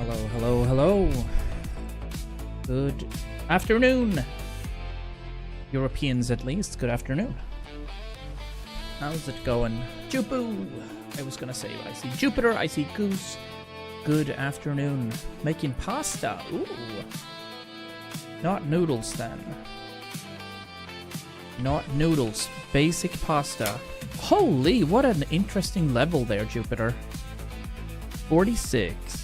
Hello, hello, hello. Good afternoon. Europeans at least, good afternoon. How's it going? Jupu! I was gonna say, I see Jupiter, I see Goose. Good afternoon. Making pasta. Ooh. Not noodles then. Not noodles. Basic pasta. Holy, what an interesting level there, Jupiter. 46.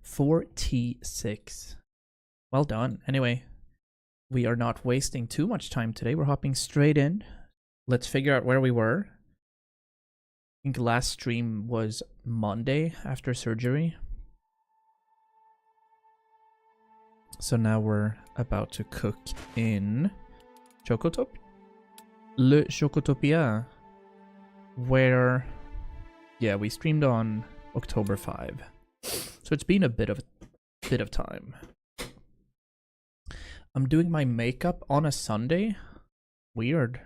46. Well done. Anyway, we are not wasting too much time today. We're hopping straight in. Let's figure out where we were. I think last stream was Monday after surgery. So now we're about to cook in Chocotop. Le Chocotopia. Where, yeah, we streamed on October 5. So it's been a bit of time. I'm doing my makeup on a Sunday. Weird.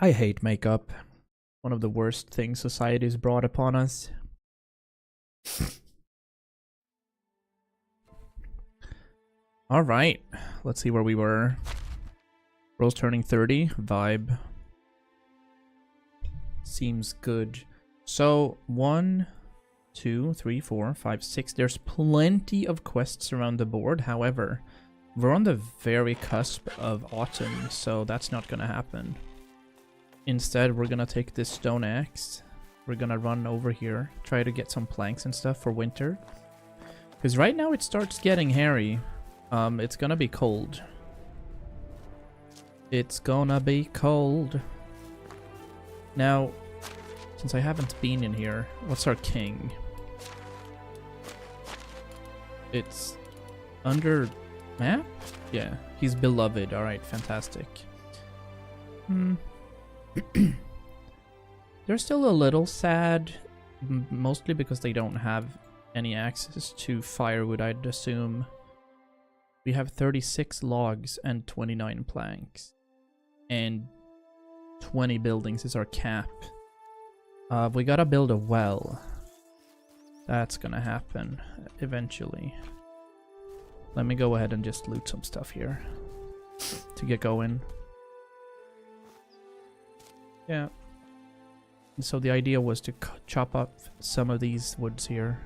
I hate makeup. One of the worst things society's brought upon us. Alright, let's see where we were. Rose turning 30, vibe. Seems good. So, 1, 2, 3, 4, 5, 6. There's plenty of quests around the board. However, we're on the very cusp of autumn, so that's not gonna happen. Instead, we're gonna take this stone axe. We're gonna run over here, try to get some planks and stuff for winter. Because right now it starts getting hairy. It's gonna be cold. It's gonna be cold. Now, since I haven't been in here, what's our king? It's under map? Yeah, he's beloved. Alright, fantastic. They're still a little sad, mostly because they don't have any access to firewood, I'd assume. We have 36 logs and 29 planks. And 20 buildings is our cap. We gotta build a well. That's gonna happen eventually. Let me go ahead and just loot some stuff here to get going. Yeah. So the idea was to chop up some of these woods here.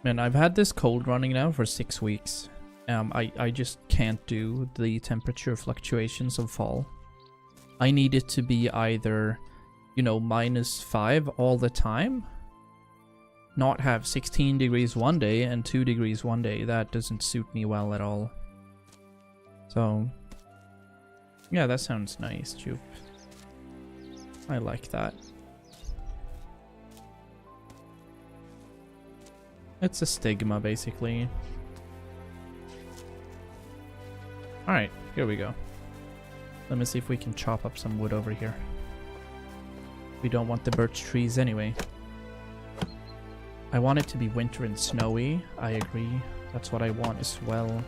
Man, I've had this cold running now for 6 weeks. I just can't do the temperature fluctuations of fall. I need it to be either, you know, -5 all the time. Not have 16 degrees one day and 2 degrees one day. That doesn't suit me well at all. So, yeah, that sounds nice, Jupe. I like that. It's a stigma, basically. Alright, here we go. Let me see if we can chop up some wood over here. We don't want the birch trees anyway. I want it to be winter and snowy. I agree. That's what I want as well.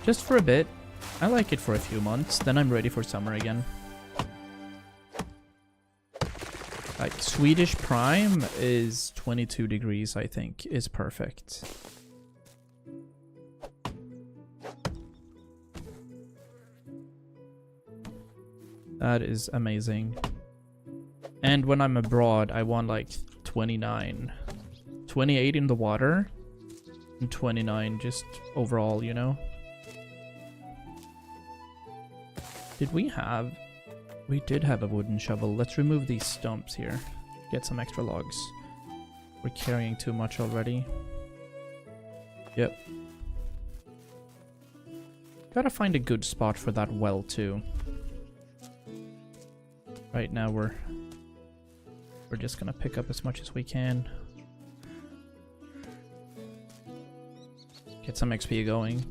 Just for a bit. I like it for a few months, then I'm ready for summer again. Like, Swedish prime is 22 degrees, I think, is perfect. That is amazing. And when I'm abroad, I want like 29. 28 in the water, and 29 just overall, you know? Did we have... We did have a wooden shovel. Let's remove these stumps here. Get some extra logs. We're carrying too much already. Yep. Gotta find a good spot for that well too. Right now we're just gonna pick up as much as we can. Get some XP going.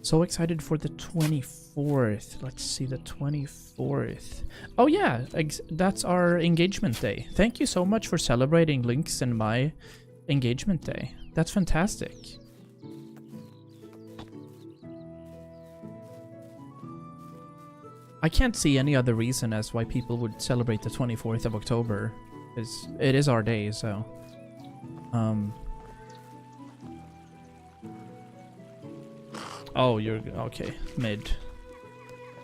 So excited for the 24th. Let's see, the 24th. Oh yeah, that's our engagement day. Thank you so much for celebrating Link's and my engagement day. That's fantastic. I can't see any other reason as why people would celebrate the 24th of October. Because it is our day, so... Oh, you're... Okay, mid.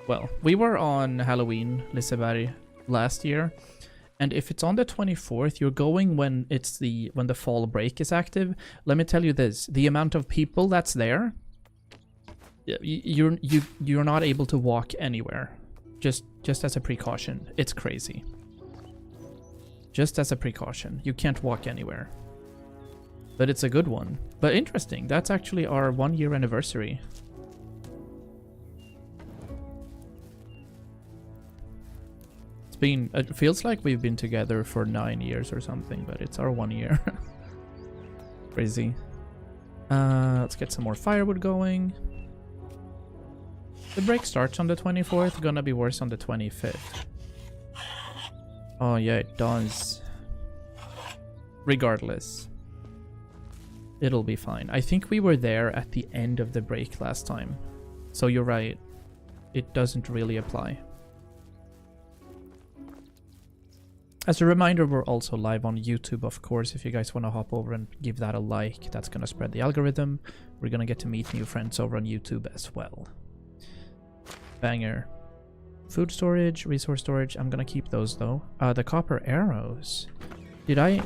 Well, we were on Halloween, Liseberg, last year. And if it's on the 24th, you're going when it's when the fall break is active. Let me tell you this, the amount of people that's there, you're not able to walk anywhere. Just as a precaution. It's crazy. Just as a precaution. You can't walk anywhere. But it's a good one. But interesting, that's actually our 1-year anniversary. It feels like we've been together for 9 years or something, but it's our 1 year. Crazy. Let's get some more firewood going. The break starts on the 24th, gonna be worse on the 25th. Oh yeah, it does. Regardless. It'll be fine. I think we were there at the end of the break last time. So you're right. It doesn't really apply. As a reminder, we're also live on YouTube, of course. If you guys want to hop over and give that a like, that's going to spread the algorithm. We're going to get to meet new friends over on YouTube as well. Banger. Food storage, resource storage. I'm going to keep those, though. The copper arrows. Did I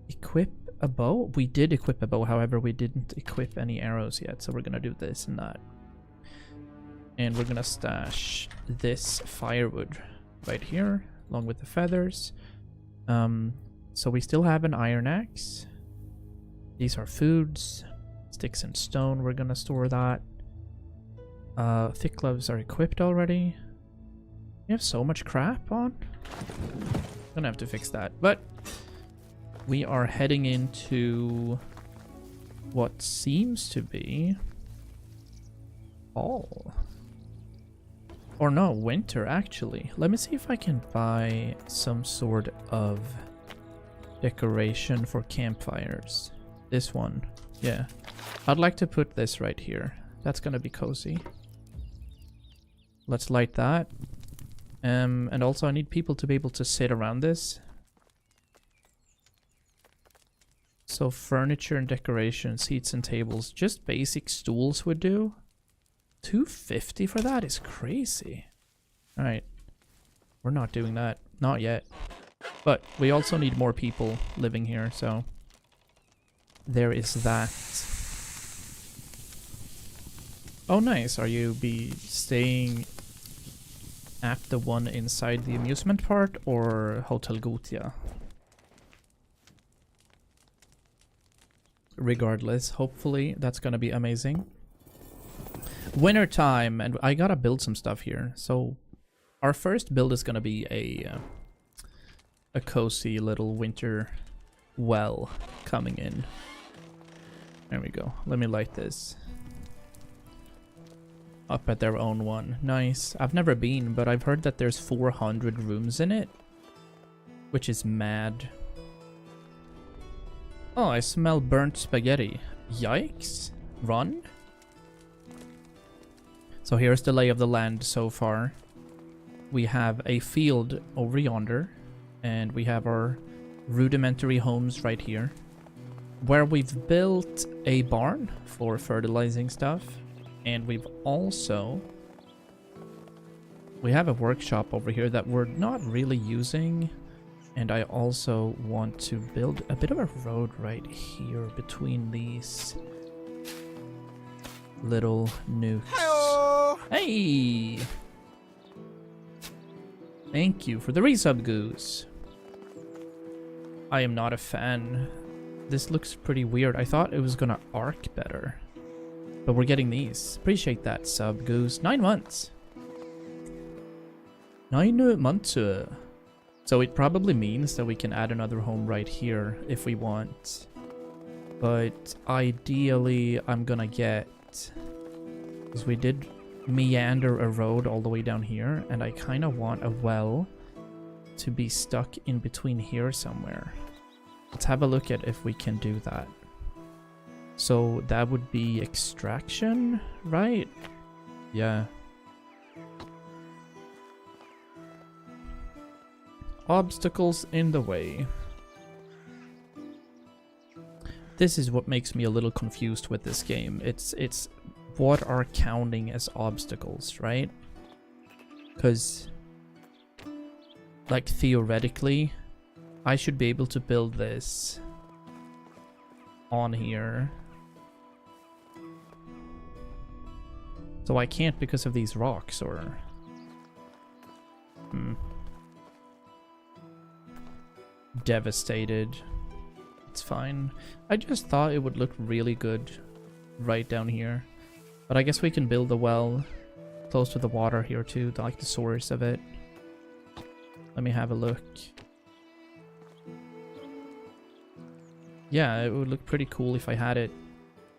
equip a bow? We did equip a bow, however, we didn't equip any arrows yet. So we're going to do this and that. And we're going to stash this firewood right here, along with the feathers. So we still have an iron axe. These are foods. Sticks and stone, we're gonna store that. Thick gloves are equipped already. We have so much crap on. Gonna have to fix that. But we are heading into what seems to be fall. Or no, winter, actually. Let me see if I can buy some sort of decoration for campfires. This one. Yeah. I'd like to put this right here. That's gonna be cozy. Let's light that. And also I need people to be able to sit around this. So furniture and decoration, seats and tables. Just basic stools would do. 250 for that is crazy. Alright. We're not doing that. Not yet. But we also need more people living here, so there is that. Oh nice. Are you staying at the one inside the amusement park or Hotel Gotia? Regardless, hopefully that's gonna be amazing. Winter time, and I gotta build some stuff here. So our first build is gonna be a cozy little winter well coming in. There we go. Let me light this. Up at their own one. Nice. I've never been, but I've heard that there's 400 rooms in it, which is mad. Oh, I smell burnt spaghetti. Yikes. Run. So here's the lay of the land so far. We have a field over yonder, and we have our rudimentary homes right here, where we've built a barn for fertilizing stuff, and we have a workshop over here that we're not really using, and I also want to build a bit of a road right here between these little nukes. Hello. Hey! Thank you for the resub, Goose. I am not a fan. This looks pretty weird. I thought it was gonna arc better, but we're getting these. Appreciate that sub, Goose. 9 months. 9 months. So it probably means that we can add another home right here if we want. But ideally, I'm gonna get... because we did meander a road all the way down here, and I kind of want a well to be stuck in between here somewhere. Let's have a look at if we can do that. So that would be extraction, right? Yeah. obstacles in the way. This is what makes me a little confused with this game. It's what are counting as obstacles, right? Because, like, theoretically, I should be able to build this on here. So I can't because of these rocks, or... Devastated. It's fine. I just thought it would look really good right down here. But I guess we can build a well close to the water here too, like the source of it. Let me have a look. Yeah, it would look pretty cool if I had it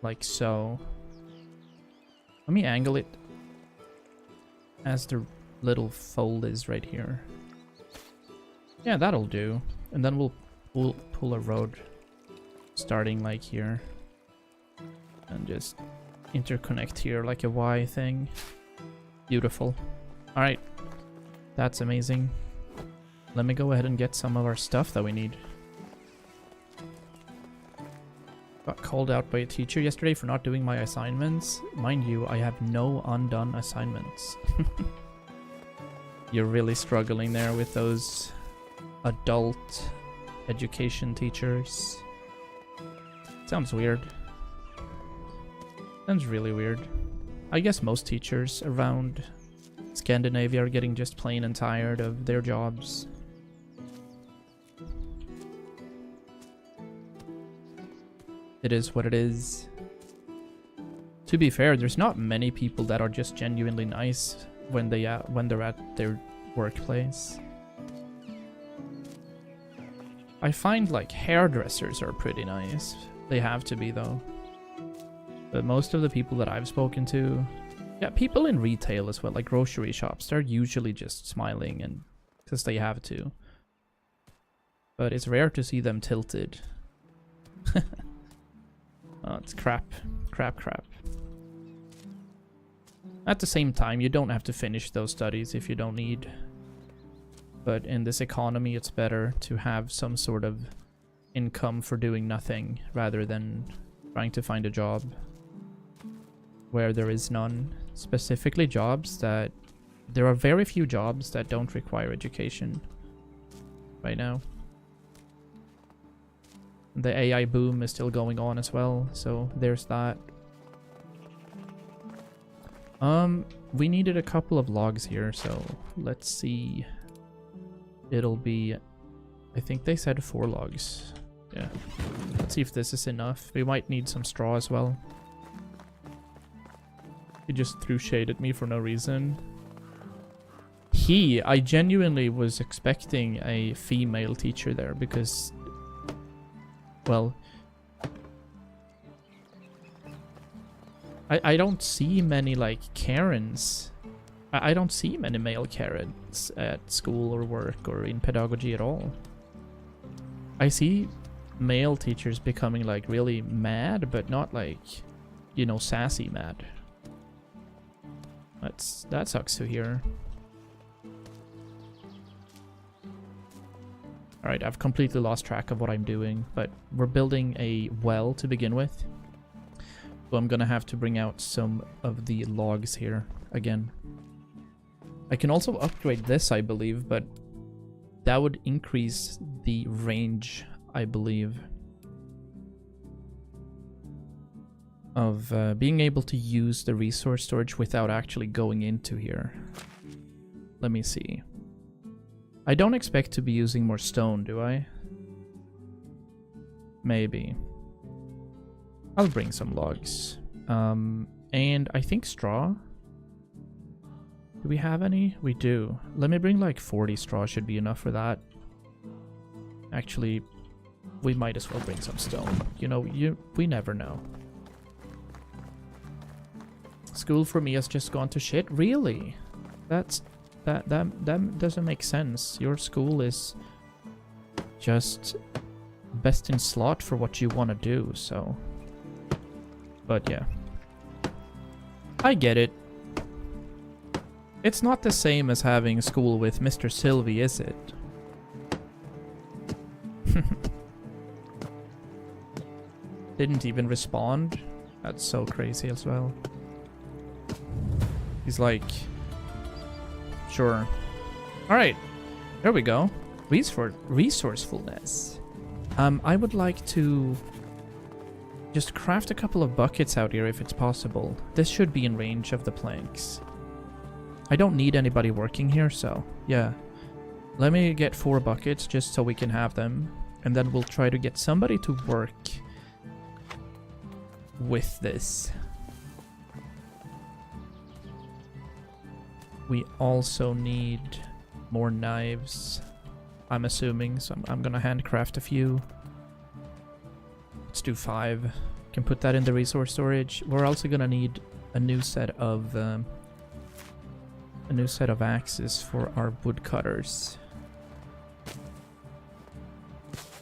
like so. Let me angle it as the little fold is right here. Yeah, that'll do. And then we'll pull a road starting like here. And just interconnect here like a Y thing. Beautiful. Alright. That's amazing. Let me go ahead and get some of our stuff that we need. Got called out by a teacher yesterday for not doing my assignments. Mind you, I have no undone assignments. You're really struggling there with those adult education teachers. Sounds weird. Sounds really weird. I guess most teachers around Scandinavia are getting just plain and tired of their jobs. It is what it is. To be fair, there's not many people that are just genuinely nice when they're at their workplace. I find like hairdressers are pretty nice. They have to be though. But most of the people that I've spoken to, yeah, people in retail as well, like grocery shops, they're usually just smiling and because they have to. But it's rare to see them tilted. Oh, it's crap. Crap. At the same time, you don't have to finish those studies if you don't need. But in this economy, it's better to have some sort of income for doing nothing rather than trying to find a job where there is none. Specifically jobs that... There are very few jobs that don't require education right now. The AI boom is still going on as well, so there's that. We needed a couple of logs here, so let's see. It'll be... I think they said 4 logs. Yeah. Let's see if this is enough. We might need some straw as well. He just threw shade at me for no reason. I genuinely was expecting a female teacher there because... Well... I don't see many, like, Karens. I don't see many male Karens at school or work or in pedagogy at all. I see male teachers becoming, like, really mad, but not, like, you know, sassy mad. That sucks to hear. Alright, I've completely lost track of what I'm doing, but we're building a well to begin with. So I'm gonna have to bring out some of the logs here again. I can also upgrade this, I believe, but that would increase the range, I believe, of being able to use the resource storage without actually going into here. Let me see. I don't expect to be using more stone, do I? Maybe. I'll bring some logs. And I think straw. Do we have any? We do. Let me bring like 40 straw, should be enough for that. Actually, we might as well bring some stone. You know, we never know. School for me has just gone to shit? Really? That doesn't make sense. Your school is just best in slot for what you want to do, so... But yeah. I get it. It's not the same as having school with Mr. Sylvie, is it? Didn't even respond. That's so crazy as well. He's like, sure. Alright, there we go. Resourcefulness. I would like to just craft a couple of buckets out here if it's possible. This should be in range of the planks. I don't need anybody working here, so yeah. Let me get 4 buckets just so we can have them. And then we'll try to get somebody to work with this. We also need more knives, I'm assuming, so I'm gonna handcraft a few. Let's do 5. Can put that in the resource storage. We're also gonna need a new set of axes for our woodcutters,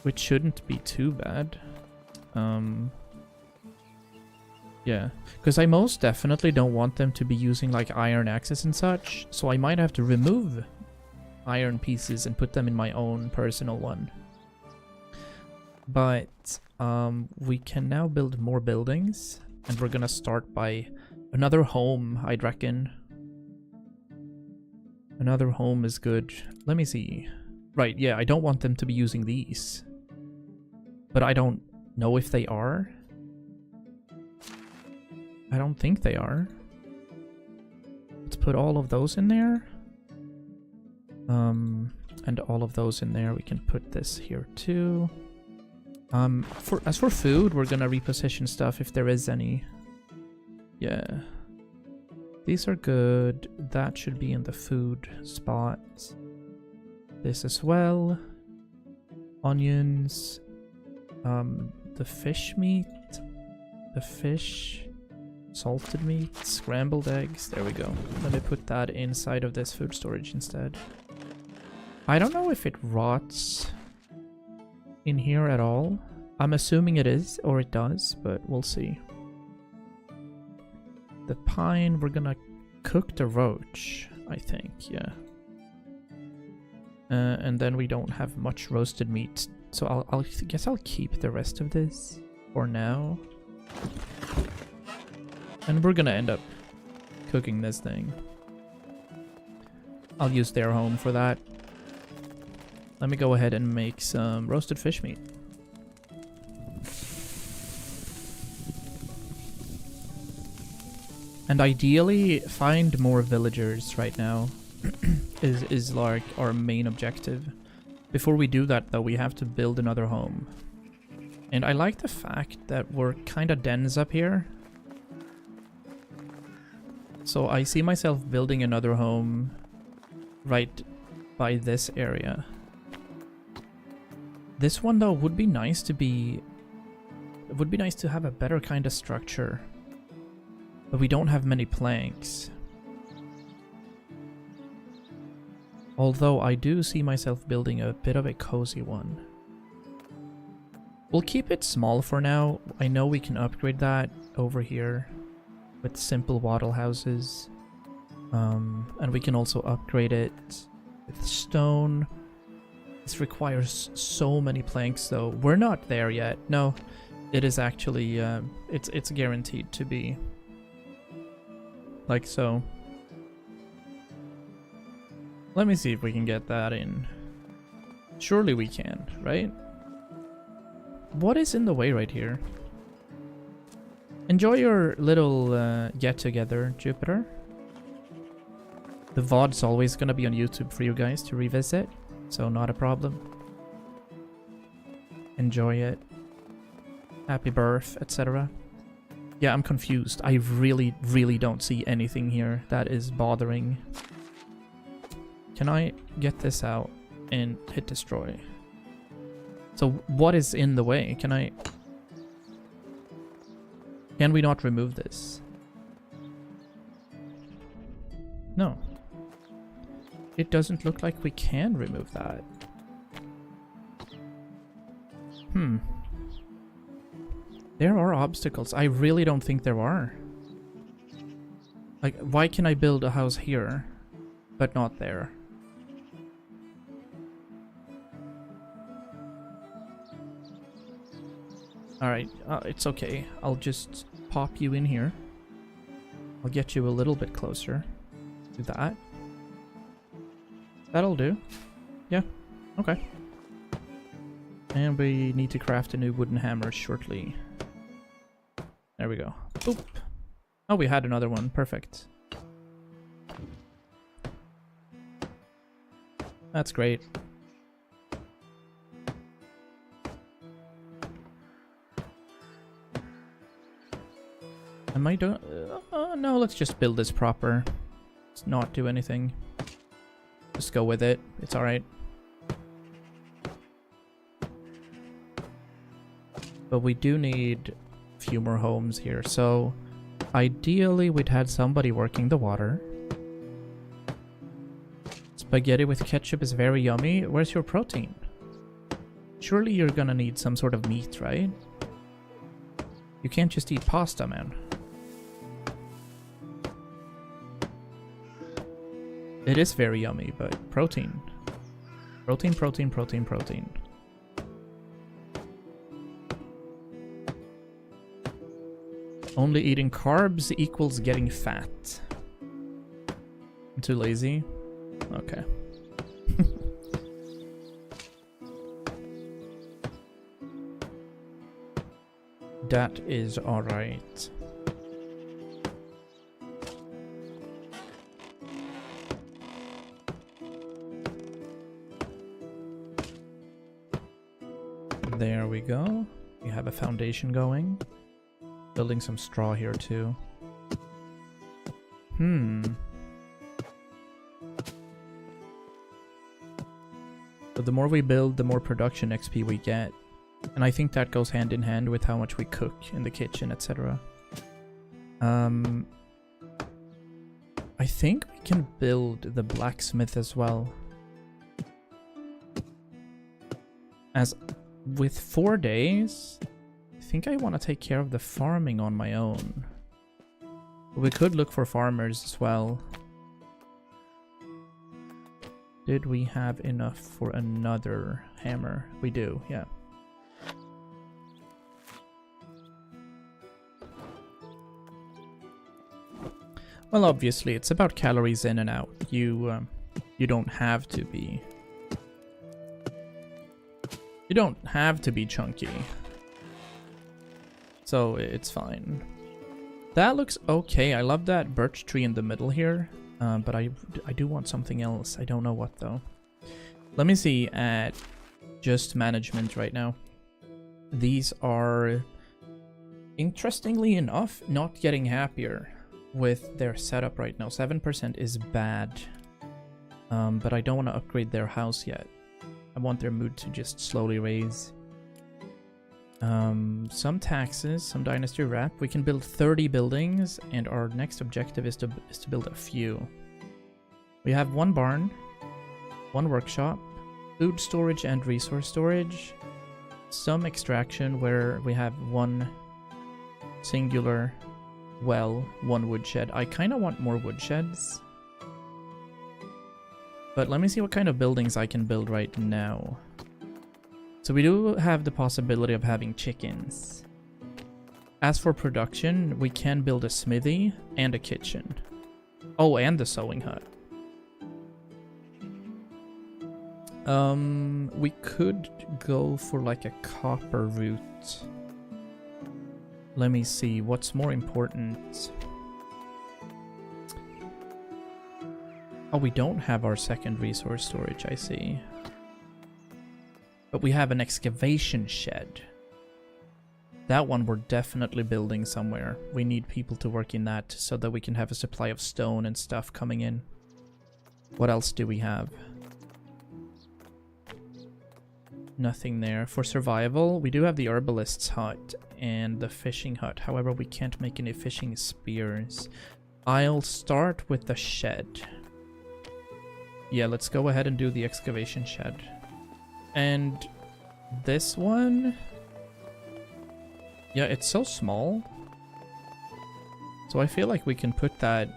which shouldn't be too bad. Yeah, because I most definitely don't want them to be using like iron axes and such, so I might have to remove iron pieces and put them in my own personal one. But we can now build more buildings, and we're gonna start by another home, I'd reckon. Another home is good. Let me see. Right, yeah, I don't want them to be using these, but I don't know if they are. I don't think they are. Let's put all of those in there. And all of those in there. We can put this here too. As for food, we're gonna reposition stuff if there is any. Yeah. These are good. That should be in the food spot. This as well. Onions. The fish meat. The fish. Salted meat, scrambled eggs. There we go. Let me put that inside of this food storage instead. I don't know if it rots in here at all. I'm assuming it is, or it does, but we'll see. The pine, we're gonna cook the roach, I think, yeah. And then we don't have much roasted meat, so I guess I'll keep the rest of this for now. And we're gonna end up cooking this thing. I'll use their home for that. Let me go ahead and make some roasted fish meat. And ideally, find more villagers right now is like our main objective. Before we do that though, we have to build another home. And I like the fact that we're kinda dense up here. So I see myself building another home right by this area. This one though would be nice to be... It would be nice to have a better kind of structure. But we don't have many planks. Although I do see myself building a bit of a cozy one. We'll keep it small for now. I know we can upgrade that over here with simple wattle houses. And we can also upgrade it with stone. This requires so many planks though. We're not there yet. No, it is actually, it's guaranteed to be like so. Let me see if we can get that in. Surely we can, right? What is in the way right here? Enjoy your little get-together, Jupiter. The VOD's always gonna be on YouTube for you guys to revisit, so not a problem. Enjoy it. Happy birth, etc. Yeah, I'm confused. I really don't see anything here that is bothering. Can I get this out and hit destroy? So what is in the way? Can we not remove this? No. It doesn't look like we can remove that. There are obstacles. I really don't think there are. Like, why can I build a house here, but not there? Alright, it's okay. I'll just pop you in here. I'll get you a little bit closer. Do that. That'll do. Yeah, okay. And we need to craft a new wooden hammer shortly. There we go. Boop. Oh, we had another one. Perfect. That's great. Am I doing... no, let's just build this proper. Let's not do anything. Just go with it. It's alright. But we do need a few more homes here. So, ideally, we'd had somebody working the water. Spaghetti with ketchup is very yummy. Where's your protein? Surely you're gonna need some sort of meat, right? You can't just eat pasta, man. It is very yummy, but protein. Protein, protein, protein, protein. Only eating carbs equals getting fat. I'm too lazy. Okay. That is alright. There we go. We have a foundation going. Building some straw here too. But the more we build, the more production XP we get. And I think that goes hand in hand with how much we cook in the kitchen, etc. I think we can build the blacksmith as well. As with 4 days, I think I want to take care of the farming on my own. But we could look for farmers as well. Did we have enough for another hammer? We do, yeah. Well, obviously, it's about calories in and out. You don't have to be... You don't have to be chunky. So, it's fine. That looks okay. I love that birch tree in the middle here. But I do want something else. I don't know what, though. Let me see at just management right now. These are, interestingly enough, not getting happier with their setup right now. 7% is bad. But I don't want to upgrade their house yet. I want their mood to just slowly raise. Some taxes, some dynasty rep. We can build 30 buildings, and our next objective is to build a few. We have 1 barn, 1 workshop, food storage and resource storage, some extraction where we have 1 singular well, 1 woodshed. I kind of want more woodsheds. But let me see what kind of buildings I can build right now. So we do have the possibility of having chickens. As for production, we can build a smithy and a kitchen. Oh, and the sewing hut. We could go for like a copper route. Let me see, what's more important? Oh, we don't have our second resource storage, I see. But we have an excavation shed. That one we're definitely building somewhere. We need people to work in that so that we can have a supply of stone and stuff coming in. What else do we have? Nothing there. For survival, we do have the herbalist's hut and the fishing hut. However, we can't make any fishing spears. I'll start with the shed. Yeah, let's go ahead and do the excavation shed. And this one... Yeah, it's so small. So I feel like we can put that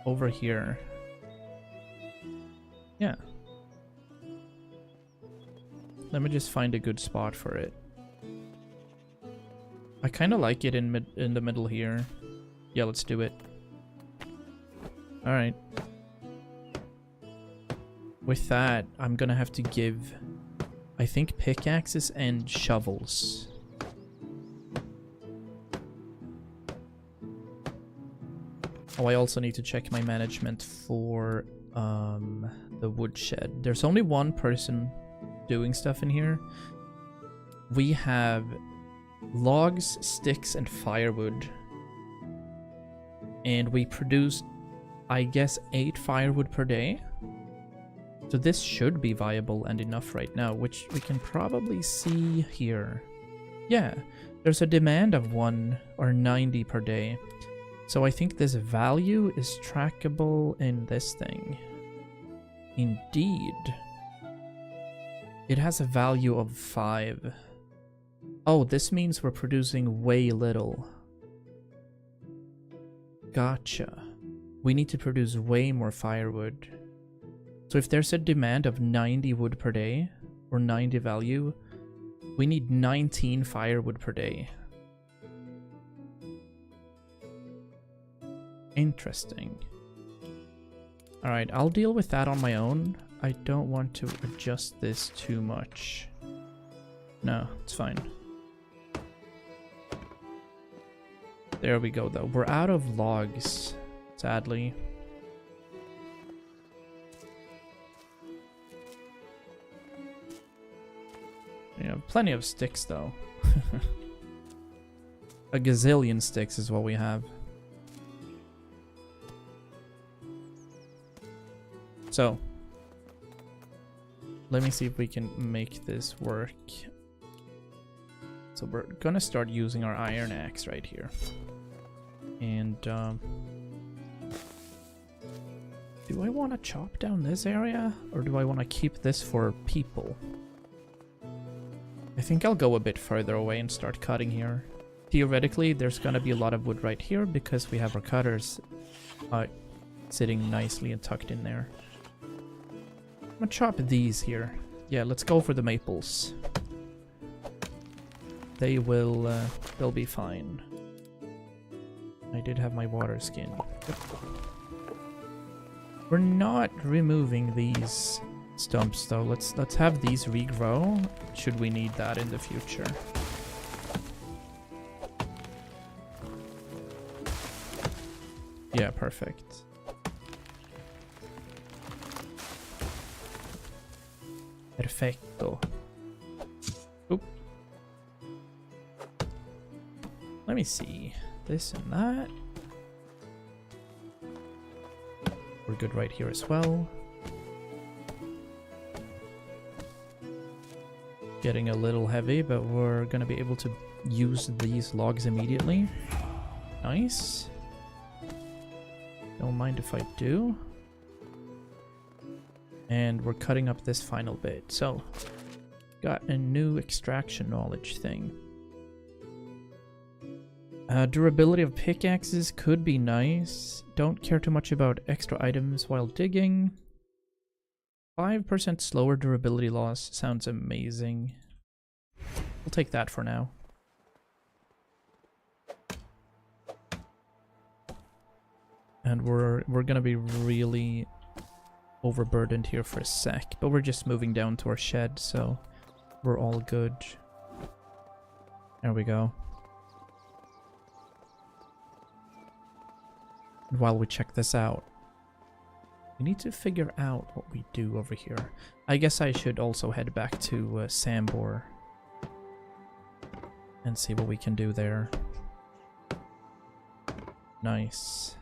over here. Yeah. Let me just find a good spot for it. I kind of like it in the middle here. Yeah, let's do it. All right. With that, I'm gonna have to give, I think, pickaxes and shovels. Oh, I also need to check my management for the woodshed. There's only one person doing stuff in here. We have logs, sticks, and firewood. And we produce, I guess, 8 firewood per day. So this should be viable and enough right now, which we can probably see here. Yeah, there's a demand of 1 or 90 per day. So I think this value is trackable in this thing. Indeed. It has a value of 5. Oh, this means we're producing way little. Gotcha. We need to produce way more firewood. So if there's a demand of 90 wood per day, or 90 value, we need 19 firewood per day. Interesting. Alright, I'll deal with that on my own. I don't want to adjust this too much. No, it's fine. There we go, though. We're out of logs, sadly. We have plenty of sticks, though. A gazillion sticks is what we have. So, let me see if we can make this work. So we're gonna start using our iron axe right here. And, do I want to chop down this area? Or do I want to keep this for people? I think I'll go a bit further away and start cutting here. Theoretically, there's gonna be a lot of wood right here because we have our cutters sitting nicely and tucked in there. I'm gonna chop these here. Yeah, let's go for the maples. They will, they'll be fine. I did have my water skin. Yep. We're not removing these stumps though. Let's have these regrow should we need that in the future. Yeah, perfect. Perfecto. Oop. Let me see. This and that. We're good right here as well. Getting a little heavy, but we're gonna be able to use these logs immediately. Nice. Don't mind if I do. And we're cutting up this final bit. So, got a new extraction knowledge thing. Durability of pickaxes could be nice. Don't care too much about extra items while digging. 5% slower durability loss sounds amazing. We'll take that for now. And we're gonna be really overburdened here for a sec, but we're just moving down to our shed, so we're all good. There we go. And while we check this out, we need to figure out what we do over here. I guess I should also head back to Sambor and see what we can do there. Nice.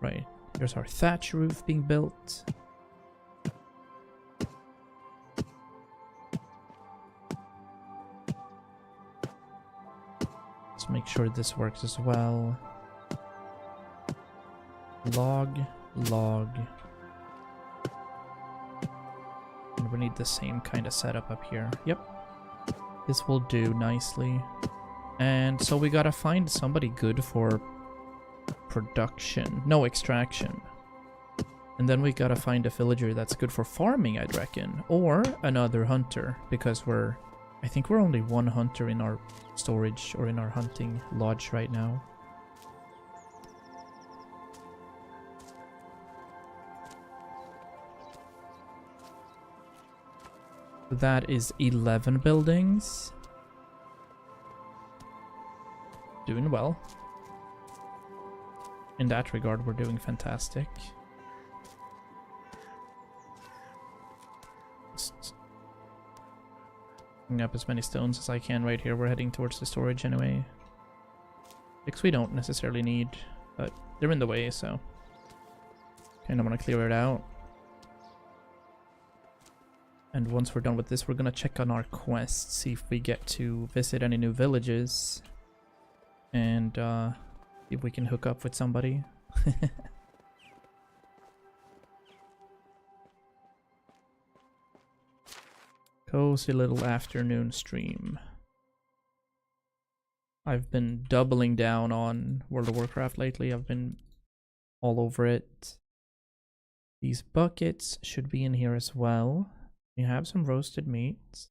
Right, here's our thatch roof being built. Let's make sure this works as well. Log. And we need the same kind of setup up here. Yep. This will do nicely. And so we gotta find somebody good for production. No, extraction. And then we gotta find a villager that's good for farming, I'd reckon. Or another hunter, because I I think we're only one hunter in our storage or in our hunting lodge right now. That is 11 buildings. Doing well. In that regard, we're doing fantastic. Just picking up as many stones as I can right here. We're heading towards the storage anyway. Sticks we don't necessarily need, but they're in the way, so kind of want to clear it out. And once we're done with this, we're gonna check on our quests, see if we get to visit any new villages, and see if we can hook up with somebody. Cozy little afternoon stream. I've been doubling down on World of Warcraft lately. I've been all over it. These buckets should be in here as well. We have some roasted meats.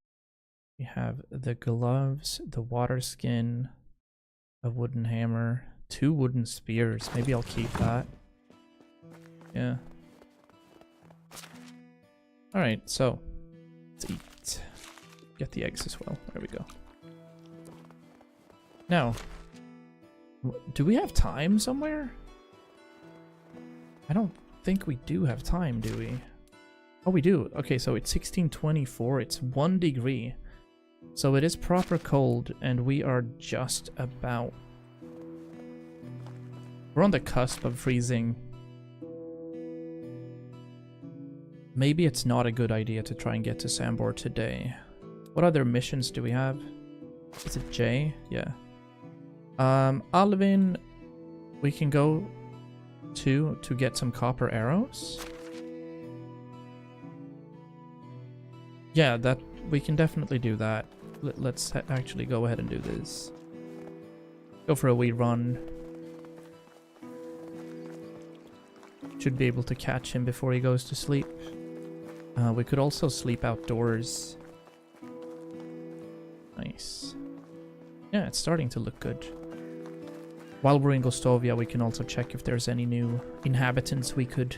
We have the gloves, the water skin, a wooden hammer, 2 wooden spears. Maybe I'll keep that. Yeah. Alright, so let's eat. Get the eggs as well. There we go. Now, do we have time somewhere? I don't think we do have time, do we? Oh, we do. Okay, so it's 1624. It's 1 degree. So it is proper cold, and we are just about... We're on the cusp of freezing. Maybe it's not a good idea to try and get to Sambor today. What other missions do we have? Is it J? Yeah. Alvin, we can go to get some copper arrows. Yeah, that we can definitely do that. Let's actually go ahead and do this. Go for a wee run. Should be able to catch him before he goes to sleep. We could also sleep outdoors. Nice. Yeah, it's starting to look good. While we're in Gostovia, we can also check if there's any new inhabitants we could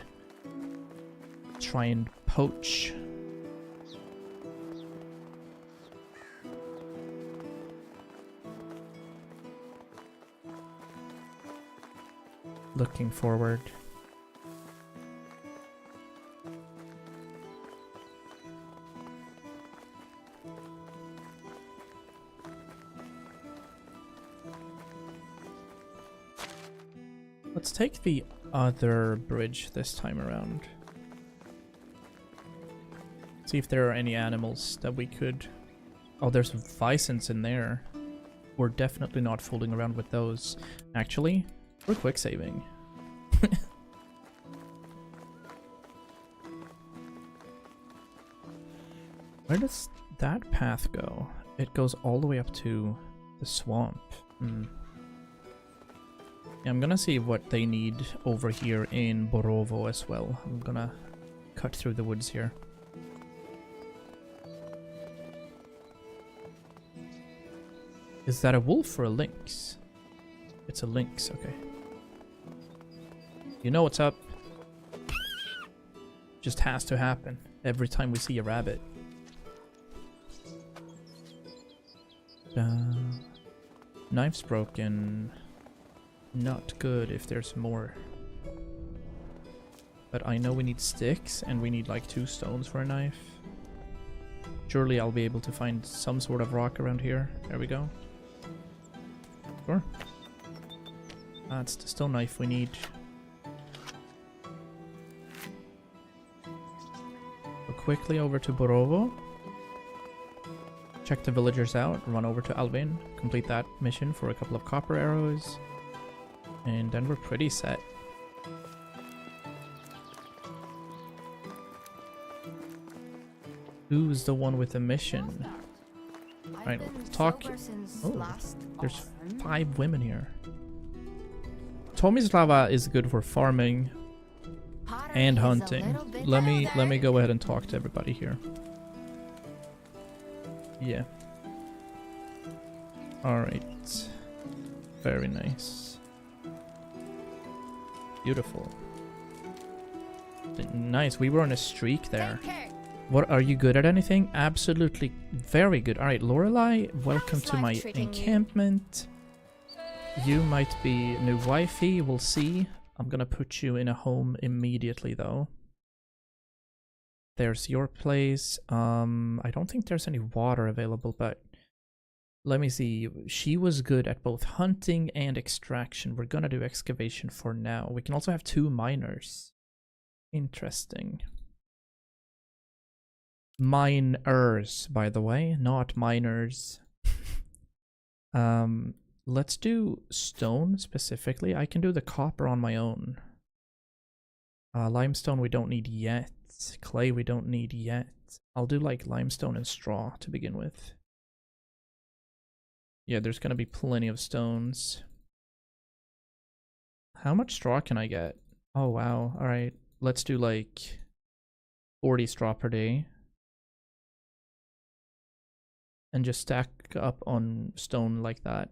try and poach. Looking forward. Let's take the other bridge this time around. See if there are any animals that we could... Oh, there's visons in there. We're definitely not fooling around with those. Actually, we're quick saving. Where does that path go? It goes all the way up to the swamp. Yeah, I'm gonna see what they need over here in Borovo as well. I'm gonna cut through the woods here. Is that a wolf or a lynx? It's a lynx, okay. You know what's up. Just has to happen every time we see a rabbit. Knife's broken. Not good if there's more. But I know we need sticks and we need like 2 stones for a knife. Surely I'll be able to find some sort of rock around here. There we go. Sure. That's the stone knife we need. Go quickly over to Borovo. Check the villagers out. Run over to Alvin. Complete that mission for a couple of copper arrows. And then we're pretty set. Who's the one with the mission? Right, talk. Oh, there's 5 women here. Tomislava is good for farming and hunting. Let me go ahead and talk to everybody here. Yeah. Alright. Very nice. Beautiful. Nice, we were on a streak there. What, are you good at anything? Absolutely very good. Alright, Lorelei, welcome to my encampment. You might be new wifey, we'll see. I'm gonna put you in a home immediately though. There's your place. I don't think there's any water available, but let me see. She was good at both hunting and extraction. We're gonna do excavation for now. We can also have 2 miners. Interesting. Miners, by the way, not miners. Let's do stone specifically. I can do the copper on my own. Limestone we don't need yet. Clay we don't need yet. I'll do like limestone and straw to begin with. Yeah, there's gonna be plenty of stones. How much straw can I get? Oh wow, alright. Let's do like 40 straw per day. And just stack up on stone like that.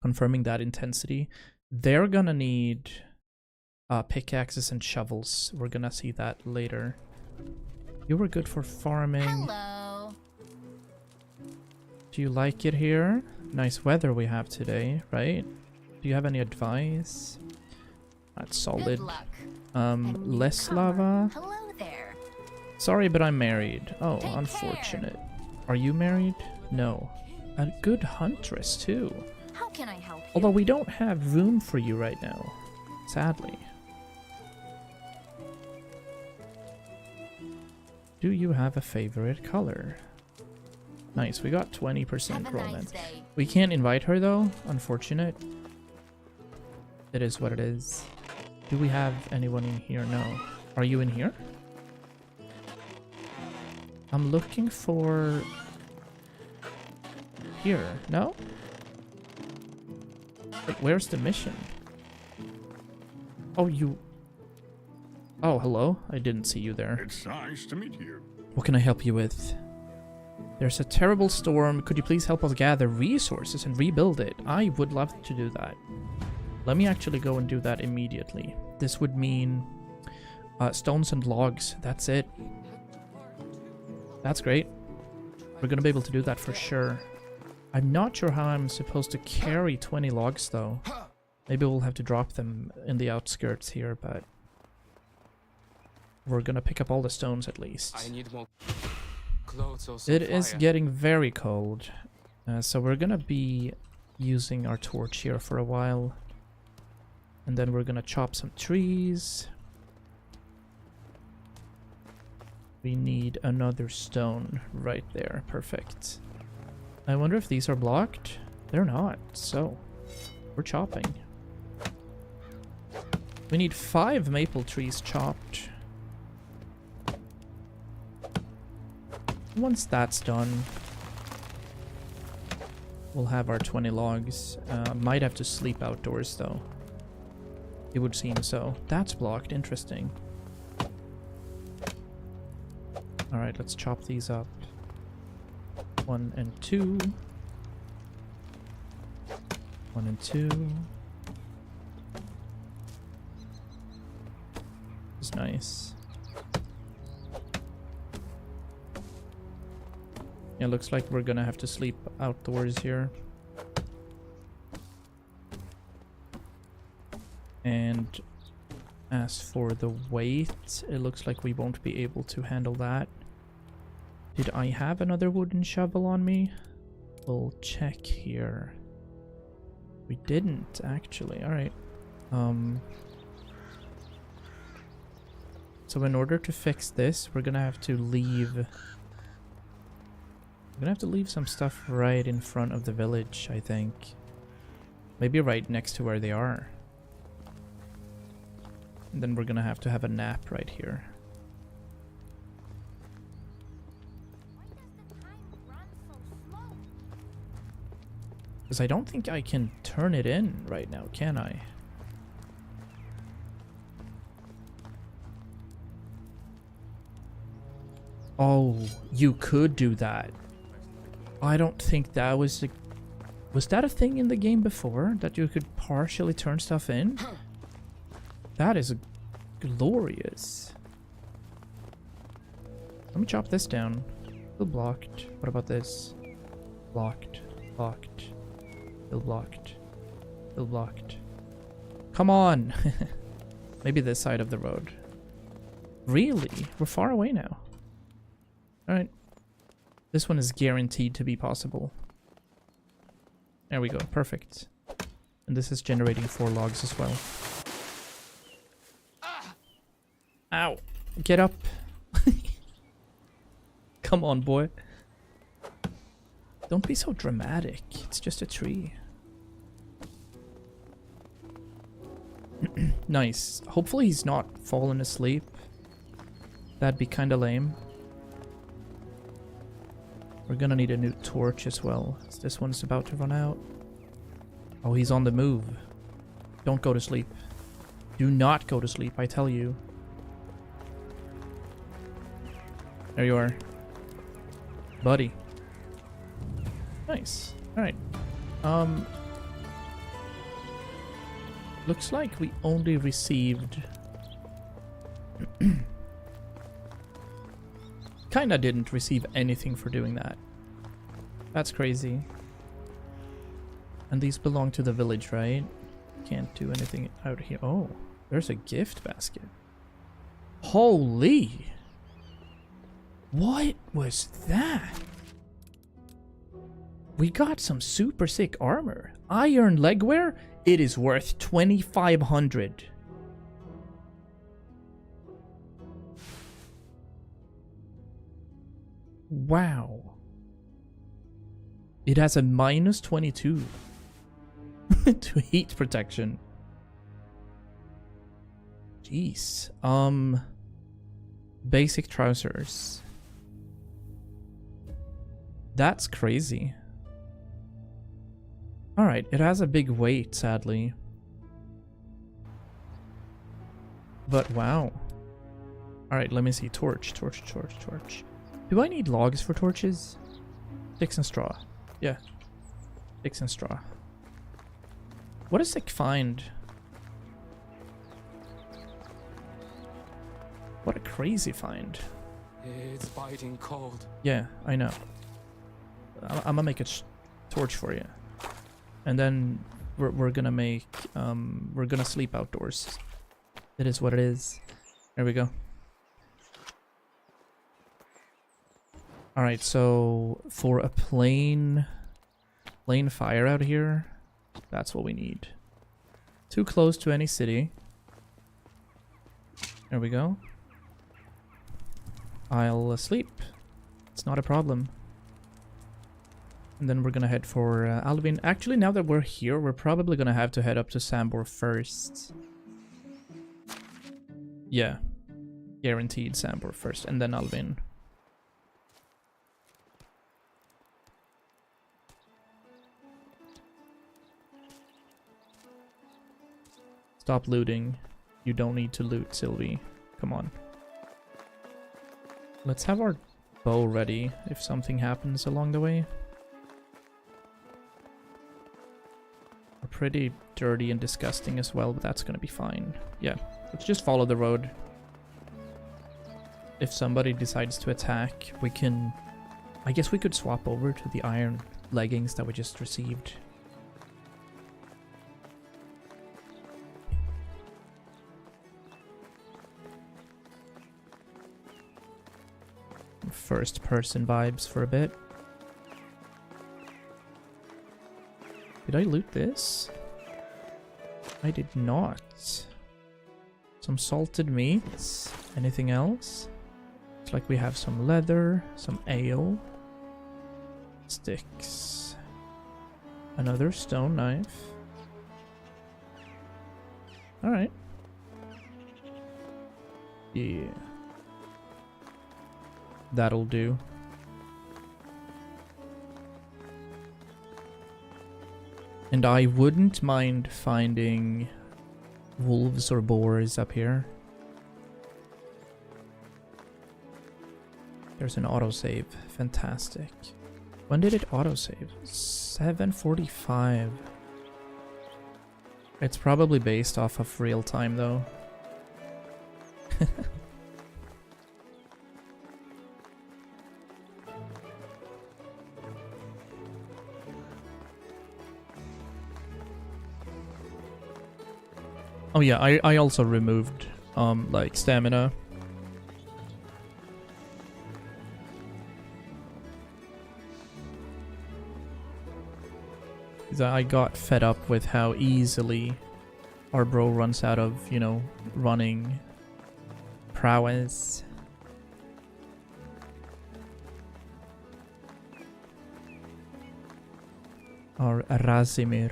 Confirming that intensity. They're gonna need pickaxes and shovels. We're gonna see that later. You were good for farming. Hello. Do you like it here? Nice weather we have today, right? Do you have any advice? That's solid. Good luck. Less lava. Hello there. Sorry, but I'm married. Oh, Take unfortunate. Are you married? No. A good huntress too. How can I help you? Although we don't have room for you right now, sadly. Do you have a favorite color? Nice, we got 20% romance. Day. We can't invite her though, unfortunate. It is what it is. Do we have anyone in here? No. Are you in here? I'm looking for... Here. No? Wait, where's the mission? Oh, you... Oh, hello. I didn't see you there. It's nice to meet you. What can I help you with? There's a terrible storm. Could you please help us gather resources and rebuild it? I would love to do that. Let me actually go and do that immediately. This would mean stones and logs. That's it. That's great. We're gonna be able to do that for sure. I'm not sure how I'm supposed to carry 20 logs though. Maybe we'll have to drop them in the outskirts here, but we're gonna pick up all the stones at least. I need more clothes or It is getting very cold, so we're gonna be using our torch here for a while, and then we're gonna chop some trees. We need another stone right there. Perfect. I wonder if these are blocked. They're not, so we're chopping. We need 5 maple trees chopped. Once that's done, we'll have our 20 logs. Might have to sleep outdoors though. It would seem so. That's blocked. Interesting. Alright, let's chop these up. 1 and 2. 1 and 2. It's nice. Yeah, looks like we're gonna have to sleep outdoors here. And as for the weight, it looks like we won't be able to handle that. Did I have another wooden shovel on me? We'll check here. We didn't, actually. Alright. So in order to fix this, we're gonna have to leave... We're gonna have to leave some stuff right in front of the village, I think. Maybe right next to where they are. And then we're gonna have to have a nap right here. Because I don't think I can turn it in right now, can I? Oh, you could do that. I don't think that was Was that a thing in the game before? That you could partially turn stuff in? That is glorious. Let me chop this down. Still blocked. What about this? Blocked. Blocked. Still blocked. Still blocked. Come on! Maybe this side of the road. Really? We're far away now. Alright. This one is guaranteed to be possible. There we go. Perfect. And this is generating 4 logs as well. Ow! Get up! Come on, boy. Don't be so dramatic. It's just a tree. Nice. Hopefully he's not fallen asleep. That'd be kinda lame. We're gonna need a new torch as well. This one's about to run out. Oh, he's on the move. Don't go to sleep. Do not go to sleep, I tell you. There you are. Buddy. Nice. Alright. Looks like we only received... Kinda didn't receive anything for doing that. That's crazy. And these belong to the village, right? Can't do anything out here. Oh, there's a gift basket. Holy! What was that? We got some super sick armor. Iron legwear? It is worth 2,500. Wow. It has a minus 22 to heat protection. Jeez. Basic trousers. That's crazy. Alright, it has a big weight, sadly. But wow. Alright, let me see. Torch. Do I need logs for torches? Sticks and straw. Yeah. Sticks and straw. What a sick find. What a crazy find. It's biting cold. Yeah, I know. I'm gonna make a torch for you. And then we're gonna make... we're gonna sleep outdoors. It is what it is. There we go. Alright, so for a plain fire out here, that's what we need. Too close to any city. There we go. I'll sleep. It's not a problem. And then we're gonna head for Alvin. Actually, now that we're here, we're probably gonna have to head up to Sambor first. Yeah. Guaranteed Sambor first, and then Alvin. Stop looting. You don't need to loot, Sylvie. Come on. Let's have our bow ready if something happens along the way. We're pretty dirty and disgusting as well, but that's gonna be fine. Yeah, let's just follow the road. If somebody decides to attack, we can... I guess we could swap over to the iron leggings that we just received. First person vibes for a bit. Did I loot this? I did not. Some salted meats. Anything else? Looks like we have some leather, some ale, sticks, another stone knife. Alright. Yeah. That'll do. And I wouldn't mind finding wolves or boars up here. There's an autosave. Fantastic. When did it autosave? 7:45. It's probably based off of real time though. Oh yeah, I also removed like stamina. I got fed up with how easily our bro runs out of, you know, running prowess. Or Razimir.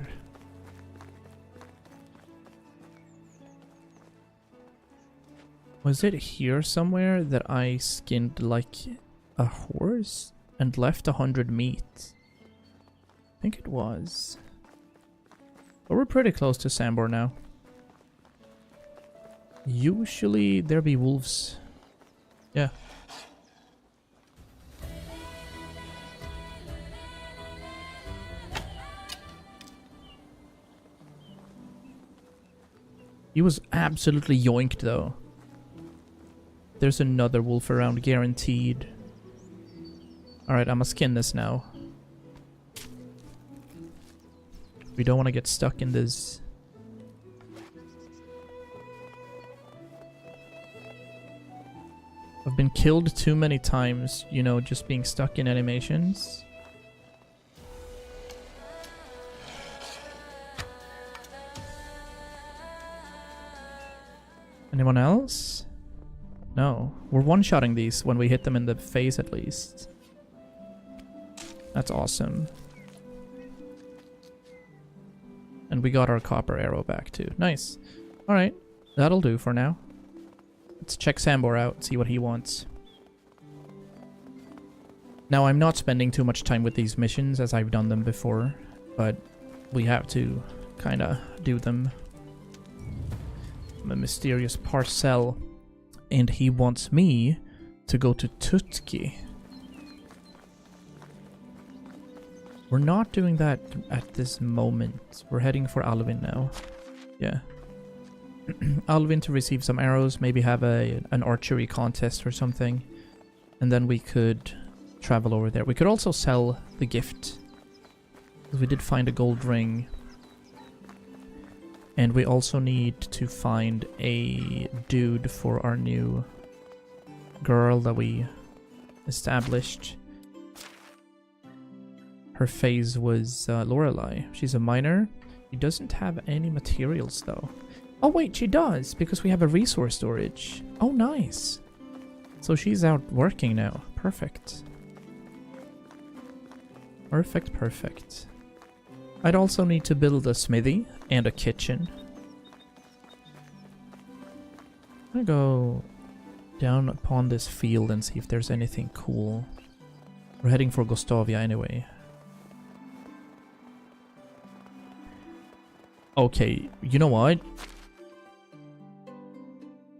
Was it here somewhere that I skinned like a horse and left 100 meat? I think it was. But we're pretty close to Sambor now. Usually there be wolves. Yeah. He was absolutely yoinked though. There's another wolf around, guaranteed. Alright, I'm gonna skin this now. We don't want to get stuck in this. I've been killed too many times, you know, just being stuck in animations. Anyone else? No. We're one-shotting these when we hit them in the face at least. That's awesome. And we got our copper arrow back too. Nice. Alright, that'll do for now. Let's check Sambor out, see what he wants. Now, I'm not spending too much time with these missions as I've done them before, but we have to kind of do them. I'm a mysterious parcel, and he wants me to go to Tutki. We're not doing that at this moment. We're heading for Alvin now. Yeah. Alvin to receive some arrows, maybe have an archery contest or something. And then we could travel over there. We could also sell the gift. We did find a gold ring. And we also need to find a dude for our new girl that we established. Her phase was Lorelei. She's a miner. She doesn't have any materials though. Oh wait, she does, because we have a resource storage. Oh nice. So she's out working now. Perfect. Perfect, perfect. I'd also need to build a smithy and a kitchen. I'm gonna go down upon this field and see if there's anything cool. We're heading for Gustavia anyway. Okay, you know what?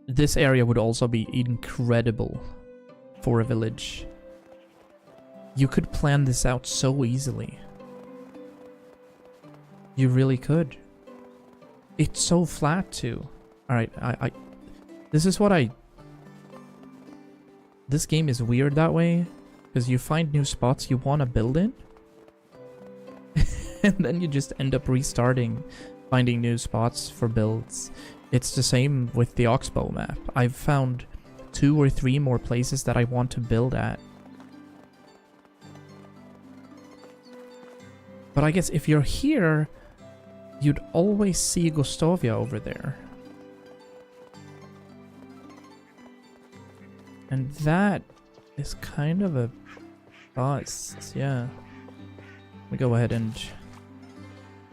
This area would also be incredible for a village. You could plan this out so easily. You really could. It's so flat too. Alright, this is what this game is weird that way, because you find new spots you want to build in. And then you just end up restarting, finding new spots for builds. It's the same with the Oxbow map. I've found 2 or 3 more places that I want to build at. But I guess if you're here, you'd always see Gustavia over there. And that is kind of a bust, yeah. We go ahead and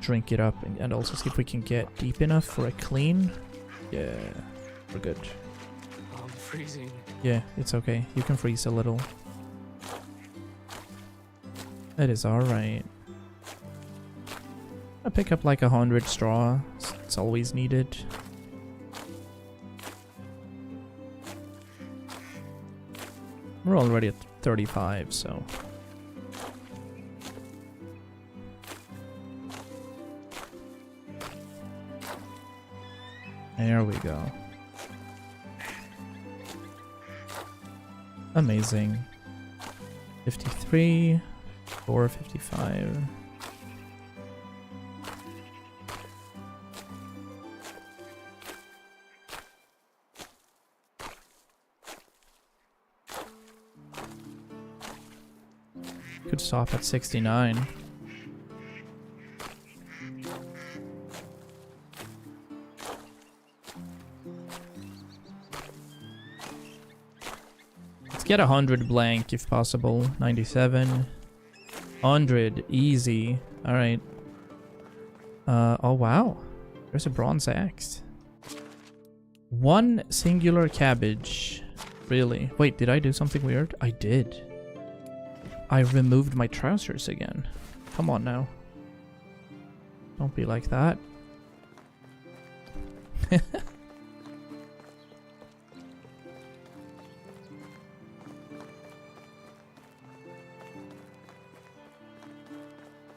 drink it up and also see if we can get deep enough for a clean. Yeah, we're good. I'm freezing. Yeah, it's okay. You can freeze a little. That is alright. I pick up like 100 straw. It's always needed. We're already at 35, so There we go. Amazing. 53, 455. Could stop at 69. Let's get 100 blank if possible. 97. 100. Easy. Alright. Oh wow. There's a bronze axe. One singular cabbage. Really? Wait, did I do something weird? I did. I removed my trousers again. Come on now. Don't be like that.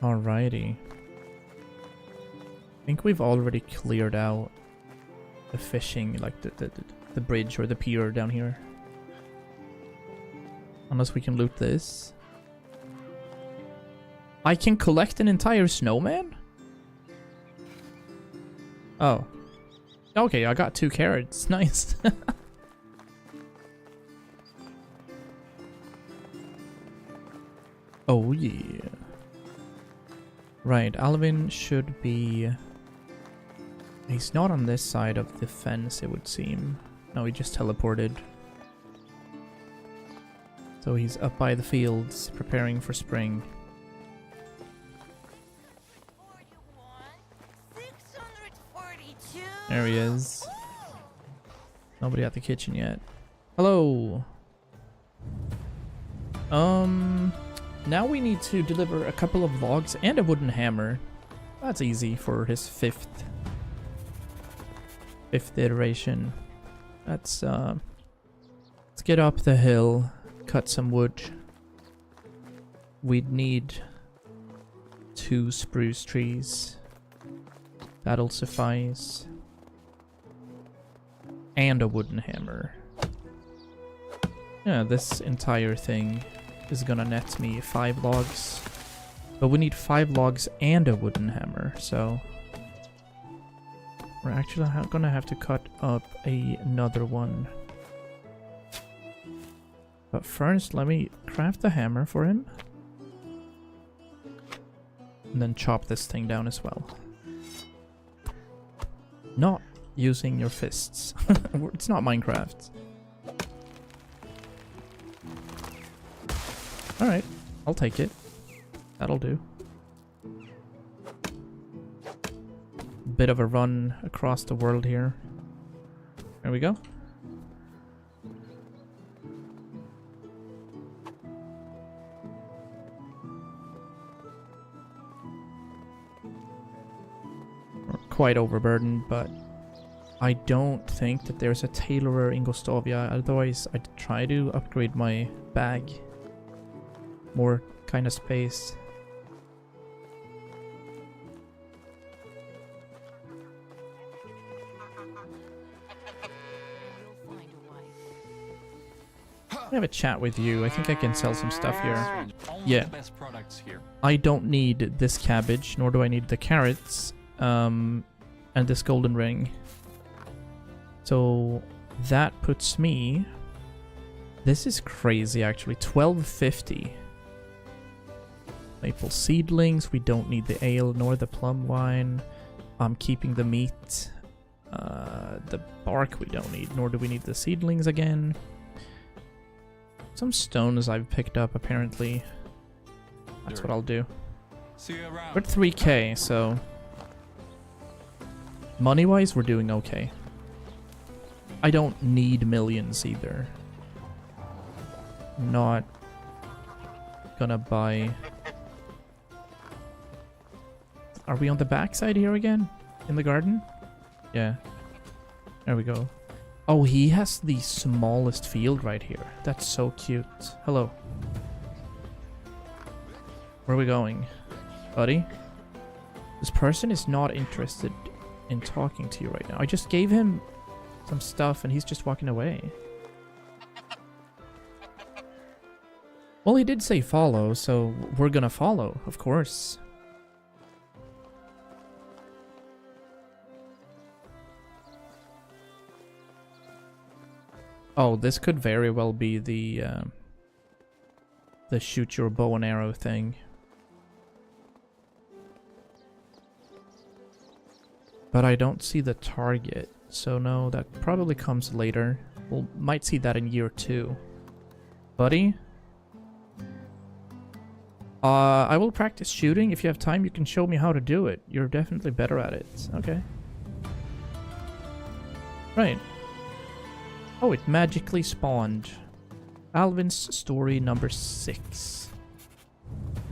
Alrighty. I think we've already cleared out the fishing, like the bridge or the pier down here. Unless we can loot this. I can collect an entire snowman? Oh. Okay, I got 2 carrots. Nice. Oh yeah. Right, Alvin should be... He's not on this side of the fence, it would seem. No, he just teleported. So he's up by the fields, preparing for spring. There he is. Nobody at the kitchen yet. Hello. Now we need to deliver a couple of logs and a wooden hammer. That's easy for his fifth iteration. Let's get up the hill, cut some wood. We'd need 2 spruce trees. That'll suffice. And a wooden hammer. Yeah, this entire thing is gonna net me 5 logs. But we need 5 logs and a wooden hammer, so... We're actually gonna have to cut up another one. But first, let me craft the hammer for him. And then chop this thing down as well. Not using your fists. It's not Minecraft. Alright, I'll take it. That'll do. Bit of a run across the world here. There we go. We're quite overburdened, but I don't think that there's a tailorer in Gostovia. Otherwise, I'd try to upgrade my bag. More kind of space. I have a chat with you. I think I can sell some stuff here. Yeah. I don't need this cabbage, nor do I need the carrots, and this golden ring. So that puts me... This is crazy, actually. 1250. Maple seedlings. We don't need the ale nor the plum wine. I'm keeping the meat. The bark we don't need, nor do we need the seedlings again. Some stones I've picked up, apparently. That's what I'll do. We're at 3k, so... Money-wise, we're doing okay. I don't need millions, either. Not gonna buy... Are we on the backside here again? In the garden? Yeah. There we go. Oh, he has the smallest field right here. That's so cute. Hello. Where are we going? Buddy? This person is not interested in talking to you right now? I just gave him some stuff and he's just walking away. Well, he did say follow, so we're gonna follow, of course. Oh, this could very well be the shoot your bow and arrow thing. But I don't see the target, so no, that probably comes later. We might see that in year 2. Buddy? I will practice shooting. If you have time, you can show me how to do it. You're definitely better at it. Okay. Right. Oh, it magically spawned. Alvin's story number 6.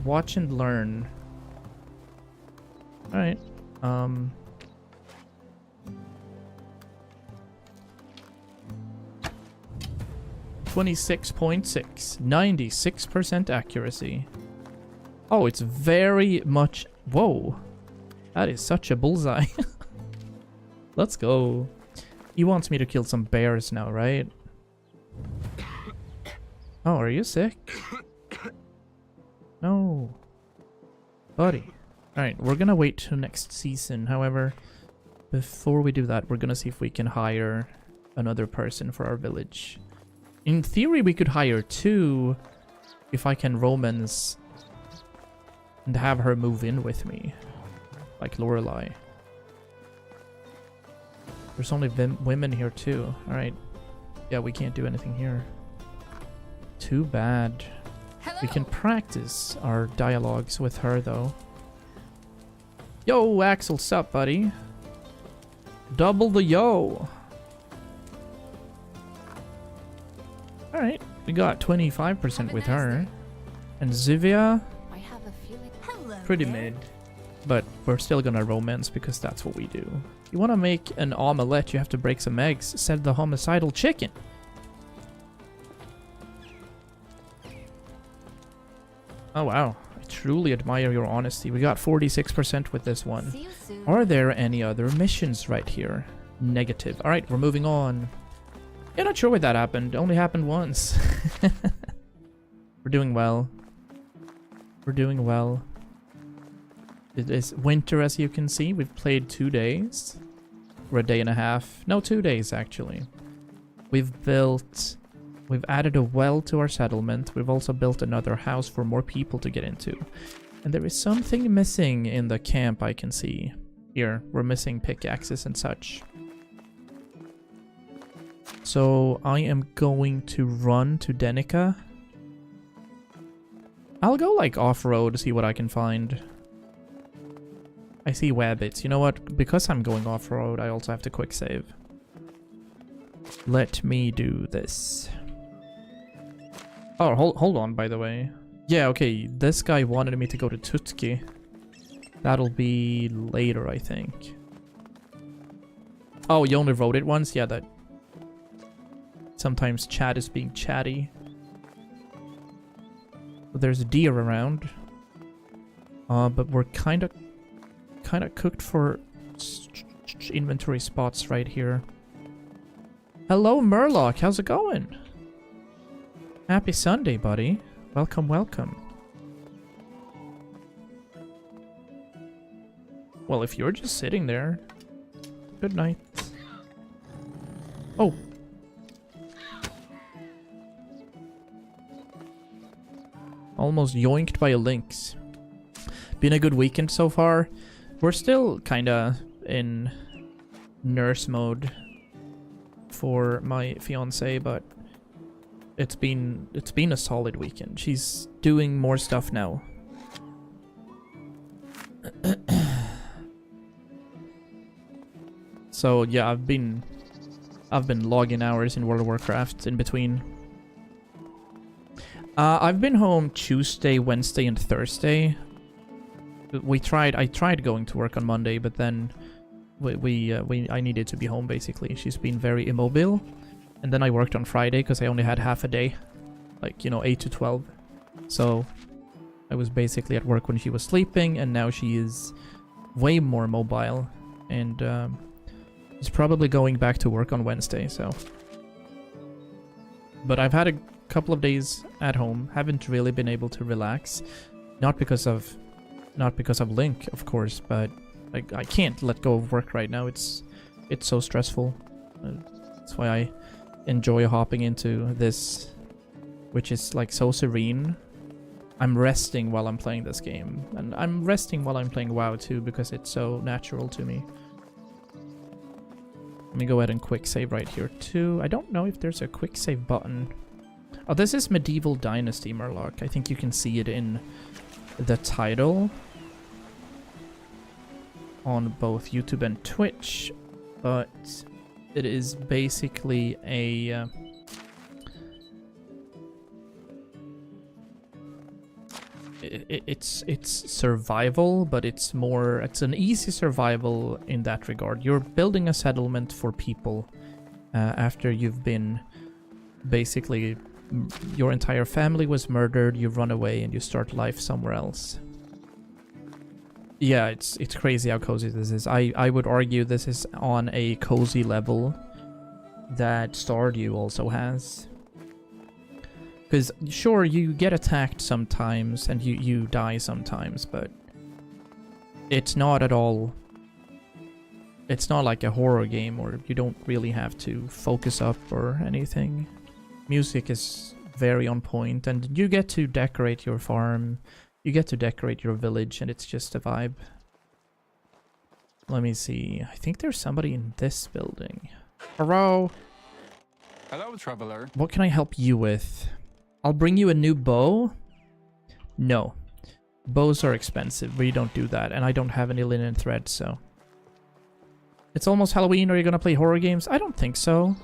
Watch and learn. Alright. 26.6. 96% accuracy. Oh, it's very much... Whoa. That is such a bullseye. Let's go. He wants me to kill some bears now, right? Oh, are you sick? No. Buddy. Alright, we're gonna wait till next season. However, before we do that, we're gonna see if we can hire another person for our village. In theory, we could hire 2 if I can romance and have her move in with me. Like Lorelai. There's only women here too. Alright. Yeah, we can't do anything here. Too bad. Hello. We can practice our dialogues with her though. Yo, Axel, sup, buddy? Double the yo. Alright, we got 25% with her. And Zivia, I have a feeling. Hello. pretty there. mid. But we're still gonna romance because that's what we do. You wanna make an omelette, you have to break some eggs, said the homicidal chicken. Oh wow, I truly admire your honesty. We got 46% with this one. See you soon. Are there any other missions right here? Negative. Alright, we're moving on. Yeah, not sure why that happened. Only happened once. We're doing well. We're doing well. It is winter, as you can see. We've played 2 days. Or a day and a half. No, 2 days, actually. We've added a well to our settlement. We've also built another house for more people to get into. And there is something missing in the camp, I can see. Here, we're missing pickaxes and such. So I am going to run to Denica. I'll go like off-road to see what I can find. I see wabbits. You know what? Because I'm going off-road, I also have to quick save. Let me do this. Oh, hold on, by the way. Yeah, okay, this guy wanted me to go to Tutki. That'll be later, I think. Oh, you only wrote it once? Yeah, that... Sometimes chat is being chatty. There's a deer around. But we're kind of cooked for inventory spots right here. Hello, Murloc. How's it going? Happy Sunday, buddy. Welcome, welcome. Well, if you're just sitting there, good night. Oh. Almost yoinked by a lynx. Been a good weekend so far. We're still kinda in nurse mode for my fiance, but it's been a solid weekend. She's doing more stuff now. So yeah, I've been logging hours in World of Warcraft in between. I've been home Tuesday, Wednesday, and Thursday. I tried going to work on Monday, but then I needed to be home basically. She's been very immobile, and then I worked on Friday because I only had half a day, like 8 to 12. So I was basically at work when she was sleeping, and now she is way more mobile. and he's probably going back to work on Wednesday, so. But I've had a couple of days at home, haven't really been able to relax. Not because of Link, of course, but I can't let go of work right now. It's so stressful. That's why I enjoy hopping into this, which is like so serene. I'm resting while I'm playing this game, and I'm resting while I'm playing WoW too, because it's so natural to me. Let me go ahead and quick save right here too. I don't know if there's a quick save button. Oh, this is Medieval Dynasty, Murloc. I think you can see it in the title on both YouTube and Twitch, but it is basically a it's survival, but it's an easy survival in that regard. You're building a settlement for people after you've been basically, your entire family was murdered, you run away and you start life somewhere else. Yeah, it's crazy how cozy this is. I would argue this is on a cozy level that Stardew also has. Because, sure, you get attacked sometimes and you die sometimes, but it's not at all... It's not like a horror game where you don't really have to focus up or anything. Music is very on point, and you get to decorate your farm, you get to decorate your village, and it's just a vibe. Let me see. I think there's somebody in this building. Hello? Hello, traveler. What can I help you with? I'll bring you a new bow? No. Bows are expensive. We don't do that, and I don't have any linen thread, so... It's almost Halloween. Are you gonna play horror games? I don't think so.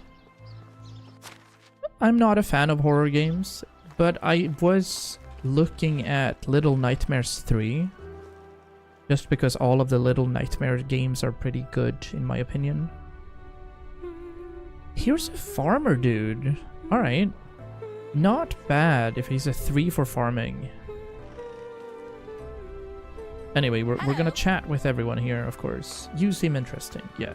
I'm not a fan of horror games, but I was looking at Little Nightmares 3. Just because all of the Little Nightmare games are pretty good, in my opinion. Here's a farmer dude. Alright. Not bad if he's a 3 for farming. Anyway, we're gonna chat with everyone here, of course. You seem interesting, yeah.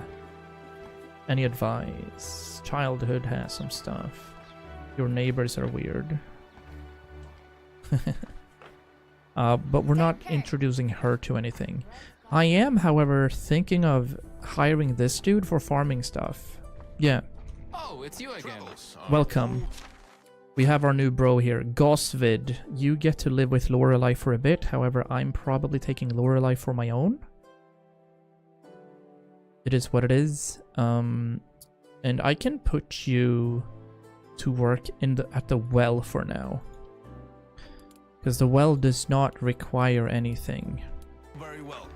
Any advice? Childhood has some stuff. Your neighbors are weird. But we're not introducing her to anything. I am, however, thinking of hiring this dude for farming stuff. Yeah. Oh, it's you again. Welcome. We have our new bro here, Gosvid. You get to live with Lorelei for a bit. However, I'm probably taking Lorelei for my own. It is what it is. And I can put you to work at the well for now. Because the well does not require anything. Very well.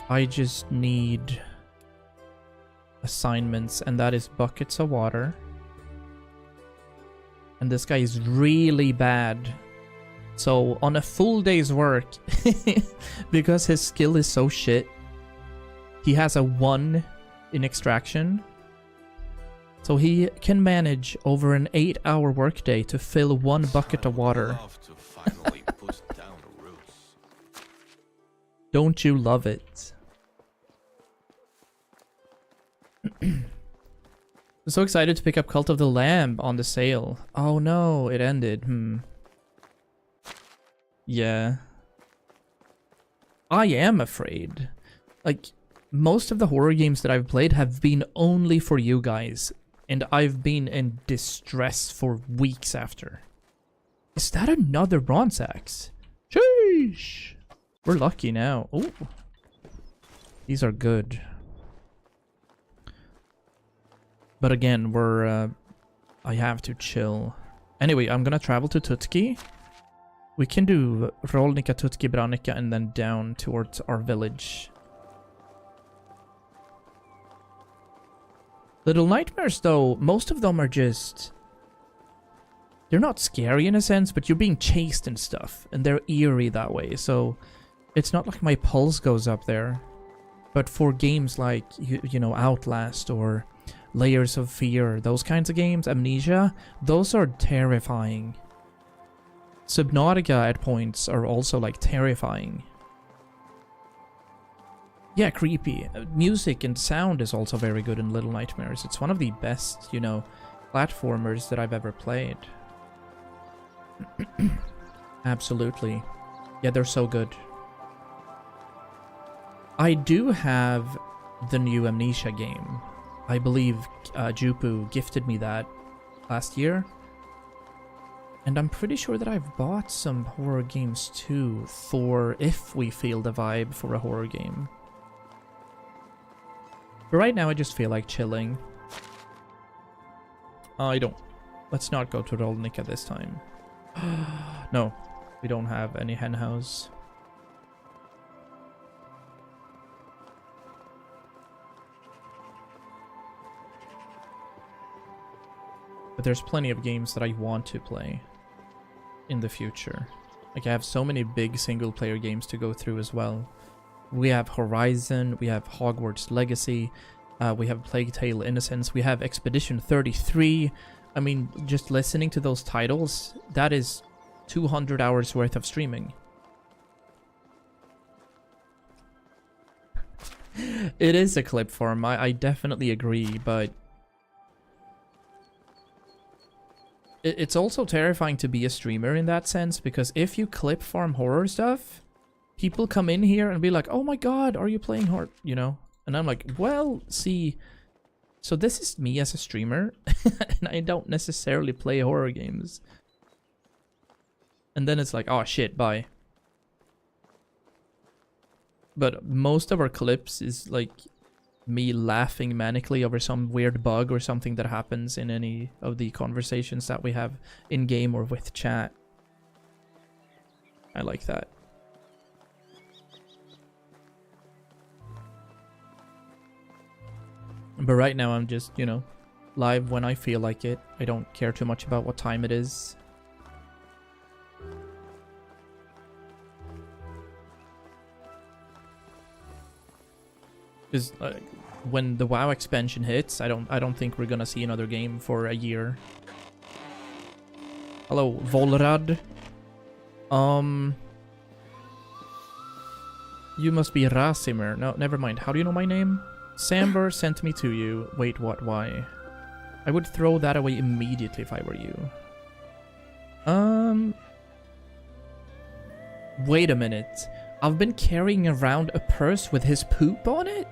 I just need assignments, and that is buckets of water. And this guy is really bad. So on a full day's work, because his skill is so shit, he has a 1 in extraction. So he can manage over an 8-hour workday to fill 1 bucket of water. Don't you love it? I'm so excited to pick up Cult of the Lamb on the sale. Oh no, it ended. Yeah. I am afraid. Like, most of the horror games that I've played have been only for you guys. And I've been in distress for weeks after. Is that another bronze axe? Sheesh! We're lucky now. Oh, these are good. But again, I have to chill. Anyway, I'm gonna travel to Tutki. We can do Rolnica, Tutki, Branica, and then down towards our village. Little Nightmares, though, most of them are just... They're not scary in a sense, but you're being chased and stuff. And they're eerie that way, so... It's not like my pulse goes up there. But for games like, you know, Outlast or Layers of Fear, those kinds of games, Amnesia, those are terrifying. Subnautica at points are also, like, terrifying. Yeah, creepy. Music and sound is also very good in Little Nightmares. It's one of the best, you know, platformers that I've ever played. Absolutely. Yeah, they're so good. I do have the new Amnesia game. I believe Jupu gifted me that last year. And I'm pretty sure that I've bought some horror games too, for if we feel the vibe for a horror game. But right now I just feel like chilling. I don't. Let's not go to Rolnica this time. No, we don't have any hen house. But there's plenty of games that I want to play in the future. Like, I have so many big single-player games to go through as well. We have Horizon, we have Hogwarts Legacy, we have Plague Tale Innocence, we have Expedition 33. I mean, just listening to those titles, that is 200 hours worth of streaming. It is a clip farm, I definitely agree, but it's also terrifying to be a streamer in that sense, because if you clip farm horror stuff, people come in here and be like, oh my god, are you playing horror? You know? And I'm like, well, see, so this is me as a streamer, and I don't necessarily play horror games. And then it's like, oh shit, bye. But most of our clips is like me laughing manically over some weird bug or something that happens in any of the conversations that we have in game or with chat. I like that. But right now I'm just, you know, live when I feel like it. I don't care too much about what time it is. Because when the WoW expansion hits, I don't think we're gonna see another game for a year. Hello, Volrad. You must be Rasimir. No, never mind. How do you know my name? Samber sent me to you. Wait, what? Why? I would throw that away immediately if I were you. Wait a minute. I've been carrying around a purse with his poop on it?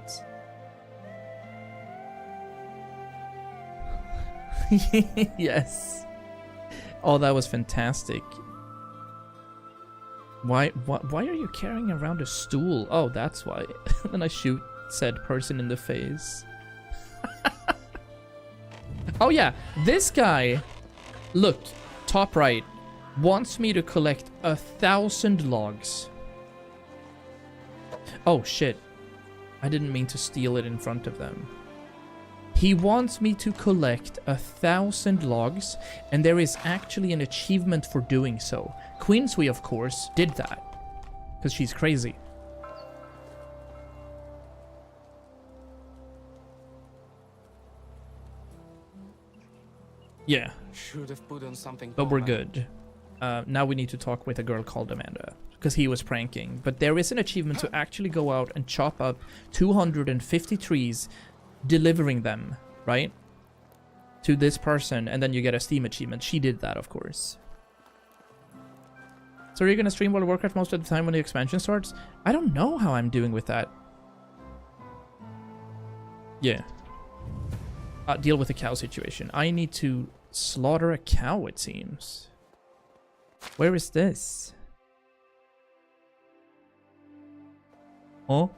Yes. Oh, that was fantastic. Why are you carrying around a stool? Oh, that's why. Then I shoot said person in the face. Oh yeah, this guy, look, top right, wants me to collect 1,000 logs. Oh shit, I didn't mean to steal it in front of them. He wants me to collect 1,000 logs, and there is actually an achievement for doing so. Queensway, of course, did that, because she's crazy. Yeah. Should have put on something. But we're good. Now we need to talk with a girl called Amanda, because he was pranking. But there is an achievement to actually go out and chop up 250 trees, delivering them, right, to this person, and then you get a Steam achievement. She did that, of course. So are you gonna stream World of Warcraft most of the time when the expansion starts? I don't know how I'm doing with that. Yeah. Deal with the cow situation. I need to slaughter a cow, it seems. Where is this? Oh?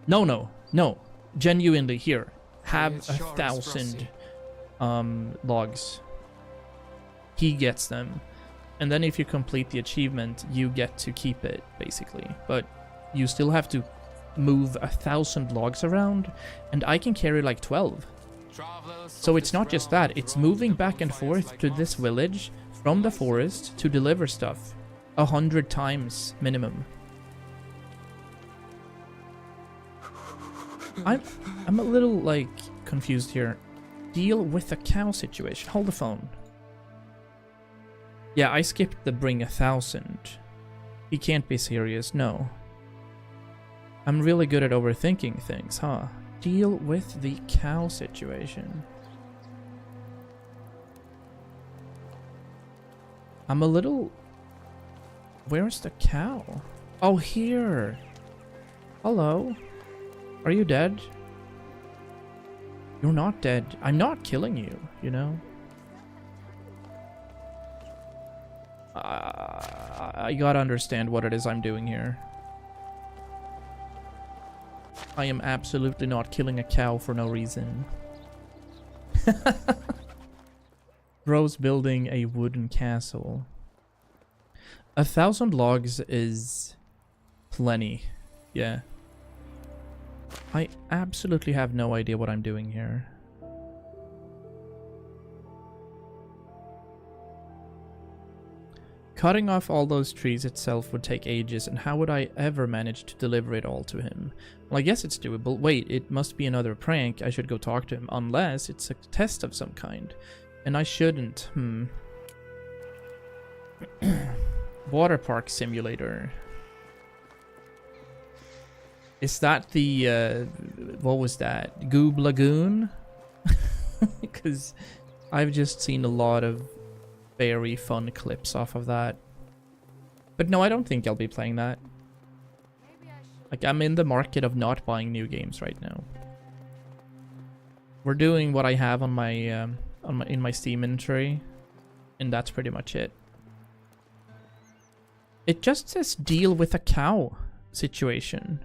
No. Genuinely, here. Have 1,000 logs. He gets them. And then if you complete the achievement, you get to keep it, basically. But you still have to move 1,000 logs around, and I can carry like 12. So it's not just that, it's moving back and forth to this village from the forest to deliver stuff 100 times minimum. I'm a little like confused here. Deal with the cow situation. Hold the phone. Yeah, I skipped the bring 1,000. He can't be serious, no. I'm really good at overthinking things, huh? Deal with the cow situation. I'm a little... Where's the cow? Oh, here! Hello? Are you dead? You're not dead. I'm not killing you, you know? I gotta understand what it is I'm doing here. I am absolutely not killing a cow for no reason. Bro's building a wooden castle. 1,000 logs is plenty. Yeah. I absolutely have no idea what I'm doing here. Cutting off all those trees itself would take ages, and how would I ever manage to deliver it all to him? Well, I guess it's doable. Wait, it must be another prank. I should go talk to him, unless it's a test of some kind. And I shouldn't. Water park simulator. Is that the, what was that? Goob Lagoon? Because I've just seen a lot of very fun clips off of that. But no, I don't think I'll be playing that. Like, I'm in the market of not buying new games right now. We're doing what I have on my, in my Steam inventory, and that's pretty much it. It just says deal with a cow situation.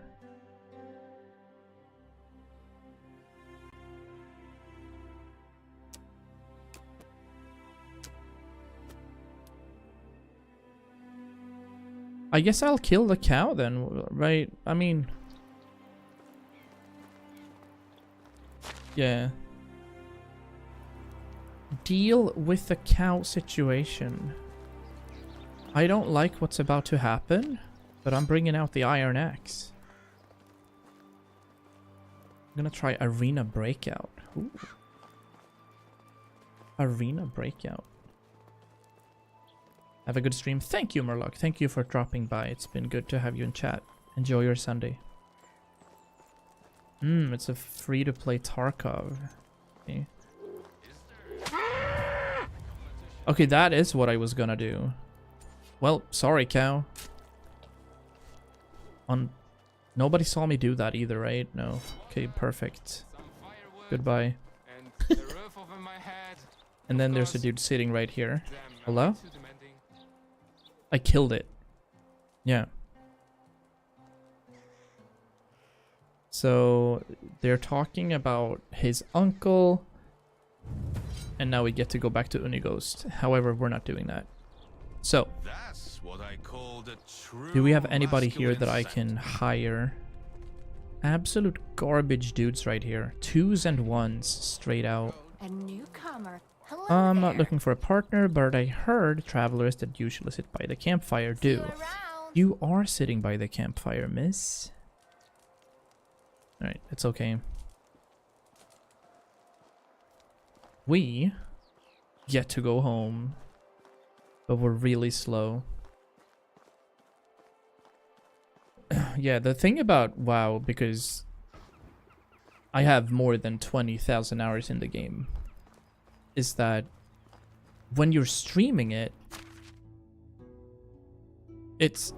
I guess I'll kill the cow then, right? I mean... Yeah. Deal with the cow situation. I don't like what's about to happen, but I'm bringing out the Iron Axe. I'm gonna try Arena Breakout. Ooh. Arena Breakout. Have a good stream. Thank you, Murloc. Thank you for dropping by. It's been good to have you in chat. Enjoy your Sunday. It's a free-to-play Tarkov. Okay. Okay, that is what I was gonna do. Well, sorry, cow. Nobody saw me do that either, right? No. Okay, perfect. Goodbye. And then there's a dude sitting right here. Hello? I killed it. Yeah. So they're talking about his uncle, and now we get to go back to Unighost. However, we're not doing that. So, do we have anybody here that I can hire? Absolute garbage dudes right here. 2s and 1s straight out. A newcomer. Hello I'm not there. looking for a partner, but I heard travelers that usually sit by the campfire See you do. around. You are sitting by the campfire, miss. Alright, it's okay. We get to go home, but we're really slow. Yeah, the thing about WoW, because I have more than 20,000 hours in the game, is that when you're streaming it, it's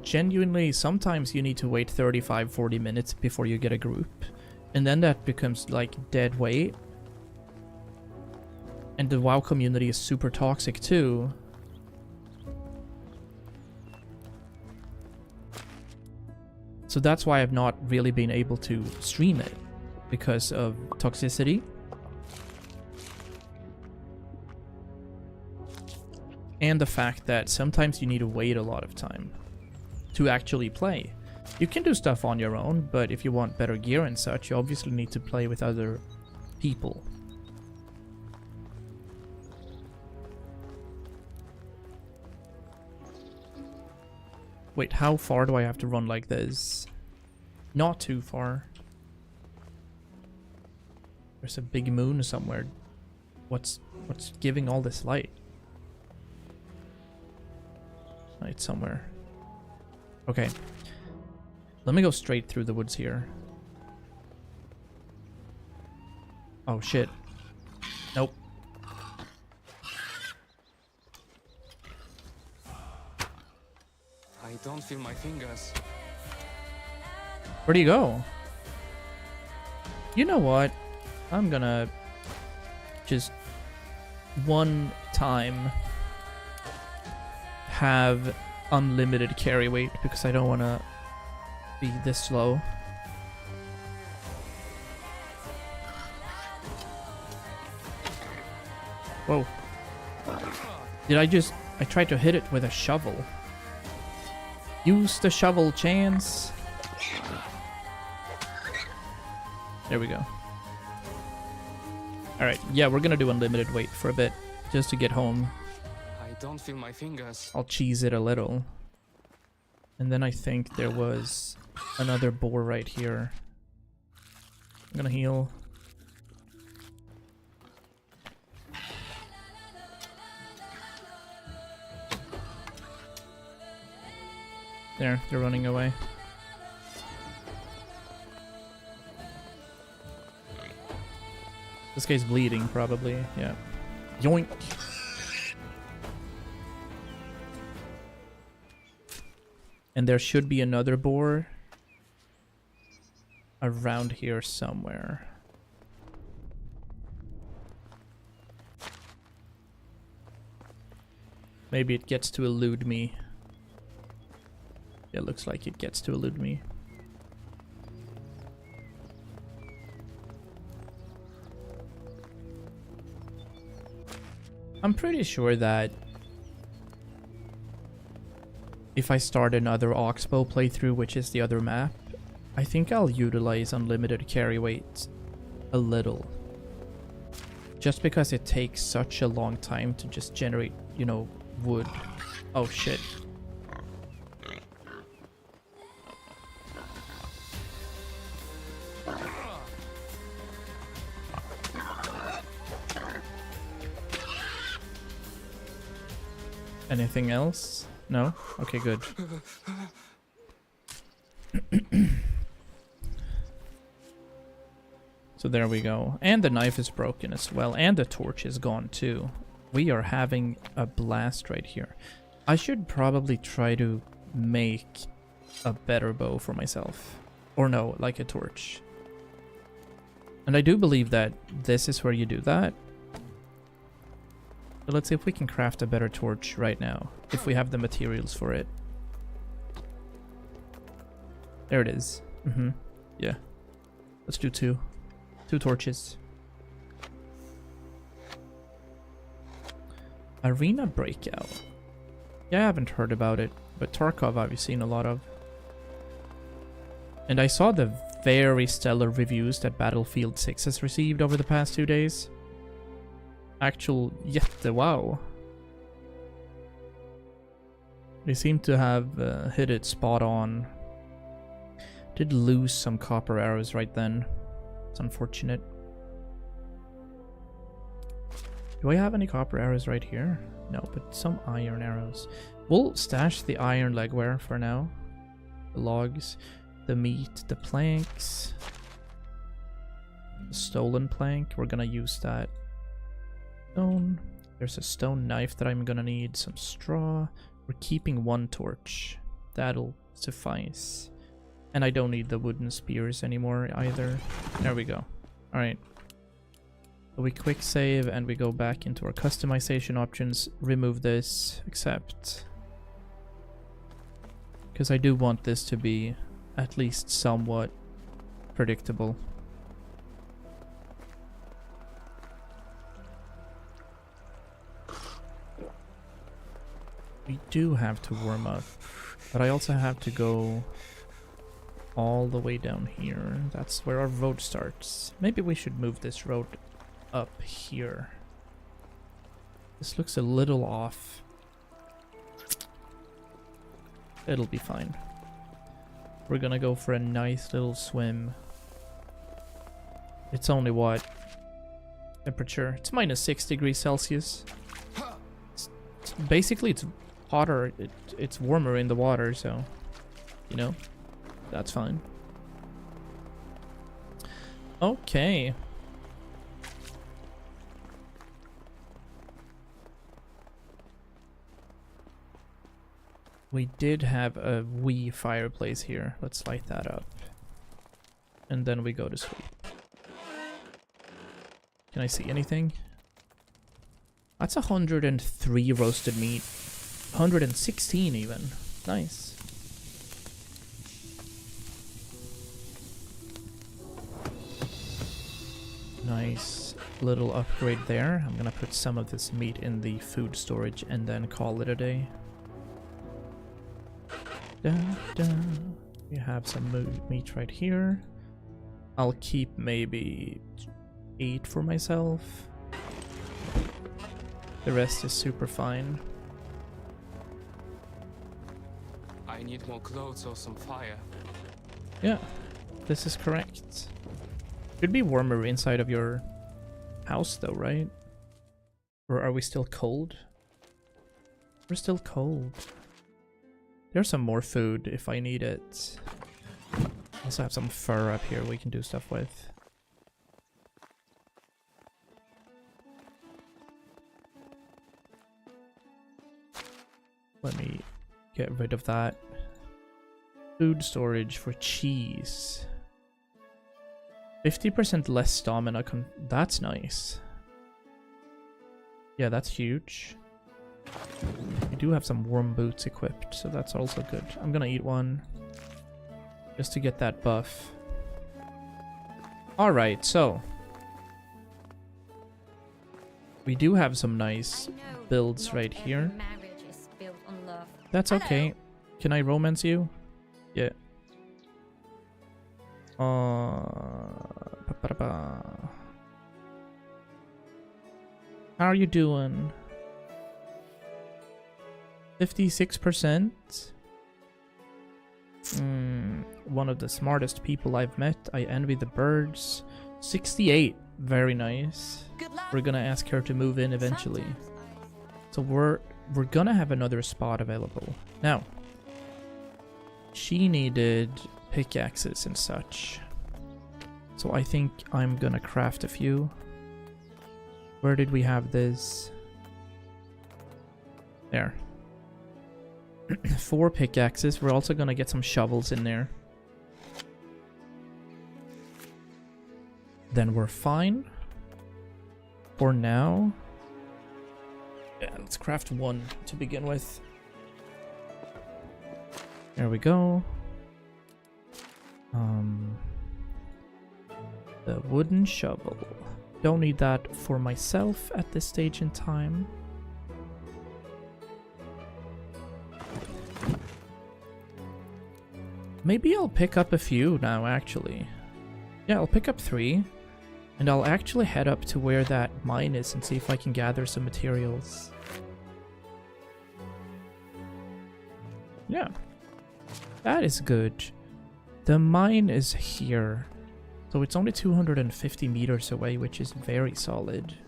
genuinely, sometimes you need to wait 35-40 minutes before you get a group, and then that becomes like dead weight. And the WoW community is super toxic too. So that's why I've not really been able to stream it, because of toxicity. And the fact that sometimes you need to wait a lot of time to actually play. You can do stuff on your own, but if you want better gear and such, you obviously need to play with other people. Wait, how far do I have to run like this? Not too far. There's a big moon somewhere. What's giving all this light? Light somewhere. Okay. Let me go straight through the woods here. Oh, shit. Nope. I don't feel my fingers. Where do you go? You know what? I'm gonna just one time have unlimited carry weight because I don't want to be this slow. Whoa. I tried to hit it with a shovel. Use the shovel, Chance. There we go. Alright, yeah, we're gonna do unlimited weight for a bit, just to get home. I don't feel my fingers. I'll cheese it a little. And then I think there was another boar right here. I'm gonna heal. There, they're running away. This guy's bleeding, probably. Yeah. Yoink! And there should be another boar around here somewhere. Maybe it gets to elude me. It looks like it gets to elude me. I'm pretty sure that if I start another Oxbow playthrough, which is the other map, I think I'll utilize unlimited carry weight a little. Just because it takes such a long time to just generate, you know, wood. Oh shit. Anything else? No? Okay, good. So there we go. And the knife is broken as well. And the torch is gone too. We are having a blast right here. I should probably try to make a better bow for myself. Or no, like a torch. And I do believe that this is where you do that. So let's see if we can craft a better torch right now. If we have the materials for it. There it is. Yeah. Let's do two. 2 torches. Arena Breakout. Yeah, I haven't heard about it. But Tarkov I've seen a lot of. And I saw the very stellar reviews that Battlefield 6 has received over the past 2 days. Actual jättewow. They seem to have hit it spot on. Did lose some copper arrows right then. It's unfortunate. Do I have any copper arrows right here? No, but some iron arrows. We'll stash the iron legwear for now. The logs, the meat, the planks. The stolen plank, we're gonna use that. Stone. There's a stone knife that I'm gonna need. Some straw. We're keeping 1 torch. That'll suffice. And I don't need the wooden spears anymore either. There we go. Alright. So we quick save and we go back into our customization options. Remove this. Accept. Because I do want this to be at least somewhat predictable. We do have to warm up, but I also have to go all the way down here. That's where our road starts. Maybe we should move this road up here. This looks a little off. It'll be fine. We're gonna go for a nice little swim. It's only what? Temperature? It's minus 6 degrees Celsius. Basically, it's hotter. It's warmer in the water, so you know? That's fine. Okay. We did have a wee fireplace here. Let's light that up. And then we go to sleep. Can I see anything? That's 103 roasted meat. 116 even. Nice. Nice little upgrade there. I'm gonna put some of this meat in the food storage and then call it a day. We have some meat right here. I'll keep maybe 8 for myself. The rest is super fine. I need more clothes or some fire. Yeah, this is correct. Should be warmer inside of your house though, right? Or are we still cold? We're still cold. There's some more food if I need it. Also have some fur up here we can do stuff with. Let me get rid of that. Food storage for cheese. 50% less stamina. That's nice. Yeah, that's huge. We do have some warm boots equipped, so that's also good. I'm gonna eat one. Just to get that buff. Alright, so. We do have some nice builds right here. That's okay. Can I romance you? Yeah. How are you doing? 56%? One of the smartest people I've met. I envy the birds. 68. Very nice. We're gonna ask her to move in eventually. So we're gonna have another spot available. Now, she needed pickaxes and such. So I think I'm gonna craft a few. Where did we have this? There. 4 pickaxes. We're also gonna get some shovels in there. Then we're fine. For now. Yeah, let's craft 1 to begin with. There we go. The wooden shovel. Don't need that for myself at this stage in time. Maybe I'll pick up a few now, actually. Yeah, I'll pick up 3. And I'll actually head up to where that mine is and see if I can gather some materials. Yeah. That is good. The mine is here. So it's only 250 meters away, which is very solid.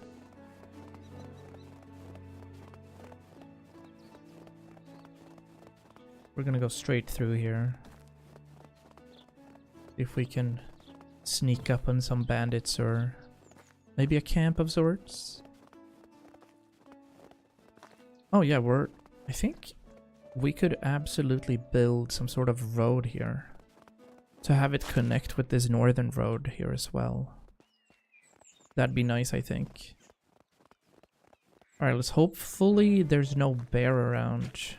We're gonna go straight through here. If we can sneak up on some bandits or maybe a camp of sorts. Oh yeah, I think we could absolutely build some sort of road here to have it connect with this northern road here as well. That'd be nice, I think. Alright, let's hopefully there's no bear around. If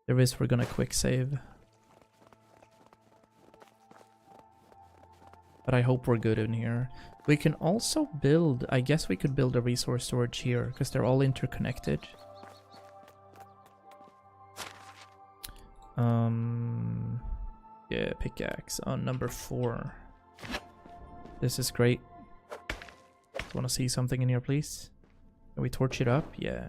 there is, we're gonna quick save. But I hope we're good in here. We can also build, I guess we could build a resource storage here because they're all interconnected. Yeah, pickaxe on number 4. This is great. Want to see something in here, please? Can we torch it up? Yeah.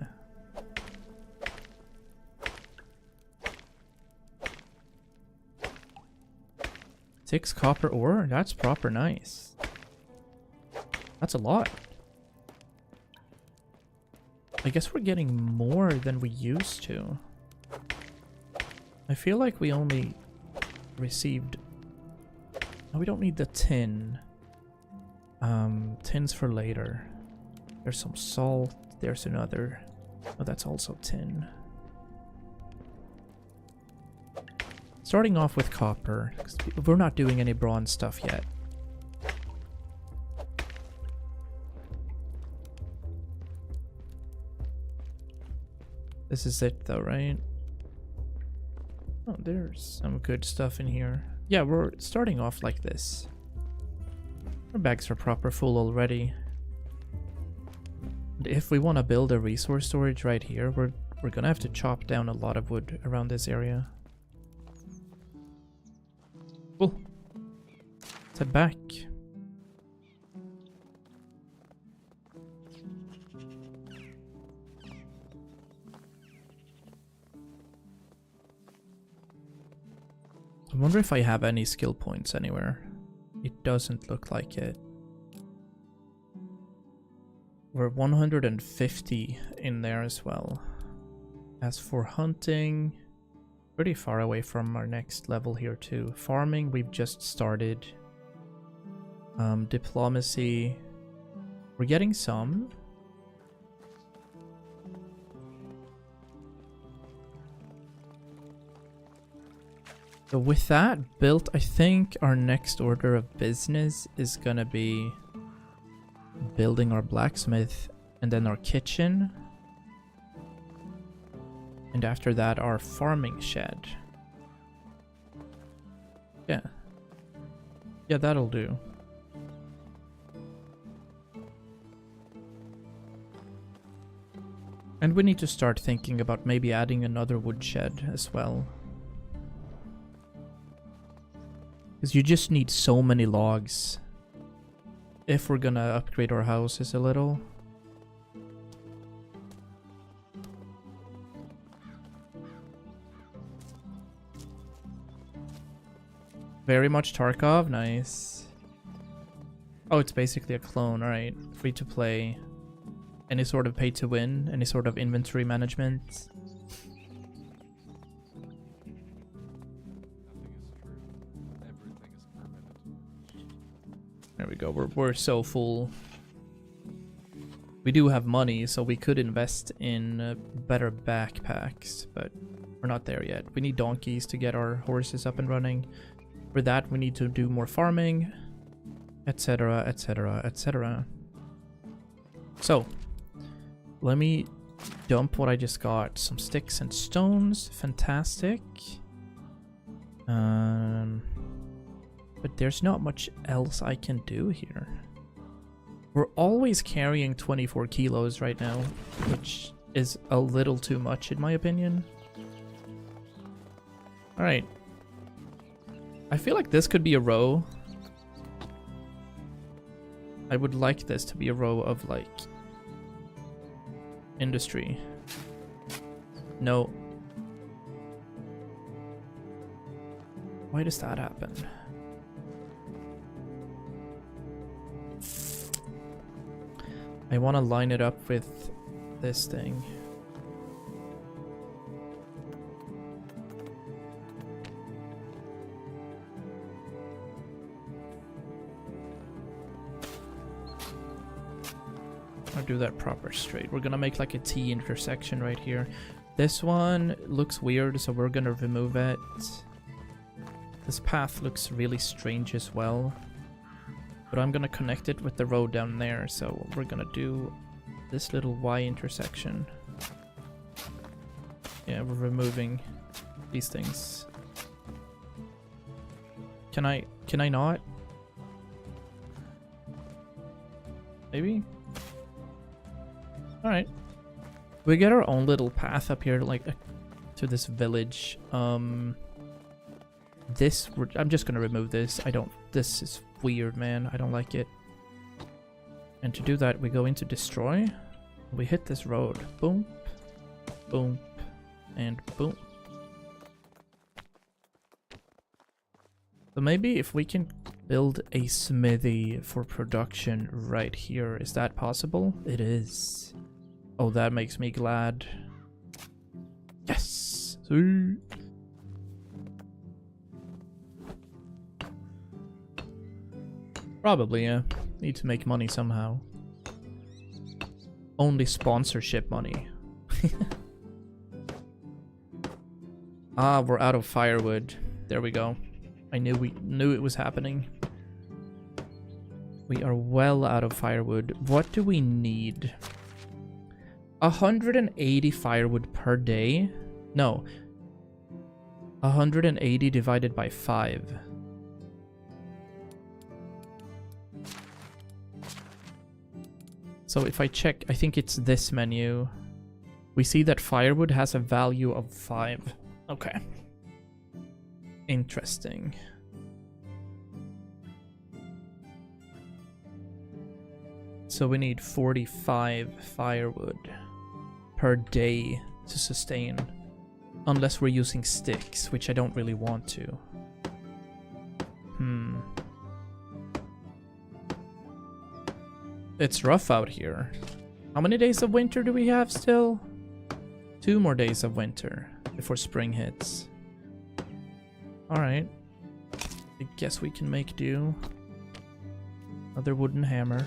Six copper ore? That's proper nice. That's a lot. I guess we're getting more than we used to. I feel like we only received... No, we don't need the tin. Tin's for later. There's some salt. There's another. Oh, that's also tin. Starting off with copper. 'Cause we're not doing any bronze stuff yet. This is it though, right? Oh, there's some good stuff in here. Yeah, we're starting off like this. Our bags are proper full already. And if we want to build a resource storage right here, we're gonna have to chop down a lot of wood around this area. Cool. Let's head back. I wonder if I have any skill points anywhere. It doesn't look like it. We're 150 in there as well. As for hunting, pretty far away from our next level here too. Farming, we've just started. Diplomacy, we're getting some. So with that built, I think our next order of business is gonna be building our blacksmith and then our kitchen. And after that, our farming shed. Yeah. Yeah, that'll do. And we need to start thinking about maybe adding another woodshed as well. Because you just need so many logs if we're gonna upgrade our houses a little. Very much Tarkov, nice. Oh, it's basically a clone, alright. Free to play. Any sort of pay to win, any sort of inventory management. There we go, we're so full. We do have money, so we could invest in better backpacks, but we're not there yet. We need donkeys to get our horses up and running. For that, we need to do more farming, etc, etc, etc. So, let me dump what I just got. Some sticks and stones, fantastic. But there's not much else I can do here. We're always carrying 24 kilos right now, which is a little too much in my opinion. Alright. I feel like this could be a row. I would like this to be a row of like industry. No. Why does that happen? I want to line it up with this thing. I'll do that proper straight. We're gonna make like a T intersection right here. This one looks weird, so we're gonna remove it. This path looks really strange as well. But I'm gonna connect it with the road down there, so we're gonna do this little Y intersection. Yeah, we're removing these things. Can I not? Maybe? Alright. We get our own little path up here, like, to this village. I'm just gonna remove this. This is weird, man. I don't like it. And to do that, we go into destroy. We hit this road. Boom, boom, and boom. So maybe if we can build a smithy for production right here, is that possible? It is. Oh, that makes me glad. Yes! Probably, yeah. Need to make money somehow. Only sponsorship money. Ah, we're out of firewood. There we go. I knew it was happening. We are well out of firewood. What do we need? 180 firewood per day? No. 180 divided by 5. So if I check, I think it's this menu. We see that firewood has a value of 5. Okay. Interesting. So we need 45 firewood per day to sustain. Unless we're using sticks, which I don't really want to. It's rough out here. How many days of winter do we have still? 2 more days of winter before spring hits. Alright. I guess we can make do. Another wooden hammer.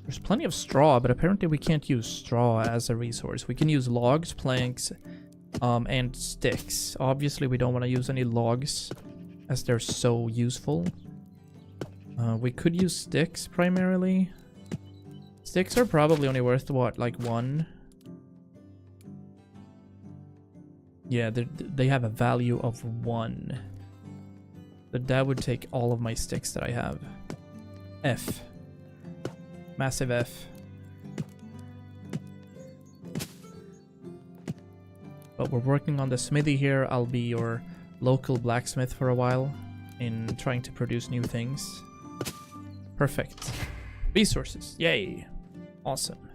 There's plenty of straw, but apparently we can't use straw as a resource. We can use logs, planks, and sticks. Obviously, we don't want to use any logs as they're so useful. We could use sticks primarily. Sticks are probably only worth, what, like 1? Yeah, they have a value of 1. But that would take all of my sticks that I have. F. Massive F. But we're working on the smithy here. I'll be your local blacksmith for a while in trying to produce new things. Perfect. Resources. Yay. Awesome.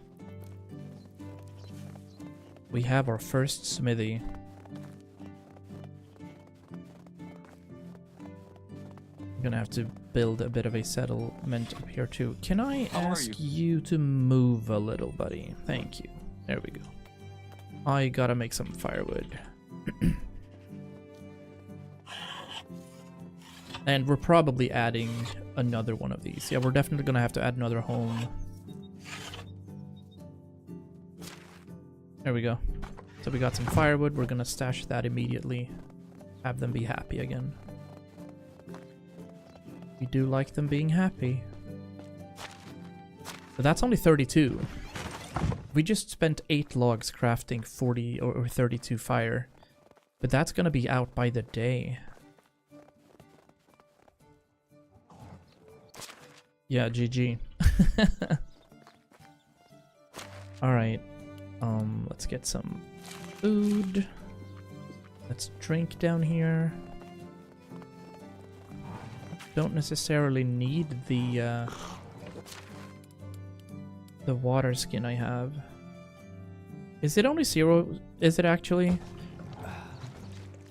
We have our first smithy. I'm gonna have to build a bit of a settlement up here too. Can I ask you to move a little, buddy? Thank you. There we go. I gotta make some firewood. And we're probably adding another one of these. Yeah, we're definitely gonna have to add another home. There we go. So we got some firewood. We're gonna stash that immediately. Have them be happy again. We do like them being happy. But that's only 32. We just spent 8 logs crafting 40 or 32 fire. But that's gonna be out by the day. Yeah, GG. Alright. Let's get some food. Let's drink down here. Don't necessarily need the water skin I have. Is it only 0? Is it actually?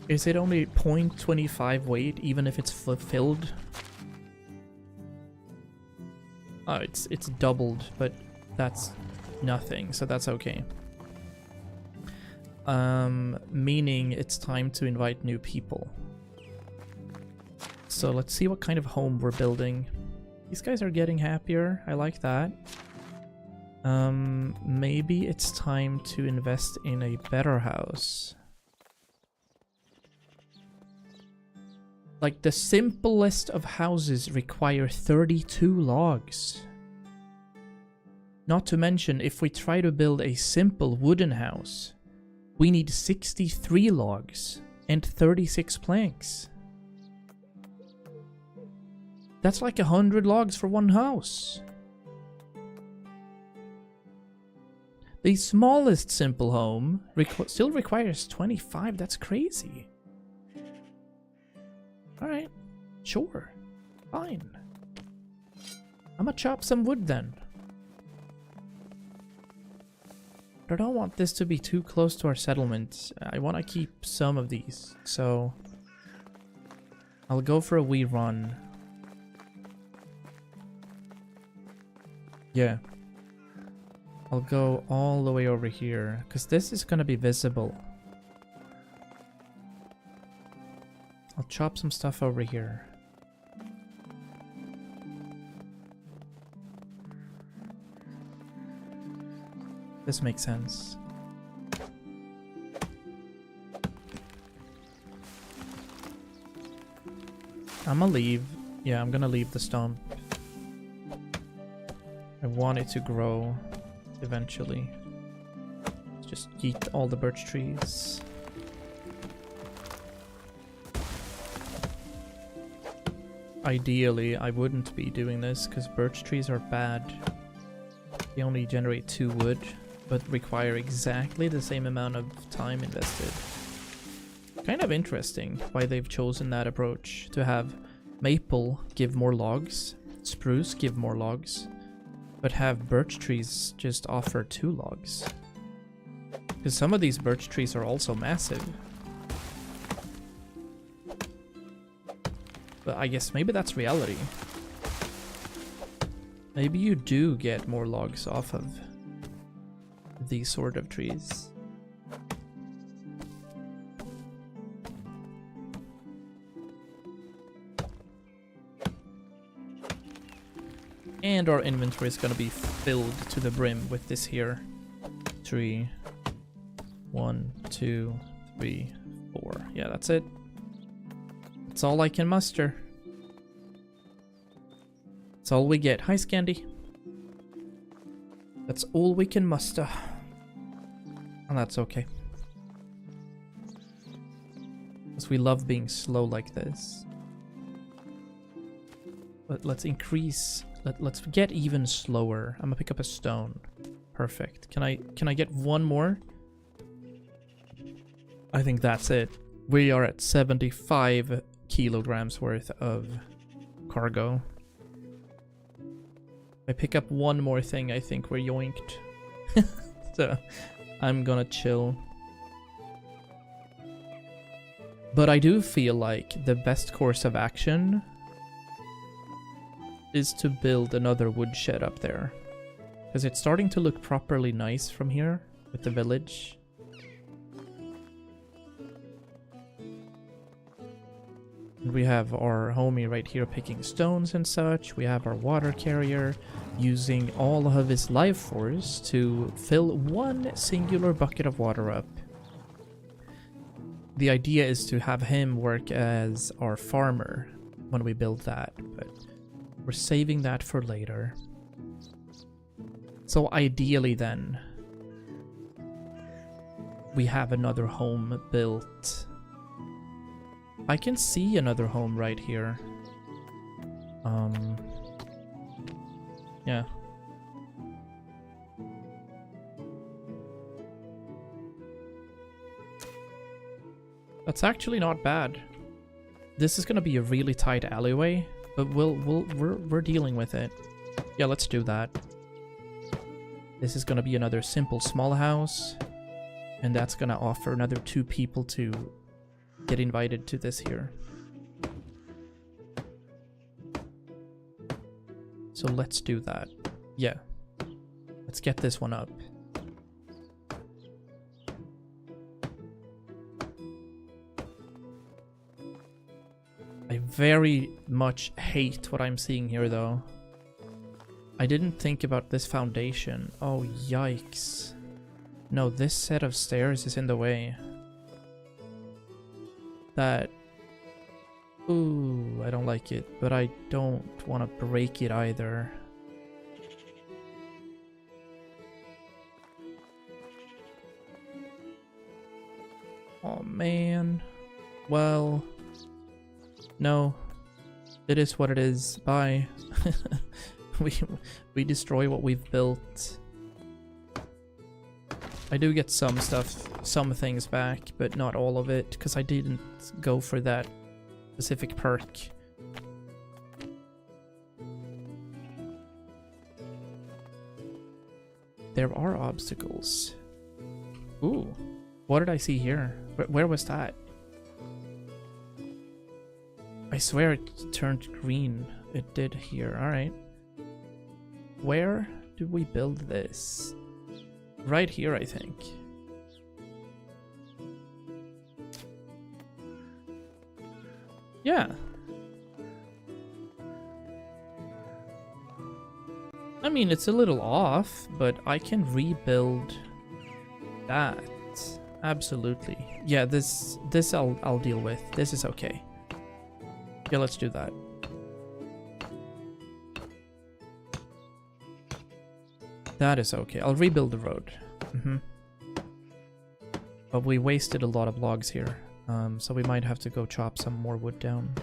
Is it only 0.25 weight even if it's filled? Oh, it's doubled, but that's nothing, so that's okay. Meaning it's time to invite new people. So let's see what kind of home we're building. These guys are getting happier. I like that. Maybe it's time to invest in a better house. Like, the simplest of houses require 32 logs. Not to mention, if we try to build a simple wooden house, we need 63 logs and 36 planks. That's like 100 logs for one house. The smallest simple home still requires 25. That's crazy. Alright, sure. Fine. I'm gonna chop some wood then. But I don't want this to be too close to our settlement. I want to keep some of these, so I'll go for a wee run. Yeah. I'll go all the way over here, because this is going to be visible. I'll chop some stuff over here. This makes sense. I'm gonna leave. Yeah, I'm gonna leave the stump. I want it to grow eventually. Just yeet all the birch trees. Ideally, I wouldn't be doing this because birch trees are bad. They only generate 2 wood, but require exactly the same amount of time invested. Kind of interesting why they've chosen that approach, to have maple give more logs, spruce give more logs, but have birch trees just offer 2 logs. Because some of these birch trees are also massive. But I guess maybe that's reality. Maybe you do get more logs off of these sort of trees. And our inventory is going to be filled to the brim with this here tree. 1, 2, 3, 4. Yeah, that's it. That's all I can muster. That's all we get. Hi, Scandy. That's all we can muster. And that's okay. Because we love being slow like this. But let's increase. Let's get even slower. I'm gonna pick up a stone. Perfect. Can I get one more? I think that's it. We are at 75 kilograms worth of cargo. If I pick up one more thing, I think we're yoinked. So I'm gonna chill. But I do feel like the best course of action is to build another woodshed up there. Because it's starting to look properly nice from here with the village. And we have our homie right here picking stones and such. We have our water carrier using all of his life force to fill one singular bucket of water up. The idea is to have him work as our farmer when we build that, but we're saving that for later. So ideally then, we have another home built. I can see another home right here. Yeah. That's actually not bad. This is gonna be a really tight alleyway, but we're dealing with it. Yeah, let's do that. This is gonna be another simple small house, and that's gonna offer another 2 people to get invited to this here. So let's do that. Yeah. Let's get this one up. I very much hate what I'm seeing here though. I didn't think about this foundation. Oh, yikes. No, this set of stairs is in the way. That... Ooh, I don't like it, but I don't want to break it either. Oh man. Well... No. It is what it is. Bye. We destroy what we've built. I do get some things back, but not all of it, because I didn't go for that specific perk. There are obstacles. Ooh, what did I see here? Where was that? I swear it turned green. It did here. Alright. Where do we build this? Right here, I think. Yeah. I mean, it's a little off, but I can rebuild that. Absolutely. Yeah, this I'll deal with. This is okay. Yeah, let's do that. That is okay. I'll rebuild the road. But we wasted a lot of logs here. So we might have to go chop some more wood down.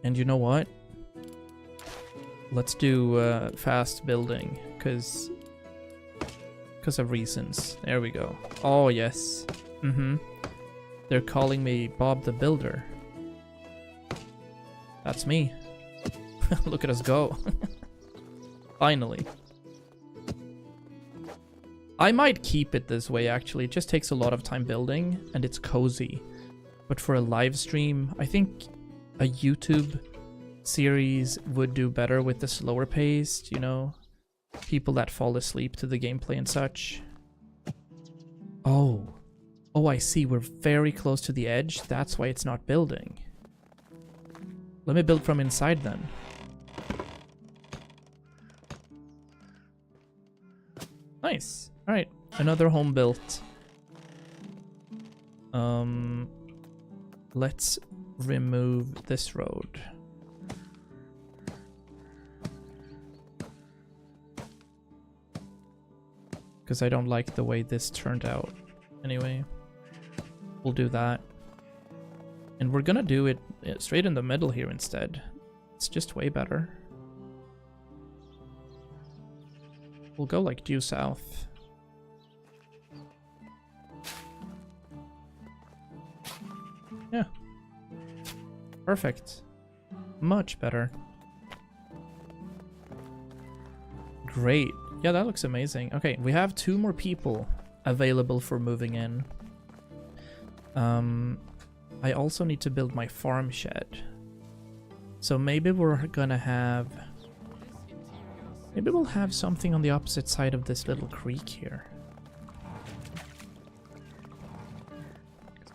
And you know what? Let's do fast building, because of reasons. There we go. Oh, yes. They're calling me Bob the Builder. That's me. Look at us go. Finally. I might keep it this way, actually. It just takes a lot of time building, and it's cozy. But for a live stream, I think a YouTube series would do better with the slower paced, you know? People that fall asleep to the gameplay and such. Oh. Oh, I see. We're very close to the edge. That's why it's not building. Let me build from inside then. Nice. Alright. Another home built. Let's remove this road. Because I don't like the way this turned out. Anyway, we'll do that. And we're gonna do it straight in the middle here instead. It's just way better. We'll go like due south. Yeah. Perfect. Much better. Great. Yeah, that looks amazing. Okay, we have 2 more people available for moving in. I also need to build my farm shed. So maybe we're gonna have... Maybe we'll have something on the opposite side of this little creek here.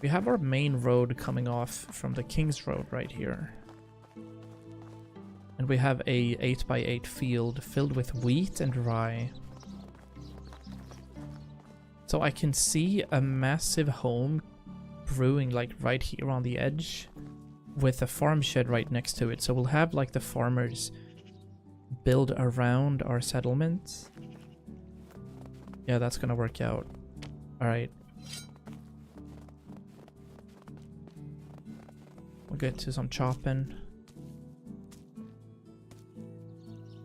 We have our main road coming off from the King's Road right here. And we have a 8x8 field filled with wheat and rye. So I can see a massive home brewing like right here on the edge with a farm shed right next to it. So we'll have like the farmers build around our settlement. Yeah, that's gonna work out. Alright. We'll get to some chopping.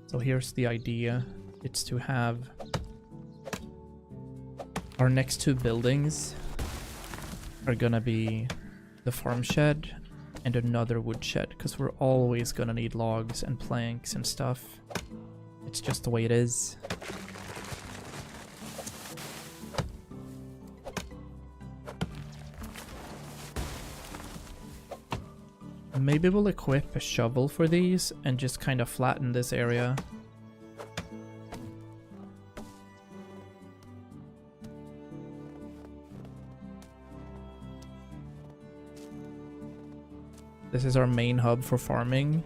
So here's the idea. It's to have our next 2 buildings are gonna be the farm shed and another wood shed, because we're always gonna need logs and planks and stuff. It's just the way it is. Maybe we'll equip a shovel for these and just kind of flatten this area. This is our main hub for farming.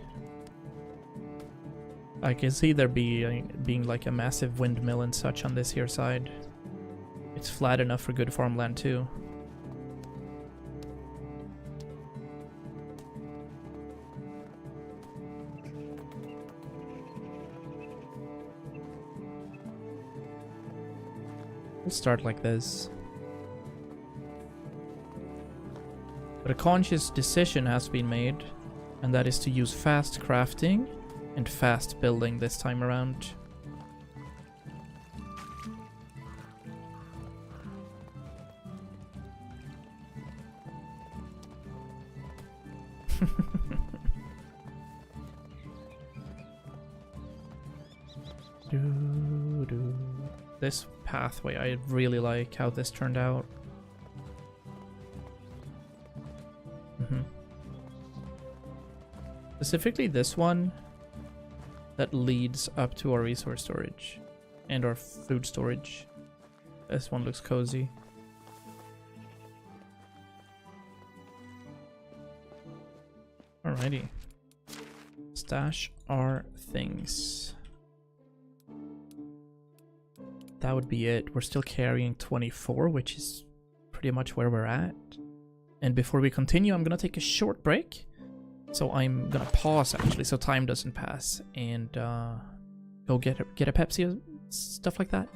I can see there being like a massive windmill and such on this here side. It's flat enough for good farmland too. We'll start like this. But a conscious decision has been made, and that is to use fast crafting and fast building this time around. This pathway, I really like how this turned out. Specifically this one that leads up to our resource storage and our food storage. This one looks cozy. Alrighty. Stash our things. That would be it. We're still carrying 24, which is pretty much where we're at. And before we continue, I'm gonna take a short break. So I'm gonna pause actually, so time doesn't pass, and go get a Pepsi or stuff like that.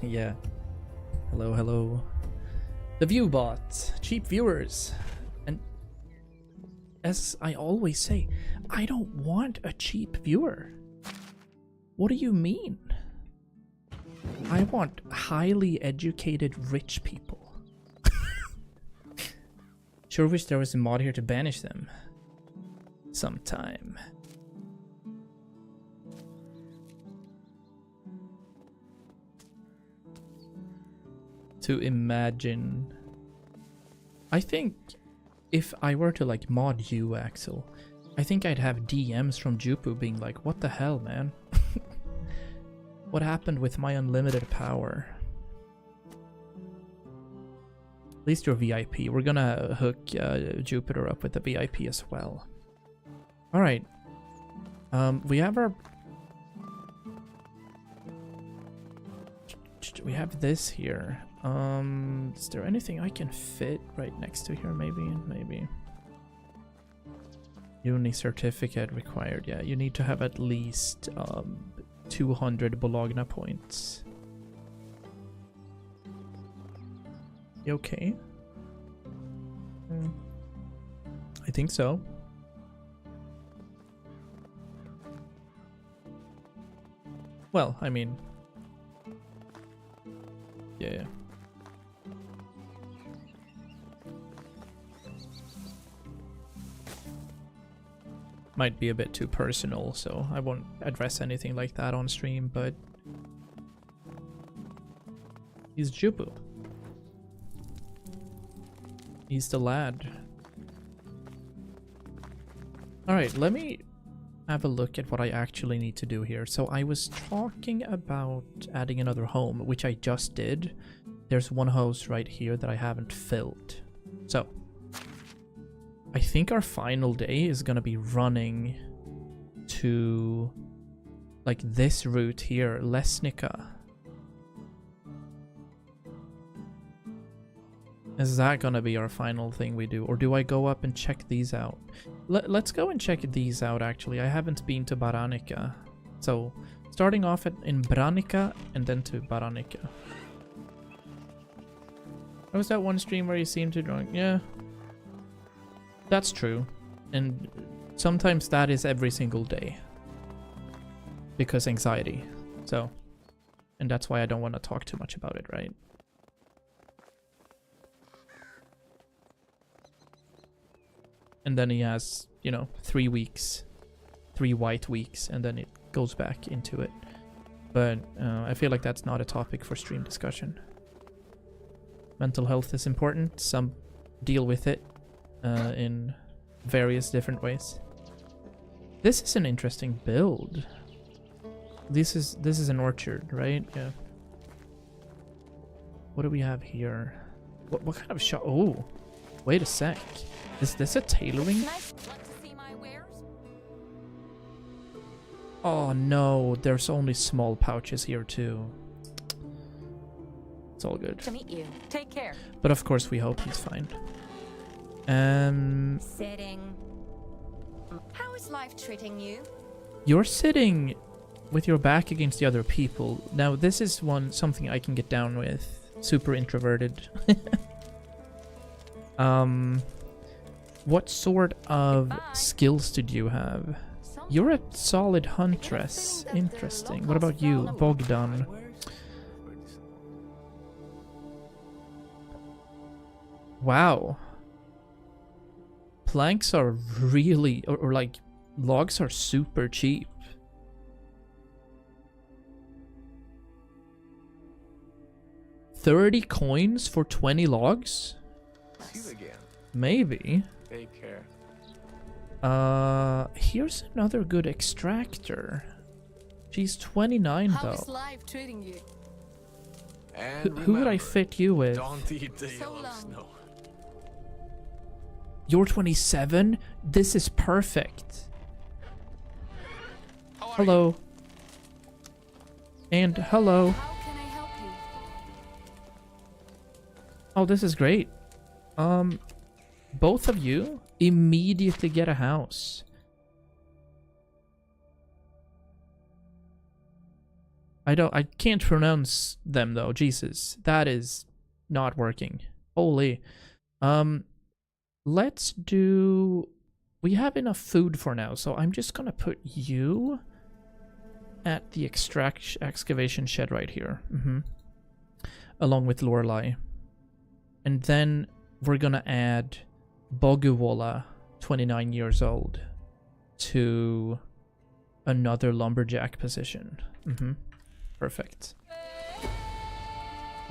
Yeah. Hello, hello. The view bot, cheap viewers. And as I always say, I don't want a cheap viewer. What do you mean? I want highly educated rich people. Sure wish there was a mod here to banish them. Sometime. To imagine. I think if I were to like mod you, Axel, I think I'd have DMs from Jupu being like, what the hell, man? What happened with my unlimited power? At least you're VIP. We're gonna hook Jupiter up with the VIP as well. Alright. We have our... We have this here. Is there anything I can fit right next to here? Maybe. Uni certificate required. Yeah, you need to have at least 200 Bologna points. You okay? I think so. Well, I mean... Yeah. Might be a bit too personal, so I won't address anything like that on stream, but... He's Jupu. He's the lad. Alright, let me have a look at what I actually need to do here. So I was talking about adding another home, which I just did. There's one house right here that I haven't filled. So, I think our final day is gonna be running to like this route here, Lesnica. Is that gonna be our final thing we do? Or do I go up and check these out? Let's go and check these out, actually. I haven't been to Baranica. So, starting off in Branica and then to Baranica. There was that one stream where you seemed too drunk. Yeah. That's true. And sometimes that is every single day. Because anxiety. So, and that's why I don't want to talk too much about it, right? And then he has, you know, 3 weeks, 3 white weeks, and then it goes back into it. But I feel like that's not a topic for stream discussion. Mental health is important. Some deal with it in various different ways. This is an interesting build. This is an orchard, right? Yeah. What do we have here? What kind of shop? Oh, wait a sec. Is this a tailoring? Nice. Want to see my wares? Oh no, there's only small pouches here too. It's all good. To meet you. Take care. But of course we hope he's fine. Sitting. How is life treating you? You're sitting with your back against the other people. Now this is something I can get down with. Super introverted. What sort of skills did you have? You're a solid huntress. Interesting. What about you, Bogdan? Wow. Planks are really, or like, logs are super cheap. $30 coins for 20 logs? Maybe. Take care. Here's another good extractor. She's 29 How though. is life treating you? Who would I fit you with? Don't eat the So yellow long. snow. You're 27? This is perfect. How are Hello. And hello. How can I help you? Oh, this is great. Both of you immediately get a house. I can't pronounce them though. Jesus, that is not working. Holy. Let's do... We have enough food for now, so I'm just gonna put you at the excavation shed right here. Along with Lorelei. And then we're gonna add Boguwala, 29 years old, to another lumberjack position. Perfect.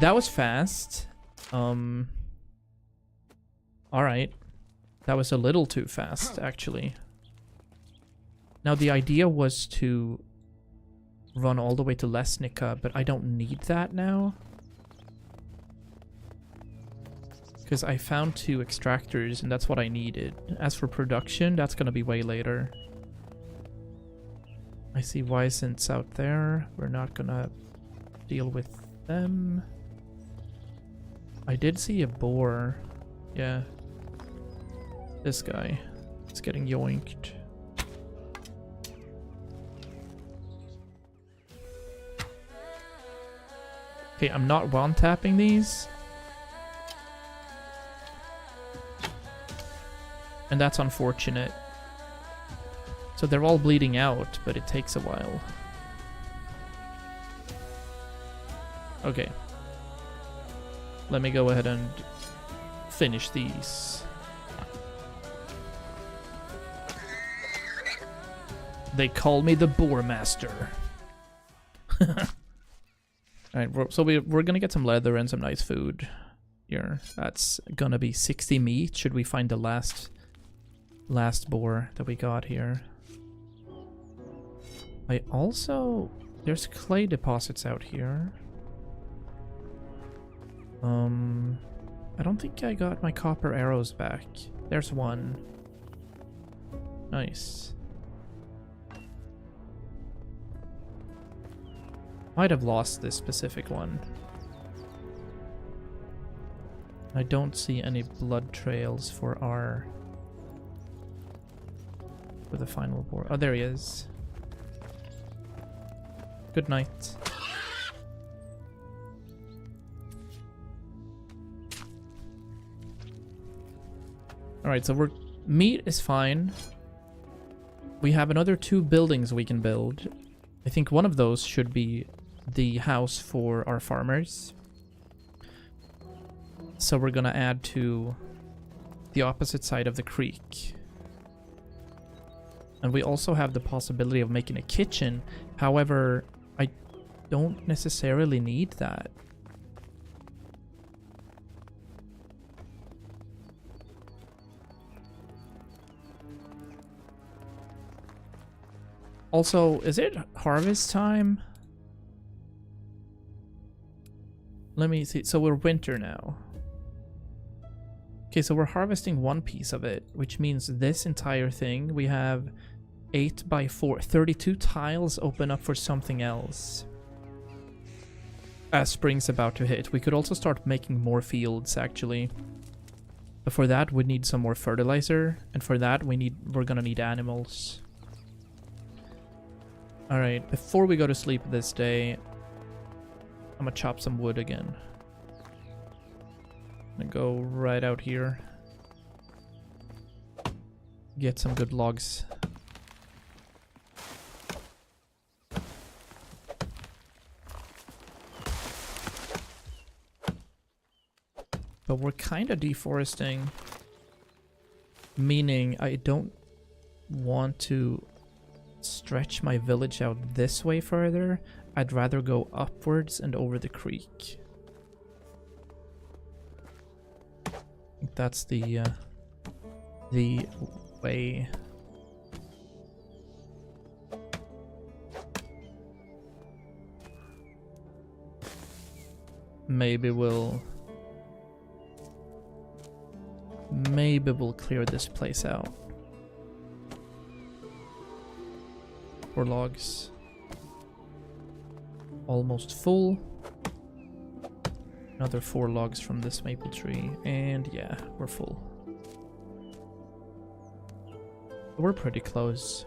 That was fast. Alright. That was a little too fast, actually. Now, the idea was to run all the way to Lesnica, but I don't need that now. Because I found 2 extractors, and that's what I needed. As for production, that's going to be way later. I see Wysons out there. We're not going to deal with them. I did see a boar. Yeah. This guy. It's getting yoinked. Okay, I'm not one-tapping these. And that's unfortunate. So they're all bleeding out, but it takes a while. Okay. Let me go ahead and finish these. They call me the Boar Master. Alright, so we're gonna get some leather and some nice food here. That's gonna be 60 meat. Should we find the last boar that we got here? I also... There's clay deposits out here. I don't think I got my copper arrows back. There's one. Nice. Might have lost this specific one. I don't see any blood trails for the final boar. Oh, there he is. Good night. Alright, so meat is fine. We have another 2 buildings we can build. I think one of those should be the house for our farmers. So we're gonna add to the opposite side of the creek. And we also have the possibility of making a kitchen. However, I don't necessarily need that. Also, is it harvest time? Let me see. So we're winter now. Okay, so we're harvesting 1 piece of it, which means this entire thing, we have 8 by 4, 32 tiles open up for something else. As spring's about to hit. We could also start making more fields, actually. But for that, we need some more fertilizer. And for that, we're gonna need animals. Alright, before we go to sleep this day, I'm gonna chop some wood again. I'm gonna go right out here. Get some good logs. But we're kind of deforesting. Meaning I don't want to stretch my village out this way further. I'd rather go upwards and over the creek. I think that's the way. Maybe we'll clear this place out. 4 logs. Almost full. Another 4 logs from this maple tree. And yeah, we're full. We're pretty close.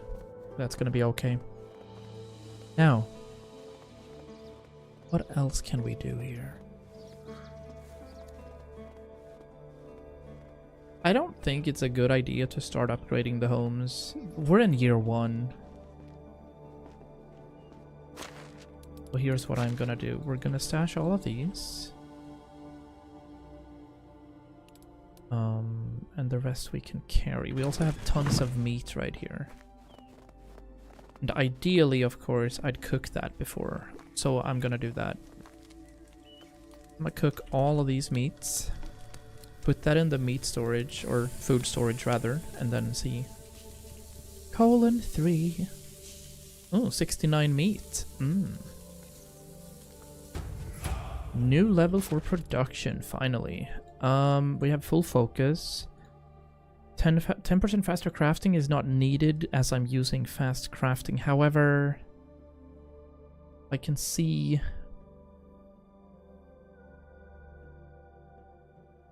That's gonna be okay. Now, What else can we do here? I don't think it's a good idea to start upgrading the homes. We're in year 1. Well, here's what I'm gonna do. We're gonna stash all of these. And the rest we can carry. We also have tons of meat right here. And ideally, of course, I'd cook that before. So I'm gonna do that. I'm gonna cook all of these meats. Put that in the meat storage, or food storage rather, and then see. 3. Oh, 69 meat. New level for production, finally. We have full focus. 10% faster crafting is not needed as I'm using fast crafting. However, I can see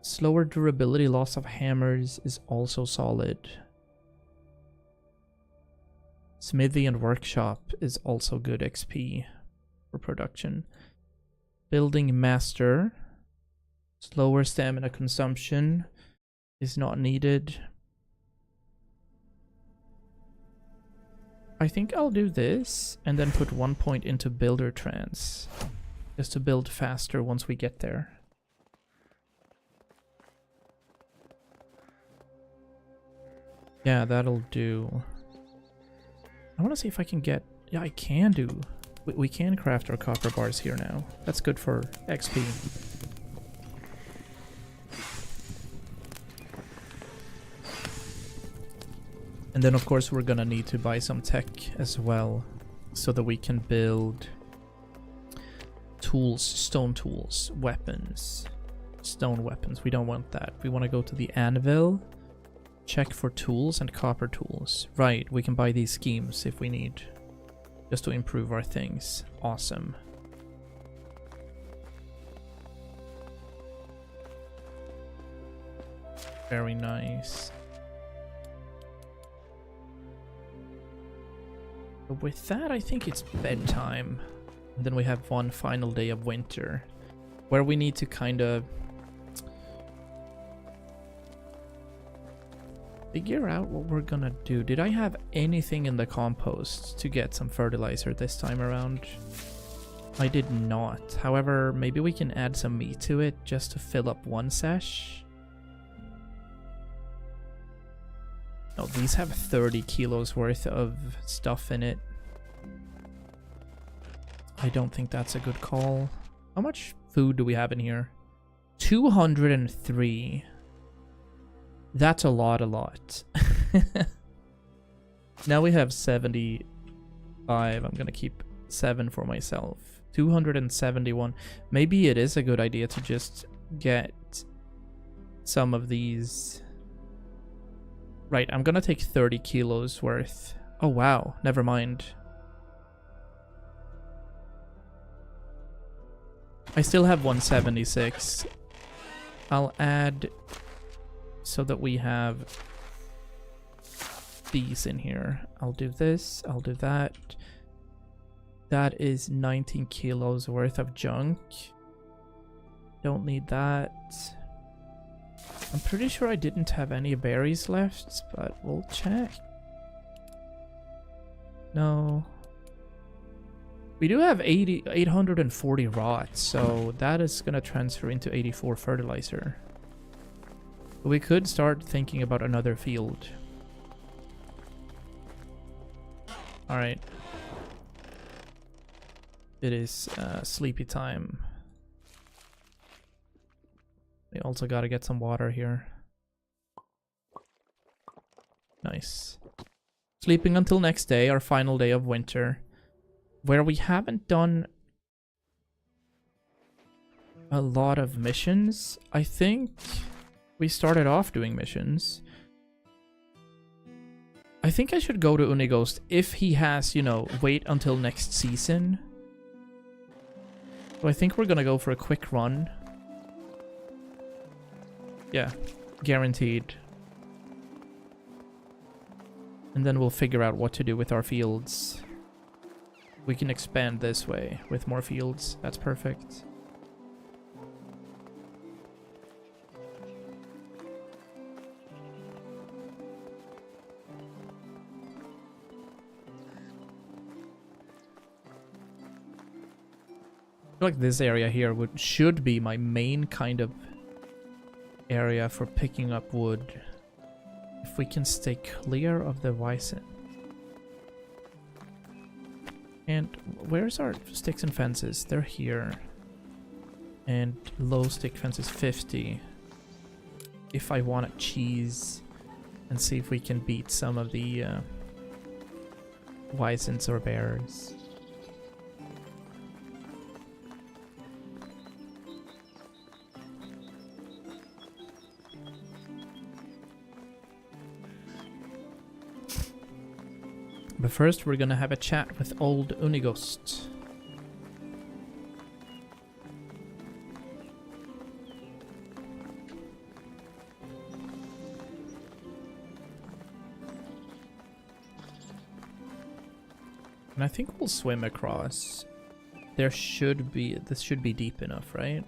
slower durability, loss of hammers is also solid. Smithy and workshop is also good XP for production. Building master, slower stamina consumption is not needed. I think I'll do this and then put 1 point into builder trans, just to build faster once we get there. Yeah, that'll do. I want to see if I can get... Yeah, I can do... We can craft our copper bars here now. That's good for XP. And then of course we're gonna need to buy some tech as well, so that we can build tools, stone tools, weapons, stone weapons. We don't want that. We want to go to the anvil, check for tools and copper tools. Right, we can buy these schemes if we need, just to improve our things. Awesome. Very nice. But with that, I think it's bedtime. And then we have one final day of winter, where we need to kind of figure out what we're gonna do. Did I have anything in the compost to get some fertilizer this time around? I did not. However, maybe we can add some meat to it just to fill up one sesh. No, these have 30 kilos worth of stuff in it. I don't think that's a good call. How much food do we have in here? 203. That's a lot. Now we have 75. I'm gonna keep 7 for myself. 271. Maybe it is a good idea to just get some of these. Right, I'm gonna take 30 kilos worth. Oh wow, never mind. I still have 176. I'll add so that we have these in here. I'll do this, I'll do that. That is 19 kilos worth of junk. Don't need that. I'm pretty sure I didn't have any berries left, but we'll check. No. We do have 840 rot, so that is going to transfer into 84 fertilizer. We could start thinking about another field. Alright. It is sleepy time. We also got to get some water here. Nice. Sleeping until next day, our final day of winter. Where we haven't done a lot of missions. I think we started off doing missions. I think I should go to Unighost if he has, you know, wait until next season. So I think we're gonna go for a quick run. Yeah, guaranteed. And then we'll figure out what to do with our fields. We can expand this way with more fields. That's perfect. I feel like this area here should be my main kind of area for picking up wood. If we can stay clear of the Wyson. And where's our sticks and fences? They're here. And low stick fence is 50. If I want to cheese and see if we can beat some of the Wysons or bears. But first, we're gonna have a chat with old Unigost. And I think we'll swim across. This should be deep enough, right?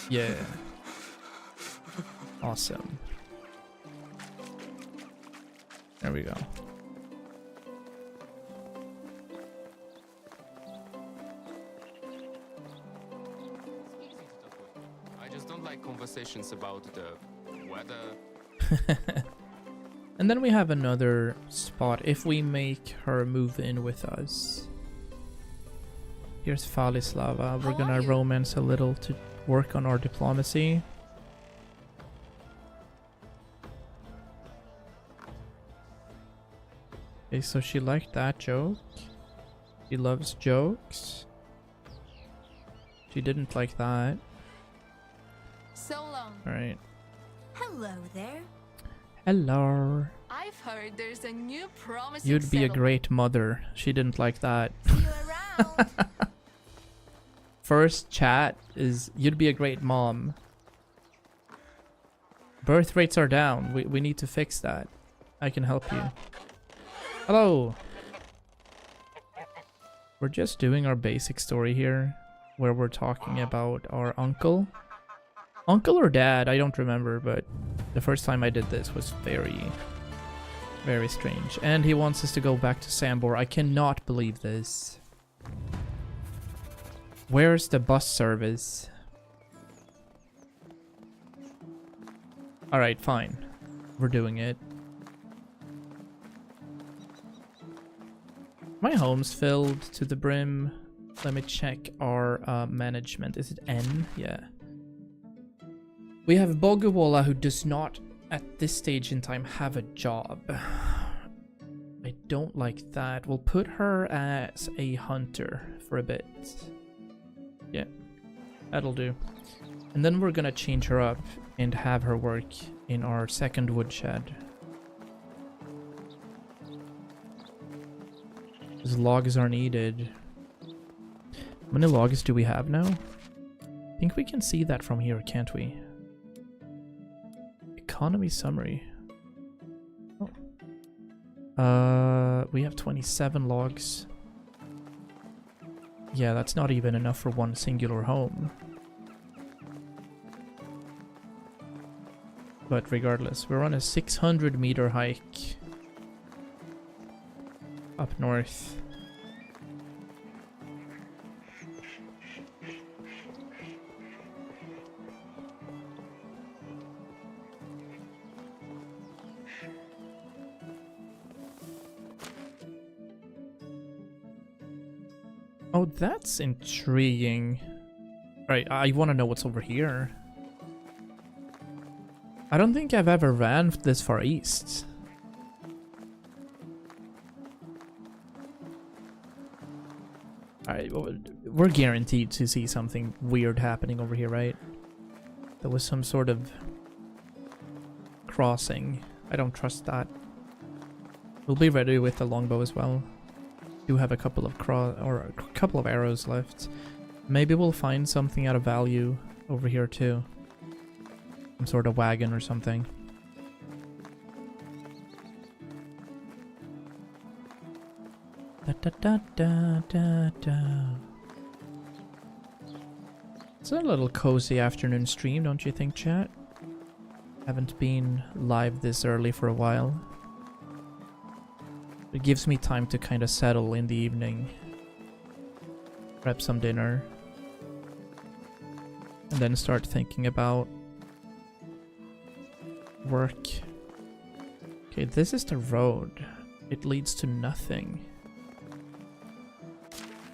Yeah. Awesome. There we go. I just don't like conversations about the weather. And then we have another spot if we make her move in with us. Here's Falislava. We're gonna romance a little to work on our diplomacy. Okay, so she liked that joke. She loves jokes. She didn't like that. So long. Alright. Hello there. Hello. I've heard there's a new promising You'd be a settlement. great mother. She didn't like that. See you around. First chat is you'd be a great mom. Birth rates are down. We need to fix that. I can help you. Hello. We're just doing our basic story here where we're talking about our uncle. Uncle or dad, I don't remember, but the first time I did this was very, very strange. And he wants us to go back to Sambor. I cannot believe this. Where's the bus service? Alright, fine. We're doing it. My home's filled to the brim. Let me check our management. Is it N? Yeah. We have Bogawala who does not, at this stage in time, have a job. I don't like that. We'll put her as a hunter for a bit. Yeah, that'll do. And then we're gonna change her up and have her work in our second woodshed. Because logs are needed. How many logs do we have now? I think we can see that from here, can't we? Economy summary. Oh. We have 27 logs. Yeah, that's not even enough for one singular home. But regardless, we're on a 600-meter hike up north. Oh, that's intriguing. Right, I want to know what's over here. I don't think I've ever ran this far east. Alright, well, we're guaranteed to see something weird happening over here, right? There was some sort of crossing. I don't trust that. We'll be ready with the longbow as well. Do have a couple of arrows left. Maybe we'll find something out of value over here too. Some sort of wagon or something. da da da da da. It's a little cozy afternoon stream, don't you think, chat? Haven't been live this early for a while. It gives me time to kind of settle in the evening. Prep some dinner. And then start thinking about work. Okay, this is the road. It leads to nothing.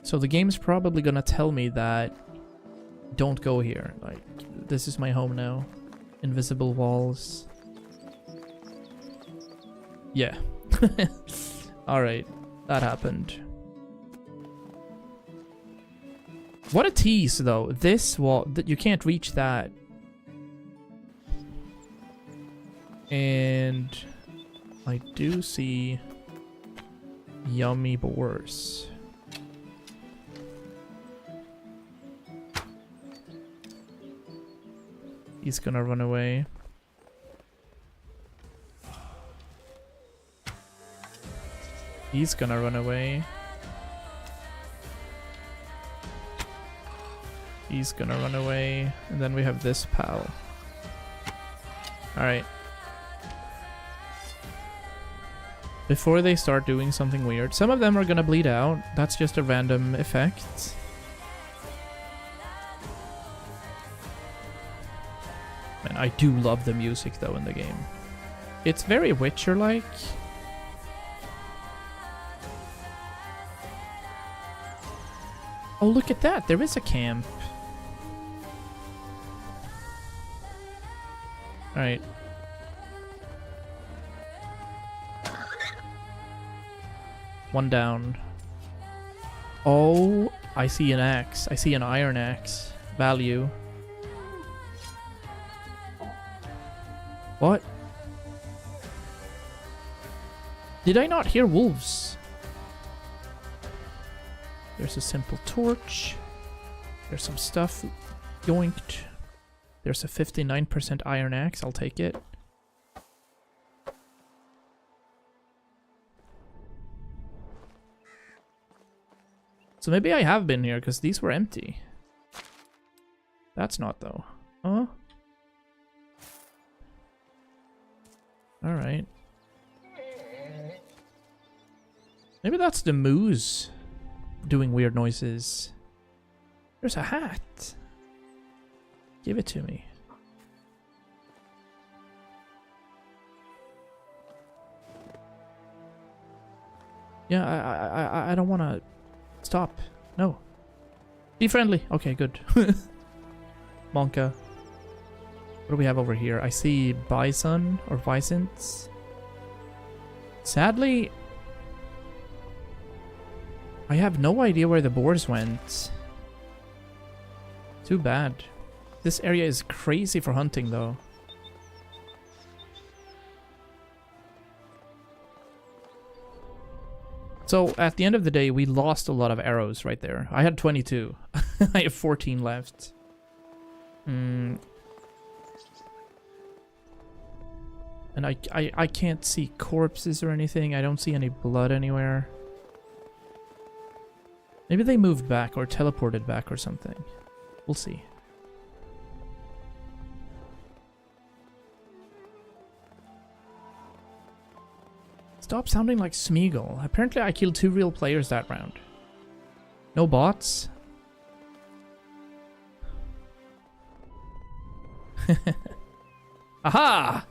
So the game's probably gonna tell me that don't go here. Like, this is my home now. Invisible walls. Yeah. Alright, that happened. What a tease, though. This wall, you can't reach that. And I do see yummy boars. He's gonna run away. He's gonna run away. He's gonna run away. And then we have this pal. Alright. Before they start doing something weird, some of them are gonna bleed out. That's just a random effect. Man, I do love the music though in the game. It's very Witcher-like. Oh, look at that! There is a camp. Alright. One down. Oh, I see an axe. I see an iron axe. Value. What? Did I not hear wolves? There's a simple torch. There's some stuff yoinked. There's a 59% iron axe. I'll take it. So maybe I have been here because these were empty. That's not though. Huh? Alright. Maybe that's the moose doing weird noises. There's a hat. Give it to me. Yeah, I don't want to stop. No. Be friendly. Okay, good. Monka. What do we have over here? I see bison or bisons. Sadly, I have no idea where the boars went. Too bad. This area is crazy for hunting though. So at the end of the day, we lost a lot of arrows right there. I had 22. I have 14 left. And I can't see corpses or anything. I don't see any blood anywhere. Maybe they moved back or teleported back or something. We'll see. Stop sounding like Smeagol. Apparently I killed 2 real players that round. No bots? Aha!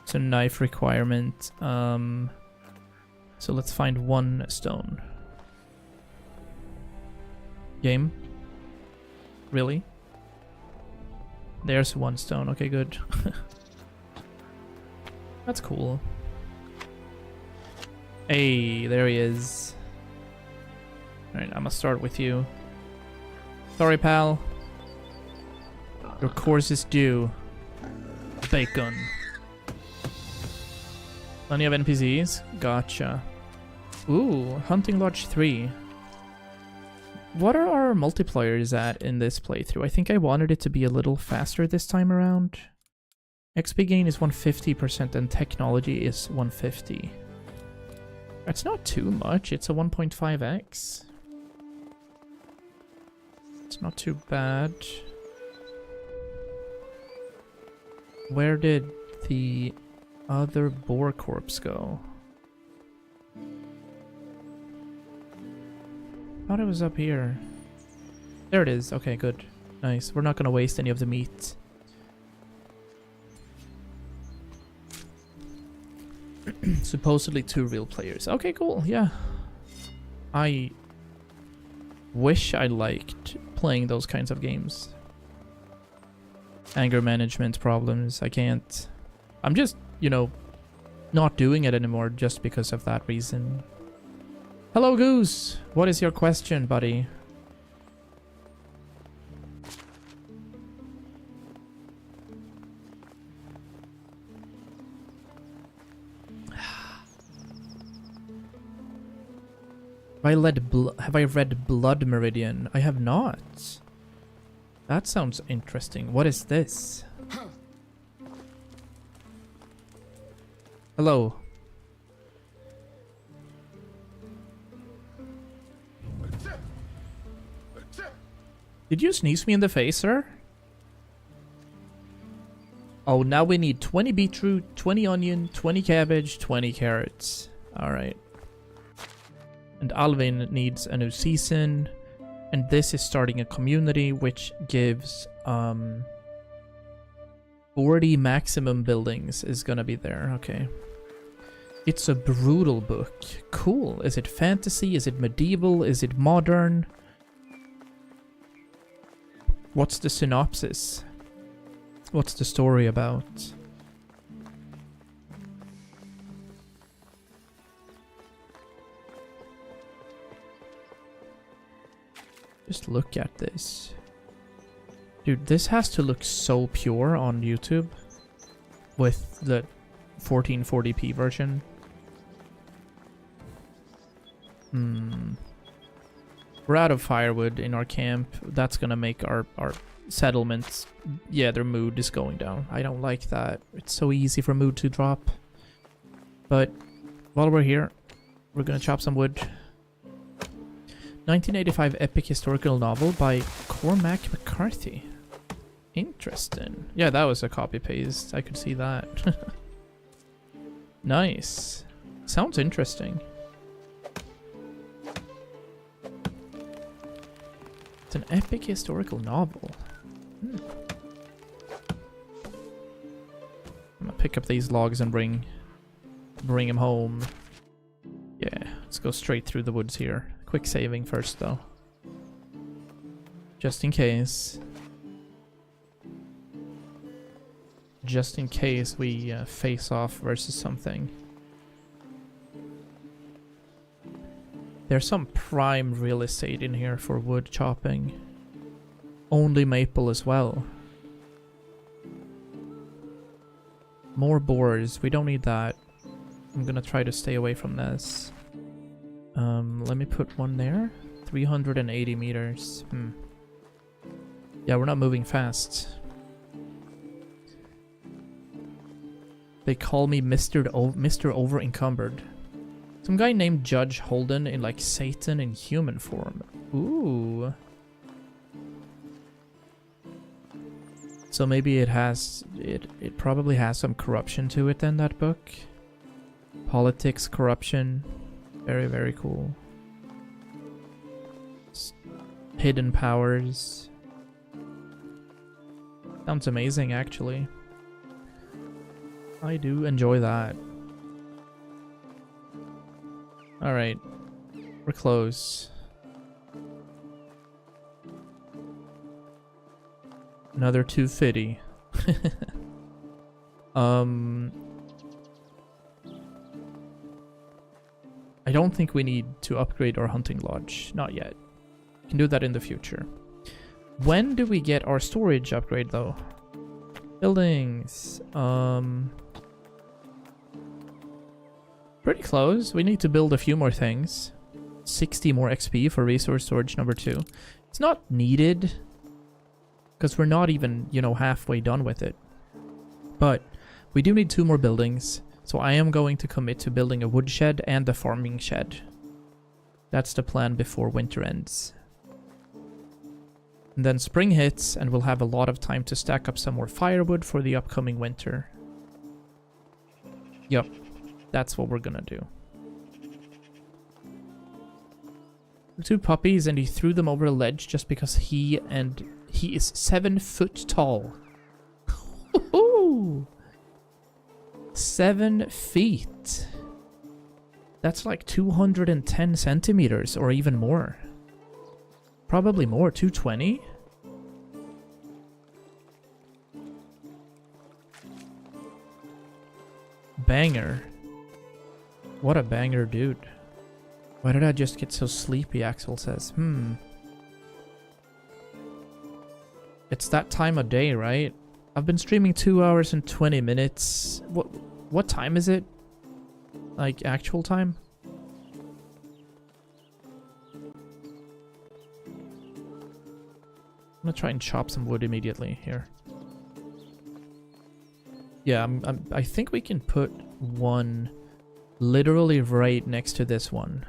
It's a knife requirement. So let's find 1 stone. Game? Really? There's 1 stone. Okay, good. That's cool. Hey, there he is. Alright, I'm gonna start with you. Sorry, pal. Your course is due. Bacon. Plenty of NPCs? Gotcha. Ooh, Hunting Lodge 3. What are our multipliers at in this playthrough? I think I wanted it to be a little faster this time around. XP gain is 150% and technology is 150. That's not too much. It's a 1.5x. It's not too bad. Where did the other boar corpse go? Thought it was up here. There it is. Okay, good. Nice. We're not gonna waste any of the meat. Supposedly 2 real players. Okay, cool. Yeah. I wish I liked playing those kinds of games. Anger management problems. I can't. I'm just, you know, not doing it anymore just because of that reason. Hello, Goose. What is your question, buddy? Have I read Blood Meridian? I have not. That sounds interesting. What is this? Hello. Did you sneeze me in the face, sir? Oh, now we need 20 beetroot, 20 onion, 20 cabbage, 20 carrots. Alright. And Alvin needs a new season. And this is starting a community, which gives 40 maximum buildings is gonna be there. Okay. It's a brutal book. Cool. Is it fantasy? Is it medieval? Is it modern? What's the synopsis? What's the story about? Just look at this. Dude, this has to look so pure on YouTube with the 1440p version. We're out of firewood in our camp. That's gonna make our settlements, yeah, their mood is going down. I don't like that. It's so easy for mood to drop. But while we're here, we're gonna chop some wood. 1985 epic historical novel by Cormac McCarthy. Interesting. Yeah, that was a copy-paste. I could see that. Nice. Sounds interesting. It's an epic historical novel. I'm gonna pick up these logs and bring them home. Yeah, let's go straight through the woods here. Quick saving first, though. Just in case. Just in case we face off versus something. There's some prime real estate in here for wood chopping. Only maple as well. More boars. We don't need that. I'm gonna try to stay away from this. Let me put one there. 380 meters. Yeah, we're not moving fast. They call me Mr. Over Encumbered. Some guy named Judge Holden in like Satan in human form. Ooh. So maybe it has it probably has some corruption to it then, that book. Politics, corruption. Very, very cool. Hidden powers. Sounds amazing, actually. I do enjoy that. Alright. We're close. Another 250. I don't think we need to upgrade our hunting lodge. Not yet. We can do that in the future. When do we get our storage upgrade, though? Buildings. Pretty close. We need to build a few more things. 60 more XP for resource storage number 2. It's not needed, because we're not even, you know, halfway done with it. But we do need 2 more buildings, so I am going to commit to building a woodshed and a farming shed. That's the plan before winter ends. And then spring hits, and we'll have a lot of time to stack up some more firewood for the upcoming winter. Yup, that's what we're gonna do. 2 puppies, and he threw them over a ledge just because he is 7 foot tall. 7 feet. That's like 210 centimeters or even more. Probably more, 220. Banger. What a banger, dude. Why did I just get so sleepy, Axel says. It's that time of day, right? I've been streaming 2 hours and 20 minutes. What time is it? Like, actual time? I'm gonna try and chop some wood immediately here. Yeah, I think we can put one literally right next to this one.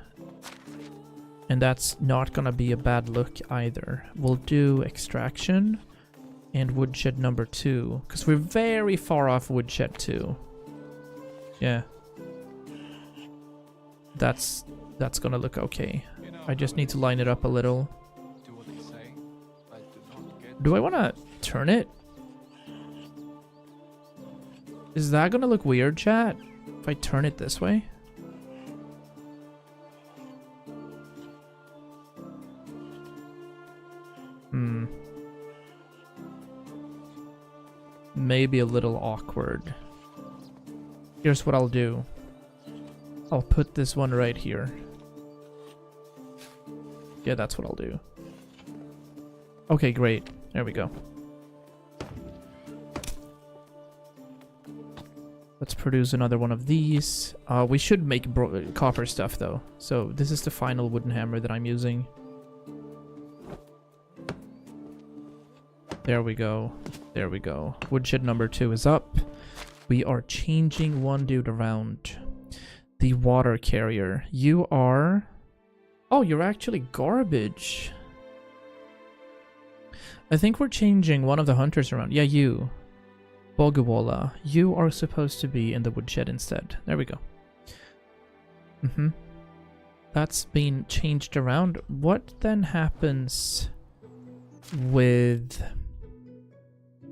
And that's not gonna be a bad look either. We'll do extraction and woodshed number 2, because we're very far off woodshed 2. Yeah. That's gonna look okay. I just need to line it up a little. Do I want to turn it? Is that gonna look weird, chat? If I turn it this way? Maybe a little awkward. Here's what I'll do. I'll put this one right here. Yeah, that's what I'll do. Okay, great. There we go. Let's produce another one of these. We should make copper stuff, though. So this is the final wooden hammer that I'm using. There we go. There we go. Woodshed number 2 is up. We are changing one dude around. The water carrier. You are... Oh, you're actually garbage. I think we're changing one of the hunters around. Yeah, you. Bogwalla. You are supposed to be in the woodshed instead. There we go. That's been changed around. What then happens with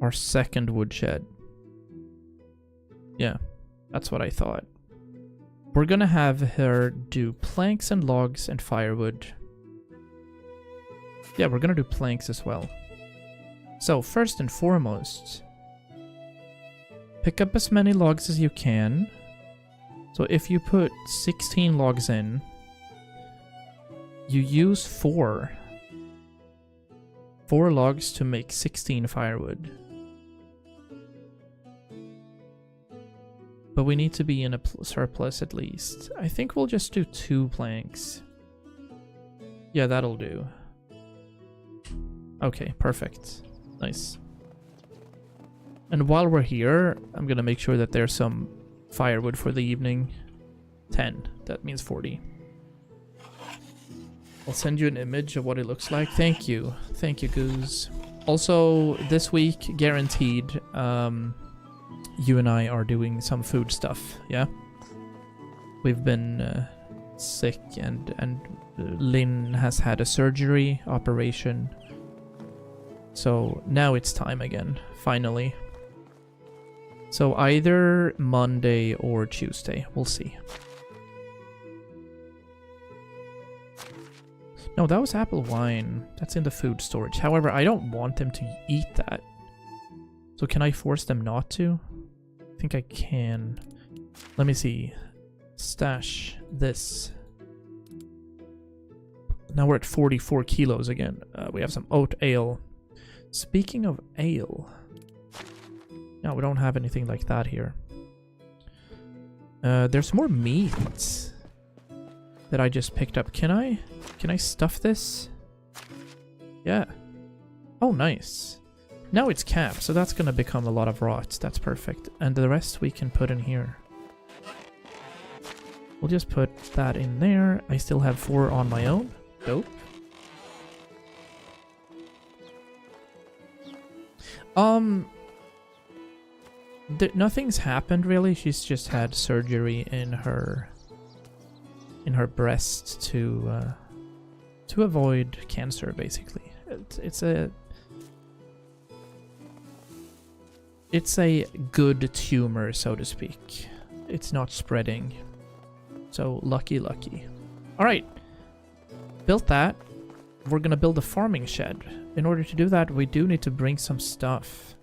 our second woodshed? Yeah, that's what I thought. We're gonna have her do planks and logs and firewood. Yeah, we're gonna do planks as well. So, first and foremost, pick up as many logs as you can. So if you put 16 logs in, you use 4 logs to make 16 firewood. But we need to be in a surplus at least. I think we'll just do 2 planks. Yeah, that'll do. Okay, perfect. Nice. And while we're here, I'm gonna make sure that there's some firewood for the evening. 10. That means 40. I'll send you an image of what it looks like. Thank you. Thank you, Goose. Also, this week, guaranteed, you and I are doing some food stuff, yeah? We've been sick, and Lynn has had a surgery operation. So now it's time again, finally. So either Monday or Tuesday, we'll see. No, that was apple wine. That's in the food storage. However, I don't want them to eat that. So can I force them not to? I think I can. Let me see. Stash this. Now we're at 44 kilos again. We have some oat ale. Speaking of ale... No, we don't have anything like that here. There's more meat that I just picked up. Can I stuff this? Yeah. Oh, nice. Now it's capped, so that's gonna become a lot of rot. That's perfect. And the rest we can put in here. We'll just put that in there. I still have 4 on my own. Dope. Nothing's happened really. She's just had surgery in her breast to avoid cancer, basically. It's a good tumor, so to speak. It's not spreading. So lucky. Alright. Built that. We're gonna build a farming shed. In order to do that, we do need to bring some stuff.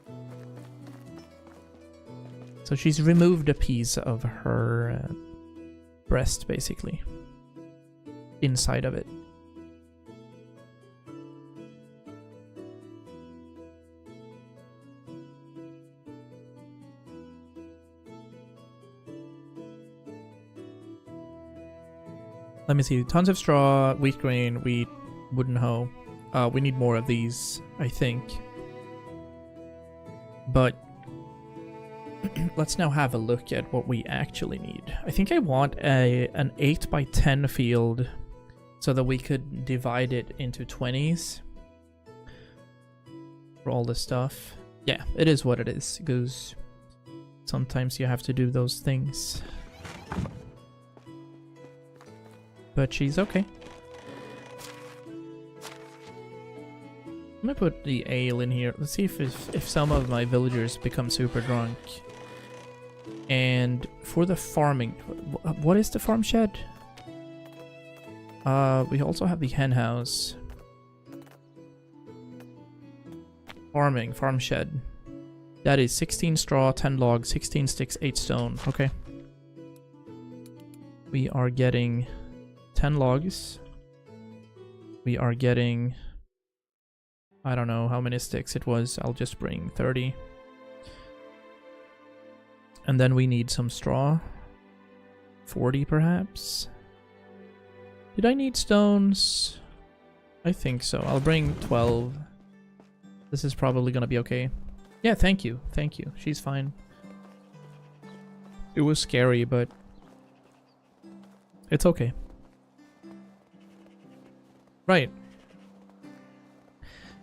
So she's removed a piece of her breast, basically. Inside of it. Let me see. Tons of straw, wheat grain, wheat, wooden hoe. We need more of these, I think. But let's now have a look at what we actually need. I think I want an 8x10 field so that we could divide it into 20s for all this stuff. Yeah, it is what it is, Goose. Sometimes you have to do those things. But she's okay. I'm gonna put the ale in here. Let's see if some of my villagers become super drunk. And for the farming, what is the farm shed? We also have the hen house. Farm shed. That is 16 straw, 10 logs, 16 sticks, 8 stone. Okay. We are getting 10 logs. We are getting, I don't know how many sticks it was. I'll just bring 30. And then we need some straw. 40 perhaps. Did I need stones? I think so. I'll bring 12. This is probably gonna be okay. Yeah, thank you. Thank you. She's fine. It was scary, but it's okay. Right.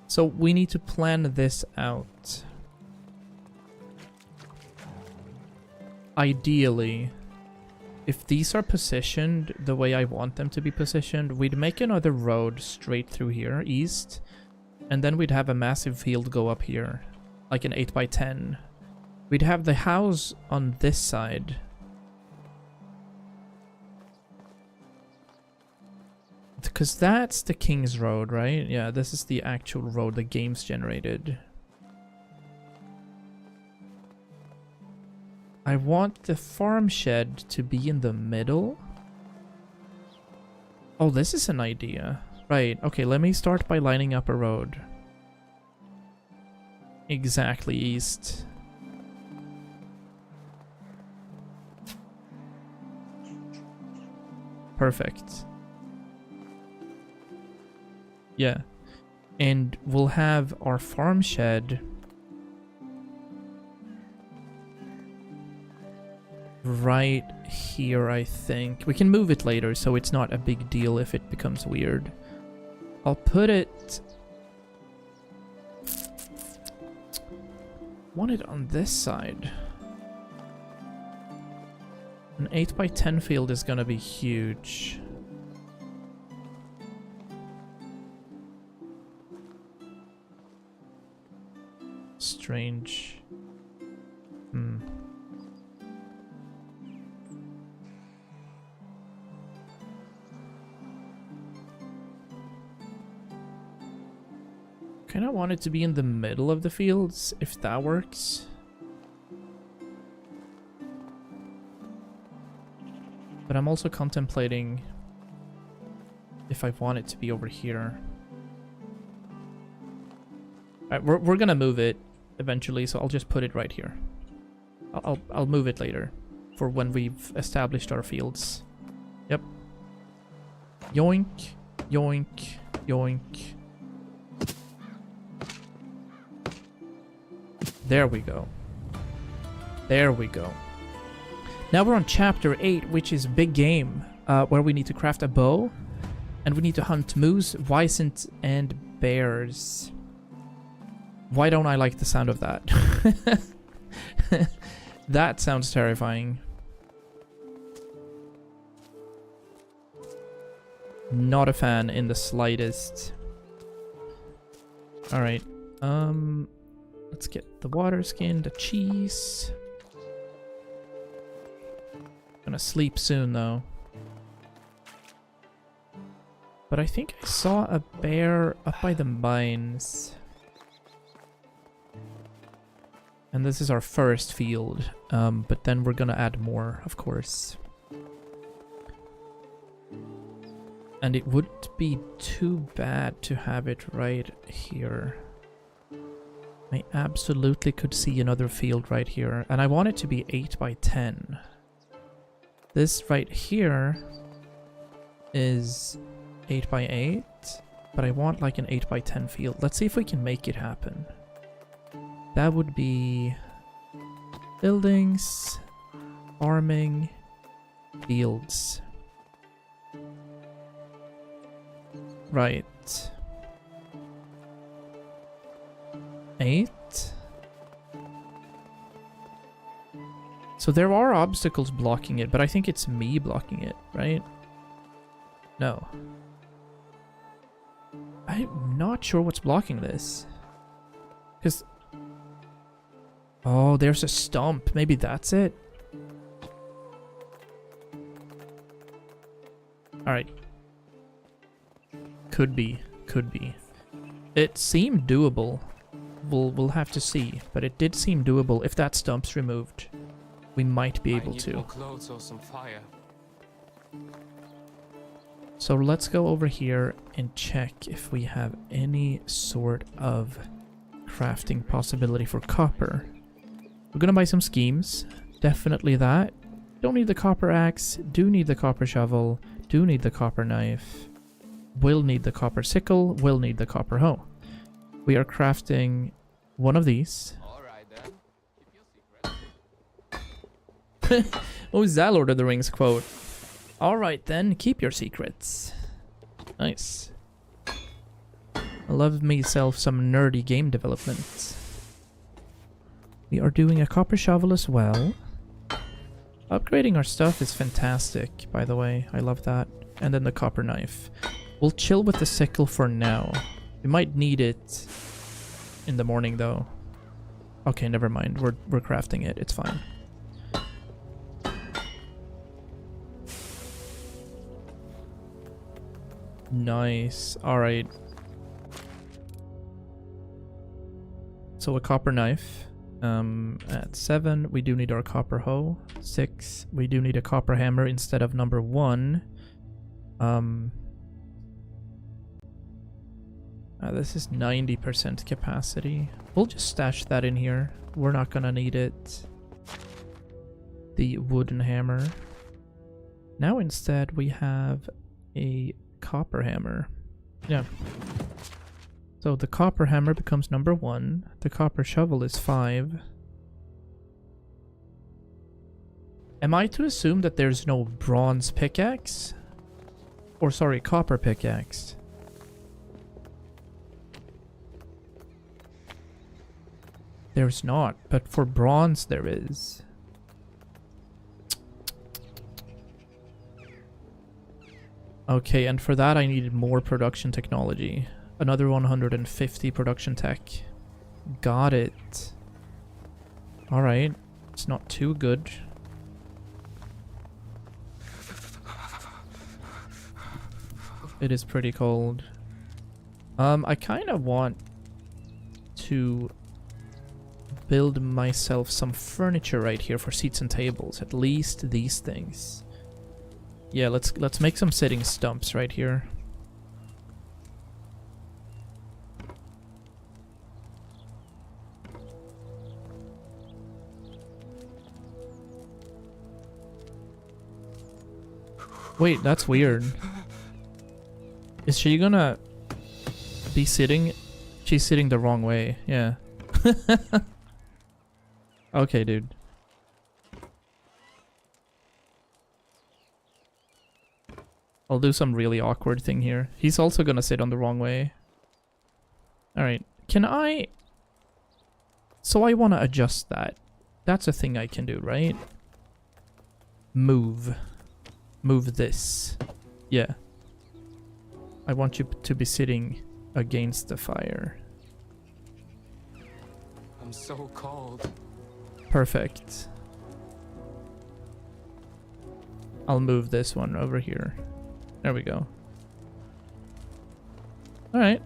So we need to plan this out. Ideally, if these are positioned the way I want them to be positioned, we'd make another road straight through here, east, and then we'd have a massive field go up here, like an 8x10. We'd have the house on this side. Because that's the King's Road, right? Yeah, this is the actual road the game's generated. I want the farm shed to be in the middle. Oh, this is an idea. Right, okay, let me start by lining up a road. Exactly east. Perfect. Yeah. And we'll have our farm shed right here, I think. We can move it later, so it's not a big deal if it becomes weird. I'll put it... want it on this side. An 8x10 field is gonna be huge. Strange. Kinda want it to be in the middle of the fields, if that works. But I'm also contemplating if I want it to be over here. Alright, we're gonna move it eventually, so I'll just put it right here. I'll move it later for when we've established our fields. Yep. Yoink, yoink, yoink. There we go. There we go. Now we're on chapter 8, which is big game, where we need to craft a bow, and we need to hunt moose, wisent, and bears. Why don't I like the sound of that? That sounds terrifying. Not a fan in the slightest. Alright. Let's get the water skin, the cheese. Gonna sleep soon though. But I think I saw a bear up by the mines. And this is our first field. But then we're gonna add more, of course. And it wouldn't be too bad to have it right here. I absolutely could see another field right here. And I want it to be 8 by 10. This right here is 8 by 8. But I want like an 8 by 10 field. Let's see if we can make it happen. That would be buildings, farming, fields. Right. 8. So there are obstacles blocking it, but I think it's me blocking it, right? No. I'm not sure what's blocking this. Because... oh, there's a stump. Maybe that's it. Alright. Could be. Could be. It seemed doable. We'll have to see. But it did seem doable. If that stump's removed, we might be able I need to. more clothes or some fire. So let's go over here and check if we have any sort of crafting possibility for copper. We're gonna buy some schemes. Definitely that. Don't need the copper axe. Do need the copper shovel. Do need the copper knife. Will need the copper sickle. Will need the copper hoe. We are crafting one of these. Alright then. Keep your secret. What was that Lord of the Rings quote? Alright then, keep your secrets. Nice. I love myself some nerdy game development. We are doing a copper shovel as well. Upgrading our stuff is fantastic, by the way. I love that. And then the copper knife. We'll chill with the sickle for now. We might need it in the morning though. Okay, never mind. We're crafting it. It's fine. Nice. Alright. So a copper knife. At 7, we do need our copper hoe. 6, we do need a copper hammer instead of number 1. This is 90% capacity. We'll just stash that in here. We're not gonna need it. The wooden hammer. Now instead we have a copper hammer. Yeah. So the copper hammer becomes number 1. The copper shovel is 5. Am I to assume that there's no bronze pickaxe? Or sorry, copper pickaxe. There's not, but for bronze there is. Okay, and for that I needed more production technology. Another 150 production tech. Got it. Alright. It's not too good. It is pretty cold. I kind of want to build myself some furniture right here for seats and tables. At least these things. Yeah, let's make some sitting stumps right here. Wait, that's weird. Is she gonna be sitting? She's sitting the wrong way, yeah. Okay, dude. I'll do some really awkward thing here. He's also gonna sit on the wrong way. Alright. Can I... So I want to adjust that. That's a thing I can do, right? Move. Move this. Yeah. I want you to be sitting against the fire. I'm so cold. Perfect. I'll move this one over here. There we go. Alright.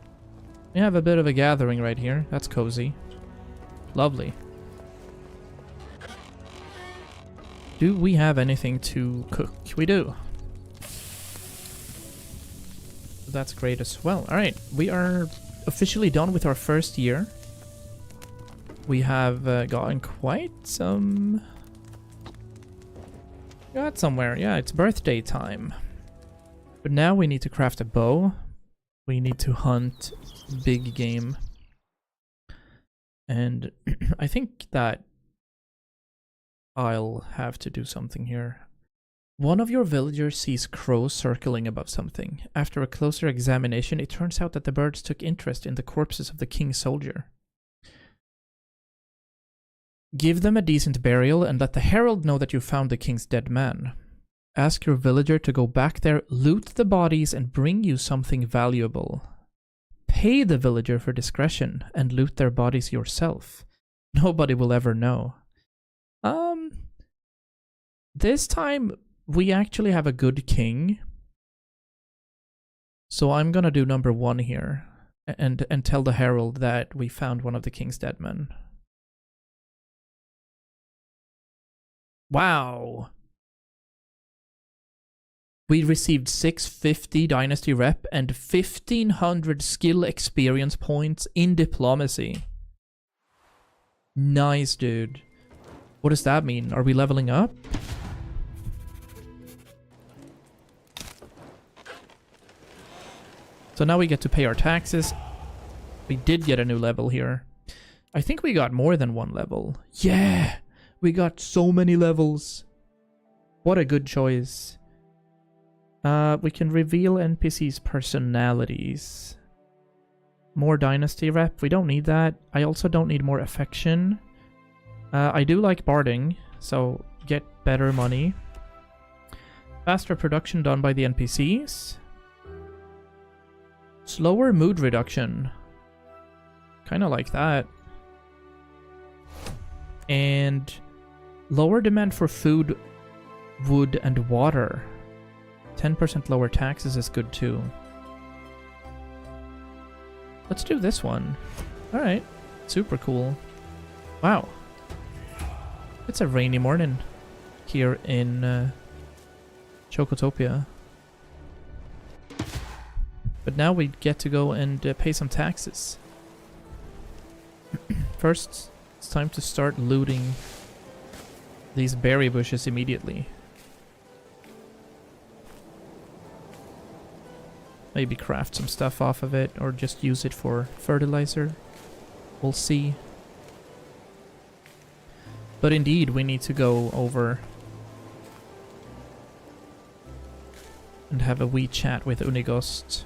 We have a bit of a gathering right here. That's cozy. Lovely. Do we have anything to cook? We do. That's great as well. Alright, we are officially done with our first year. We have gotten quite some... Got somewhere. Yeah, it's birthday time. But now we need to craft a bow. We need to hunt big game. And I think that I'll have to do something here. One of your villagers sees crows circling above something. After a closer examination, it turns out that the birds took interest in the corpses of the king's soldier. Give them a decent burial and let the herald know that you found the king's dead man. Ask your villager to go back there, loot the bodies, and bring you something valuable. Pay the villager for discretion and loot their bodies yourself. Nobody will ever know. This time we actually have a good king. So I'm gonna do number 1 here and tell the herald that we found one of the king's dead men. Wow. We received 650 Dynasty rep and 1500 skill experience points in diplomacy. Nice, dude. What does that mean? Are we leveling up? So now we get to pay our taxes. We did get a new level here. I think we got more than 1 level. Yeah! We got so many levels. What a good choice. We can reveal NPCs' personalities. More Dynasty rep. We don't need that. I also don't need more affection. I do like barding, so get better money. Faster production done by the NPCs. Slower mood reduction. Kinda like that. And lower demand for food, wood, and water. 10% lower taxes is good too. Let's do this one. Alright. Super cool. Wow. It's a rainy morning here in Chocotopia. But now we get to go and pay some taxes. First, it's time to start looting these berry bushes immediately. Maybe craft some stuff off of it or just use it for fertilizer. We'll see. But indeed, we need to go over and have a wee chat with Unigost.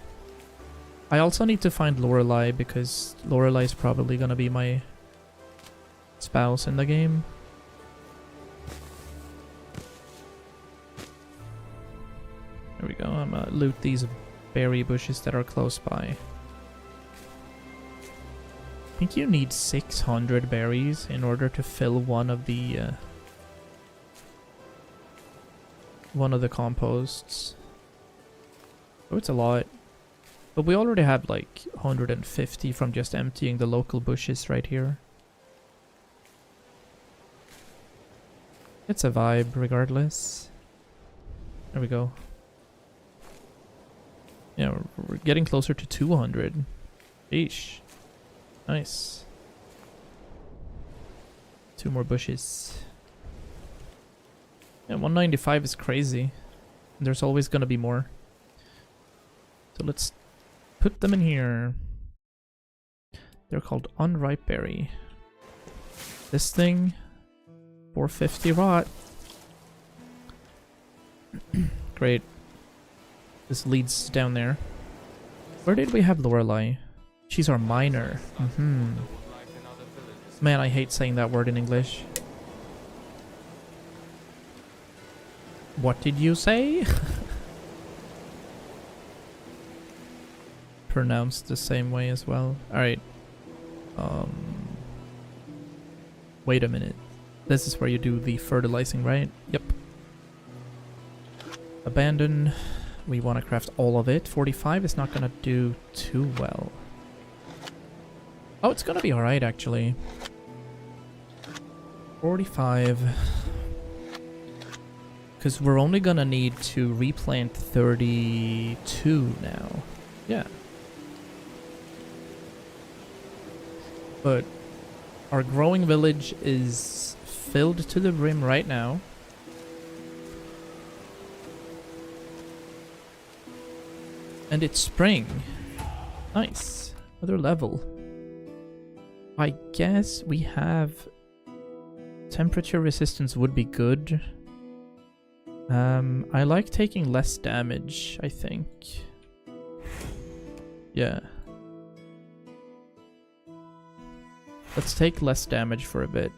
I also need to find Lorelei because Lorelei is probably gonna be my spouse in the game. There we go. I'm gonna loot these berry bushes that are close by. I think you need 600 berries in order to fill one of the composts. Oh, it's a lot. But we already have like 150 from just emptying the local bushes right here. It's a vibe regardless. There we go. Yeah, we're getting closer to 200. Eesh. Nice. 2 more bushes. Yeah, 195 is crazy. There's always gonna be more. So let's put them in here. They're called unripe berry. This thing 450 rot. Great. This leads down there. Where did we have Lorelei? She's our miner. Mm-hmm. Man, I hate saying that word in English. What did you say? Pronounced the same way as well. Alright. Wait a minute. This is where you do the fertilizing, right? Yep. Abandon. We want to craft all of it. 45 is not going to do too well. Oh, it's going to be alright, actually. 45. Because we're only going to need to replant 32 now. Yeah. But our growing village is filled to the brim right now. And it's spring. Nice. Another level. I guess we have... Temperature resistance would be good. I like taking less damage, I think. Yeah. Let's take less damage for a bit.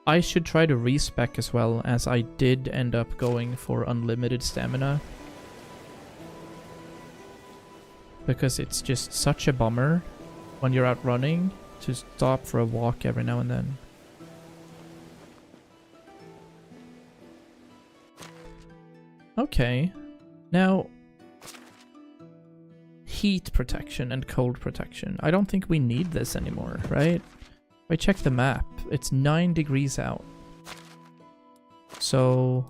I should try to respec as well, as I did end up going for unlimited stamina. Because it's just such a bummer when you're out running to stop for a walk every now and then. Okay. Now, heat protection and cold protection. I don't think we need this anymore, right? If I check the map, it's 9 degrees out. So,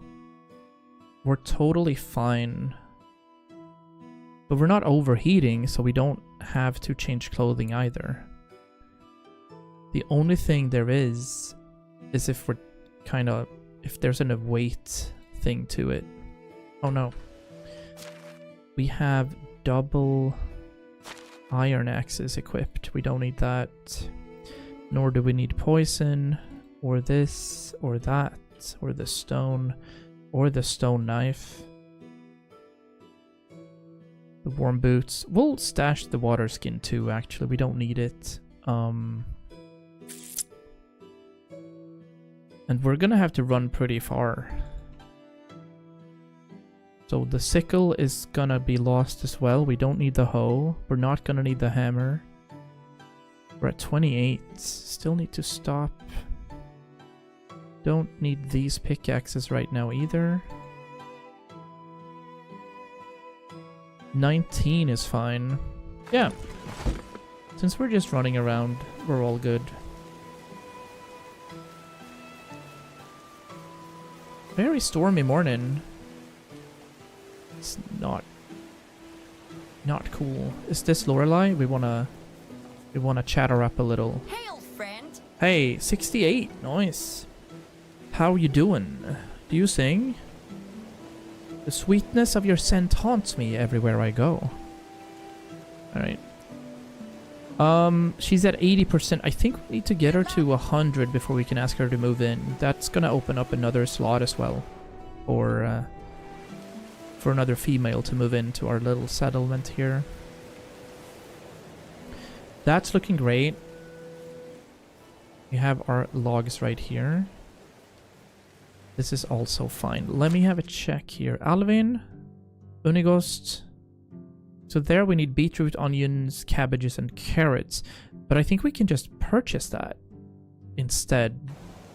we're totally fine. But we're not overheating, so we don't have to change clothing either. The only thing there is if we're kind of... if there's a weight thing to it. Oh no. We have double iron axes equipped. We don't need that. Nor do we need poison, or this, or that, or the stone knife. The warm boots. We'll stash the water skin too, actually. We don't need it. And we're gonna have to run pretty far. So the sickle is gonna be lost as well. We don't need the hoe. We're not gonna need the hammer. We're at 28. Still need to stop. Don't need these pickaxes right now either. 19 is fine. Yeah. Since we're just running around, we're all good. Very stormy morning. It's not cool. Is this Lorelei? We wanna chat her up a little. Hail, friend. Hey, 68. Nice. How you doing? Do you sing? The sweetness of your scent haunts me everywhere I go. Alright. She's at 80%. I think we need to get her to 100 before we can ask her to move in. That's gonna open up another slot as well. Or, for another female to move into our little settlement here. That's looking great. We have our logs right here. This is also fine. Let me have a check here. Alvin, Unigost. So there we need beetroot, onions, cabbages, and carrots. But I think we can just purchase that instead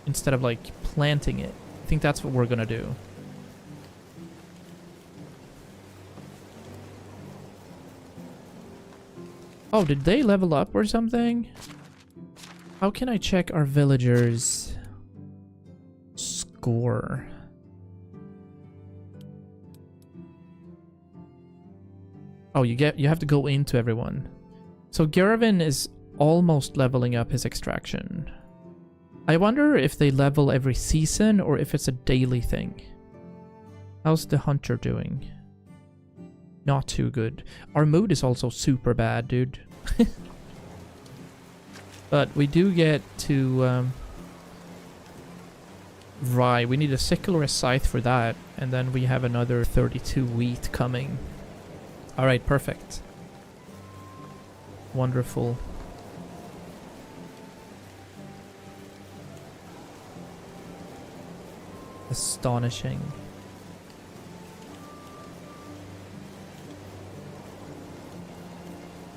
of like planting it. I think that's what we're gonna do. Oh, did they level up or something? How can I check our villagers' score? Oh, you have to go into everyone. So Garavin is almost leveling up his extraction. I wonder if they level every season or if it's a daily thing. How's the hunter doing? Not too good. Our mood is also super bad, dude. But we do get to Right, we need a sickle or a scythe for that, and then we have another 32 wheat coming. Alright, perfect. Wonderful. Astonishing.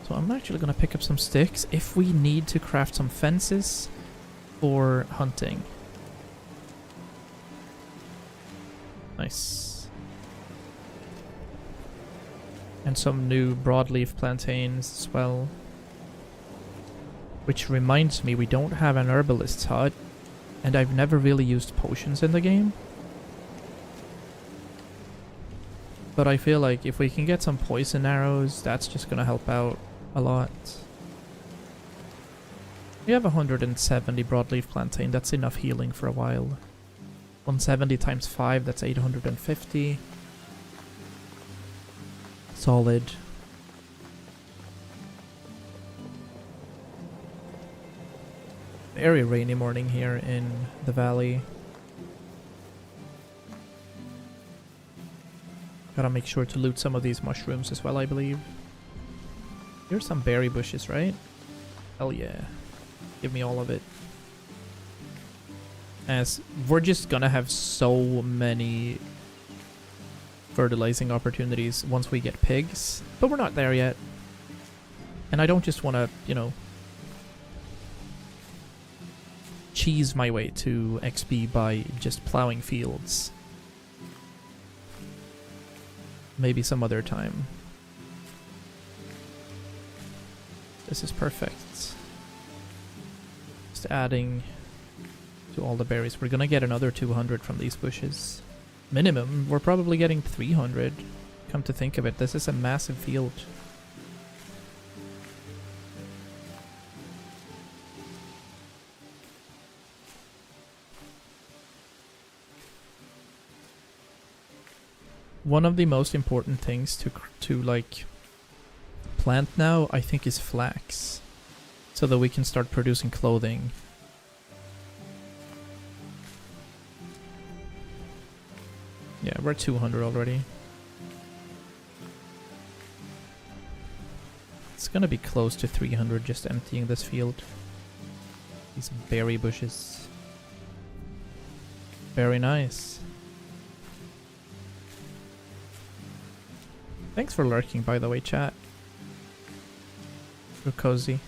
So I'm actually gonna pick up some sticks if we need to craft some fences for hunting. Nice. And some new broadleaf plantains as well. Which reminds me, we don't have an herbalist's hut. And I've never really used potions in the game. But I feel like if we can get some poison arrows, that's just gonna help out a lot. We have 170 broadleaf plantain, that's enough healing for a while. 170 times 5, that's 850. Solid. Very rainy morning here in the valley. Gotta make sure to loot some of these mushrooms as well, I believe. Here's some berry bushes, right? Hell yeah. Give me all of it. As we're just gonna have so many fertilizing opportunities once we get pigs. But we're not there yet. And I don't just want to, you know, cheese my way to XP by just plowing fields. Maybe some other time. This is perfect. Just adding to all the berries. We're gonna get another 200 from these bushes. Minimum. We're probably getting 300. Come to think of it, this is a massive field. One of the most important things to like plant now, I think, is flax, so that we can start producing clothing. Yeah, we're 200 already. It's gonna be close to 300 just emptying this field. These berry bushes. Very nice. Thanks for lurking, by the way, chat. We're cozy.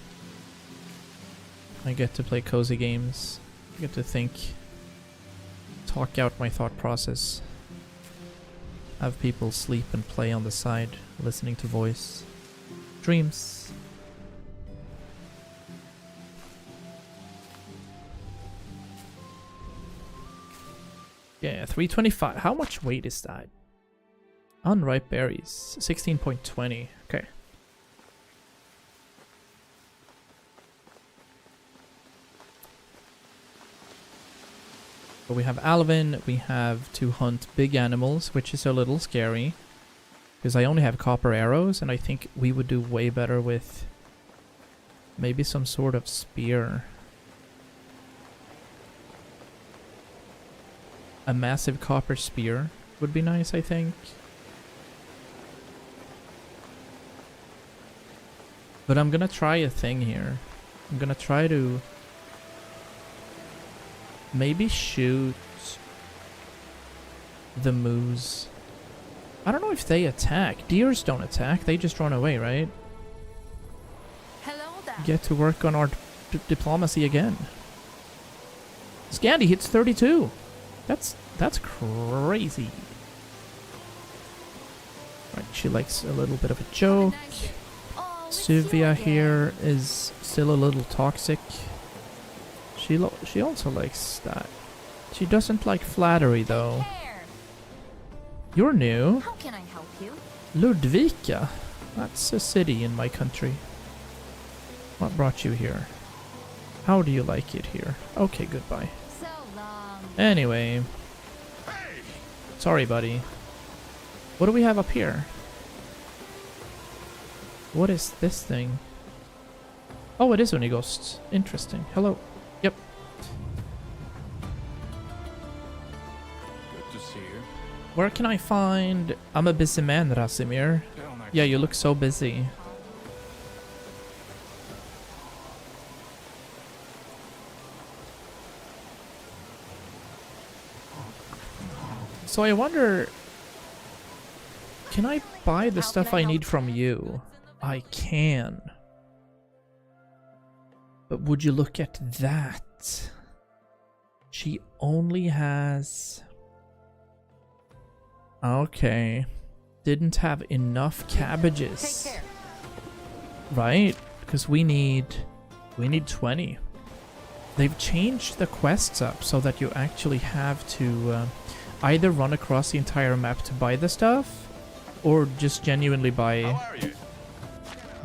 I get to play cozy games. I get to think. Talk out my thought process. Have people sleep and play on the side, listening to voice. Dreams. Yeah, 325. How much weight is that? Unripe berries. 16.20. Okay. But we have Alvin, we have to hunt big animals, which is a little scary. Because I only have copper arrows, and I think we would do way better with maybe some sort of spear. A massive copper spear would be nice, I think. But I'm gonna try a thing here. I'm gonna try to maybe shoot the moose. I don't know if they attack. Deers don't attack, they just run away, right? Hello there. Get to work on our diplomacy again. Scandi hits 32. That's crazy. Right, she likes a little bit of a joke. Sylvia here is still a little toxic. She also likes that. She doesn't like flattery though. You're new. How can I help you? Ludvika. That's a city in my country. What brought you here? How do you like it here? Okay, goodbye. So long. Anyway. Sorry, buddy. What do we have up here? What is this thing? Oh, it is Unigost. Interesting. Hello. Yep. overseer. Where can I find... I'm a busy man, Rasimir. Yeah, you look so busy. So I wonder... Can I buy the stuff I need from you? I can. But would you look at that? She only has... Okay. Didn't have enough cabbages. Right? Because we need 20. They've changed the quests up so that you actually have to either run across the entire map to buy the stuff, or just genuinely buy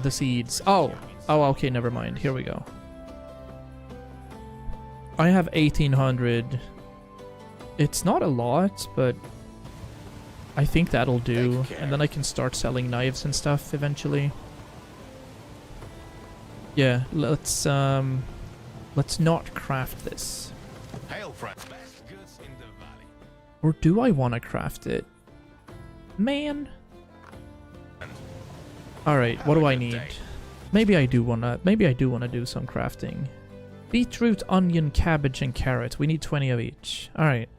the seeds. Oh, okay, never mind. Here we go. I have 1800. It's not a lot, but I think that'll do. And then I can start selling knives and stuff eventually. Yeah, let's not craft this. Hail, friend. Best goods in the valley. Or do I want to craft it? Man. Alright, what do I need? Maybe I do wanna do some crafting. Beetroot, onion, cabbage, and carrot. We need 20 of each. Alright.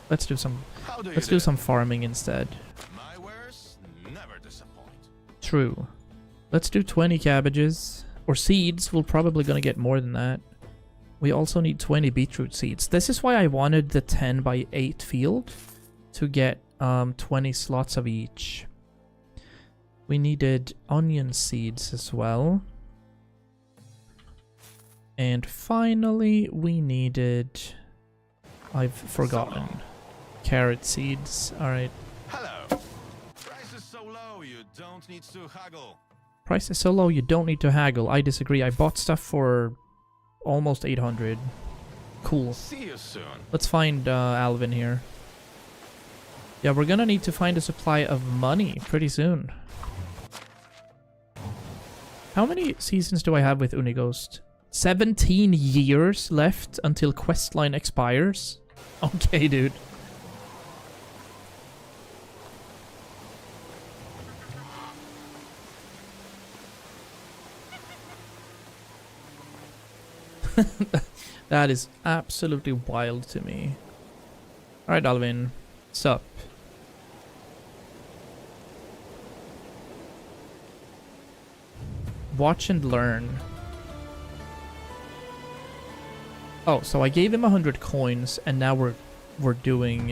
Let's do some farming instead. My wares never disappoint. True. Let's do 20 cabbages. Or seeds. We're probably gonna get more than that. We also need 20 beetroot seeds. This is why I wanted the 10 by 8 field. To get 20 slots of each. We needed onion seeds as well. And finally, we needed... I've forgotten. Carrot seeds. Alright. Hello. Price is so low, you don't need to haggle. Price is so low, you don't need to haggle. I disagree. I bought stuff for almost 800. Cool. See you soon. Let's find Alvin here. Yeah, we're gonna need to find a supply of money pretty soon. How many seasons do I have with Unighost? 17 years left until questline expires? Okay, dude. That is absolutely wild to me. Alright, Alvin. Sup? Watch and learn. Oh, so I gave him 100 coins, and now we're doing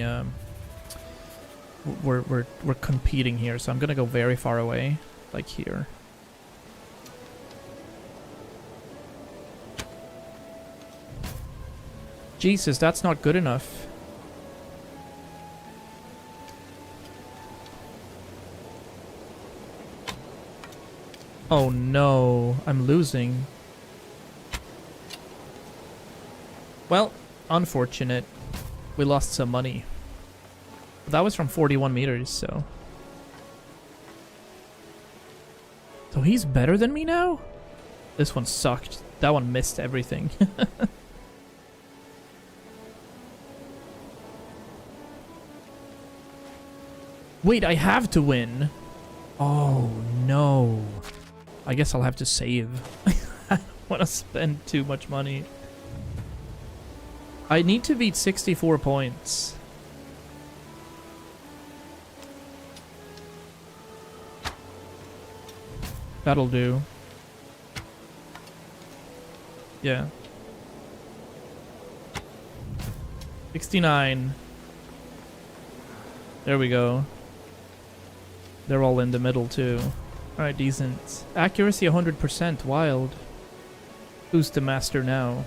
we're competing here. So I'm gonna go very far away, like here. Jesus, that's not good enough. Oh no, I'm losing. Well, unfortunate. We lost some money. That was from 41 meters, so... So he's better than me now? This one sucked. That one missed everything. Wait, I have to win. Oh, no. I guess I'll have to save. I don't want to spend too much money. I need to beat 64 points. That'll do. Yeah. 69. There we go. They're all in the middle too. Alright, decent. Accuracy 100%, wild. Who's the master now?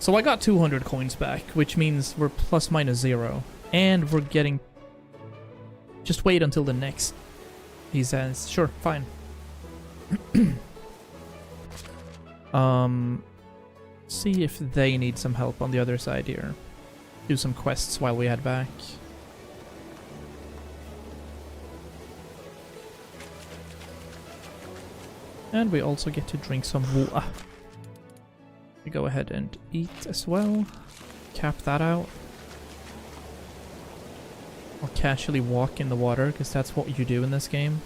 So I got 200 coins back, which means we're plus minus 0. And we're getting... Just wait until the next. He says, sure, fine. See if they need some help on the other side here. Do some quests while we head back. And we also get to drink some water. We go ahead and eat as well. Cap that out. I'll casually walk in the water, because that's what you do in this game.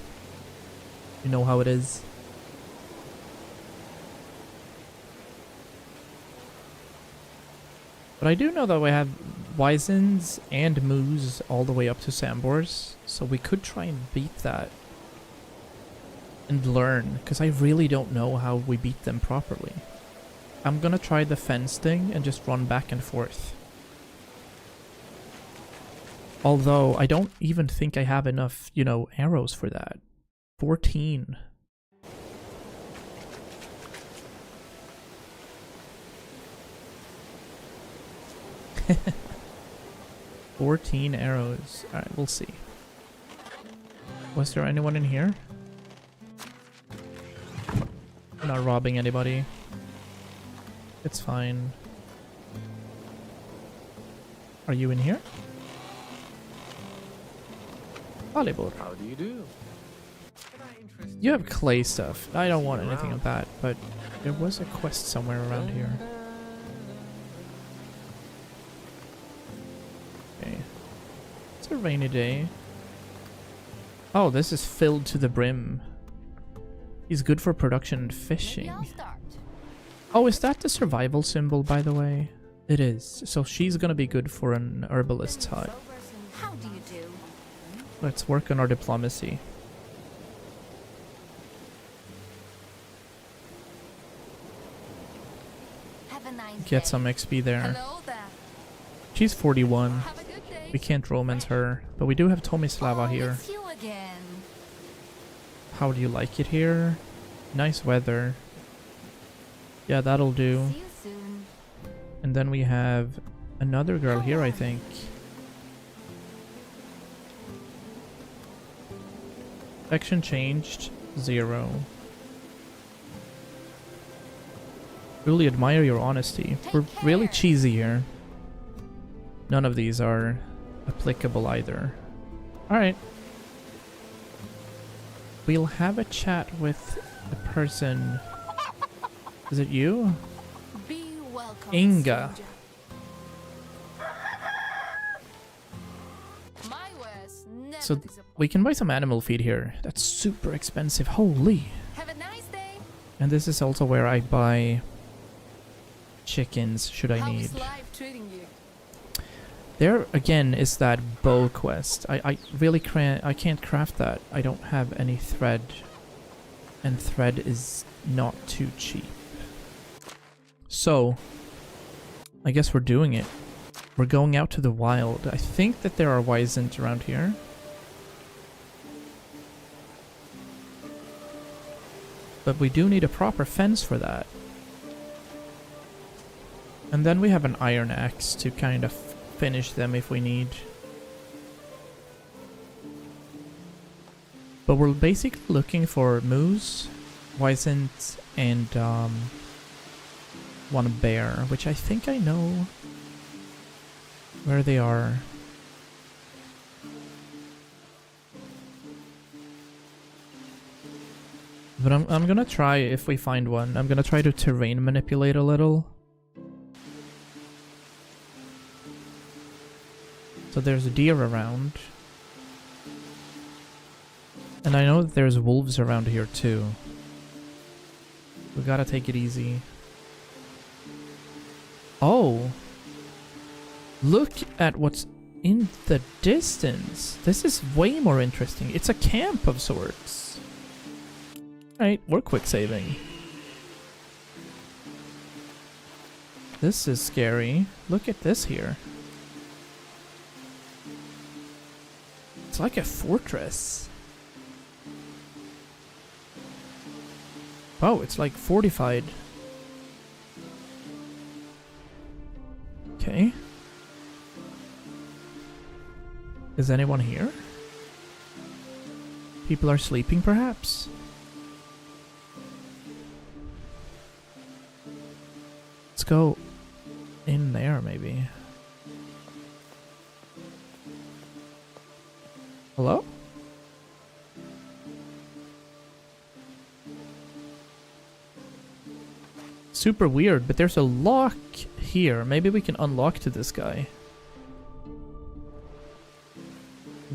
You know how it is. But I do know that we have Wisens and Moos all the way up to Sambors, so we could try and beat that. And learn, because I really don't know how we beat them properly. I'm gonna try the fence thing and just run back and forth. Although, I don't even think I have enough, you know, arrows for that. 14. $14 arrows. Alright, we'll see. Was there anyone in here? We're not robbing anybody. It's fine. Are you in here? Volleyball. How do you do? You have clay stuff. I don't want anything of that, but there was a quest somewhere around here. Okay. It's a rainy day. Oh, this is filled to the brim. He's good for production and fishing. Maybe I'll start. Oh, is that the survival symbol, by the way? It is. So she's gonna be good for an herbalist's hut. How do you do? Let's work on our diplomacy. Have a nice Get day. some XP there. Hello there. She's 41. Have a good day. We can't romance her, but we do have Tomislava here. It's you again. How do you like it here? Nice weather. Yeah, that'll do. See you soon. And then we have another girl here, I think. Action changed. 0. Really admire your honesty. We're really cheesy here. None of these are applicable either. Alright. We'll have a chat with the person. Is it you? Be welcome, Inga. stranger. My wares never So disappoint. we can buy some animal feed here. That's super expensive. Holy. Have a nice day. And this is also where I buy chickens, should I How need. is life treating you? There again is that bow quest. I really can't craft that. I don't have any thread. And thread is not too cheap. So, I guess we're doing it. We're going out to the wild. I think that there are Wisens around here. But we do need a proper fence for that. And then we have an iron axe to kind of finish them if we need. But we're basically looking for moose, Wisens, and one bear, which I think I know where they are. But I'm gonna try, if we find one, I'm gonna try to terrain manipulate a little. So there's a deer around. And I know that there's wolves around here too. We gotta take it easy. Oh! Look at what's in the distance. This is way more interesting. It's a camp of sorts. Alright, we're quick saving. This is scary. Look at this here. It's like a fortress. Oh, it's like fortified. Okay. Is anyone here? People are sleeping, perhaps? Let's go in there, maybe. Hello? Super weird, but there's a lock here. Maybe we can unlock to this guy.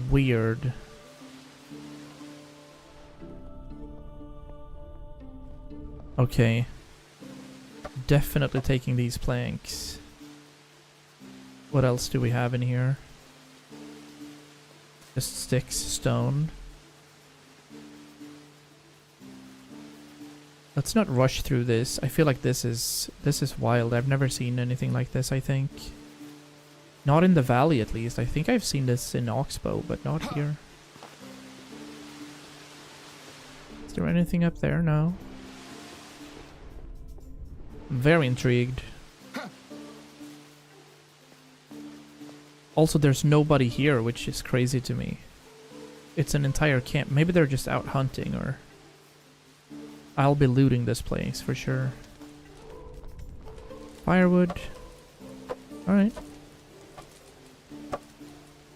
weird. Okay. Definitely taking these planks. What else do we have in here? Just sticks, stone. Let's not rush through this. I feel like this is wild. I've never seen anything like this, I think. Not in the valley, at least. I think I've seen this in Oxbow, but not here. Is there anything up there? No. I'm very intrigued. Also, there's nobody here, which is crazy to me. It's an entire camp. Maybe they're just out hunting, or... I'll be looting this place, for sure. Firewood. Alright.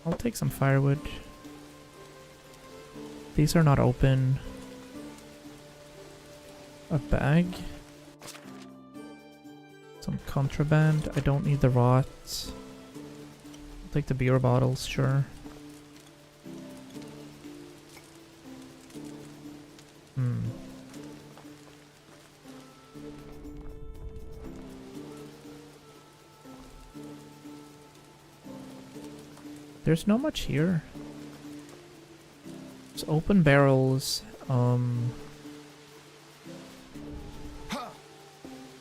I'll take some firewood. These are not open. A bag. Some contraband. I don't need the rots. I'll take the beer bottles, sure. There's not much here. It's open barrels. Is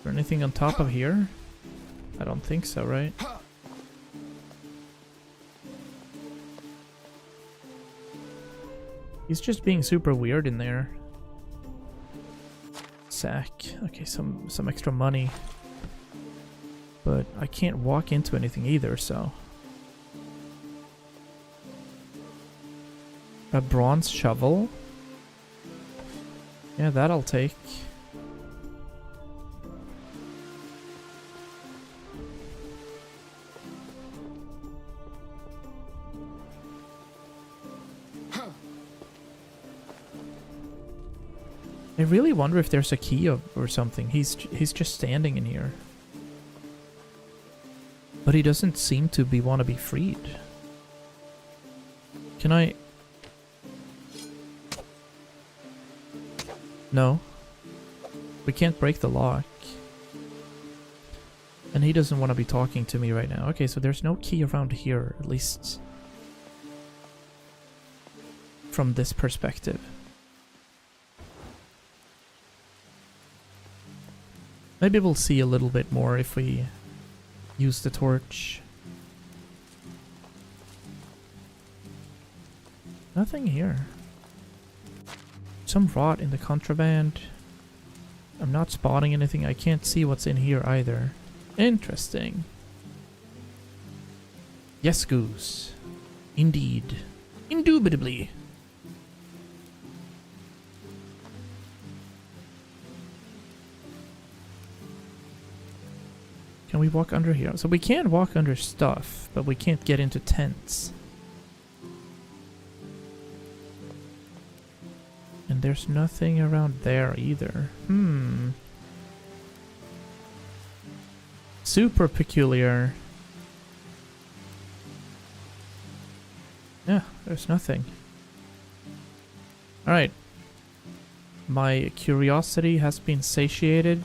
there anything on top of here? I don't think so, right? He's just being super weird in there. Sack. Okay, some extra money. But I can't walk into anything either, so... A bronze shovel? Yeah, that I'll take. I really wonder if there's a key or something. He's just standing in here. But he doesn't seem to want to be freed. Can I... No. We can't break the lock. And he doesn't want to be talking to me right now. Okay, so there's no key around here, at least from this perspective. Maybe we'll see a little bit more if we use the torch. Nothing here. Some rot in the contraband. I'm not spotting anything. I can't see what's in here either. Interesting. Yes, Goose. Indeed. Indubitably. Can we walk under here? So we can walk under stuff, but we can't get into tents. And there's nothing around there either. Super peculiar. Yeah, there's nothing. Alright. My curiosity has been satiated.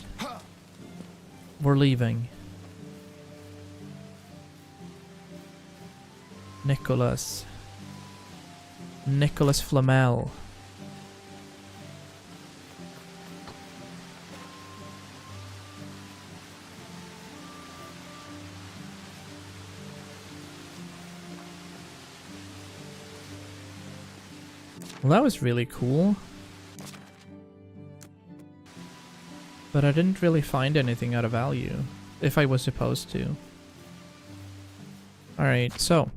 We're leaving. Nicholas Flamel. Well, that was really cool. But I didn't really find anything out of value, if I was supposed to. Alright, so.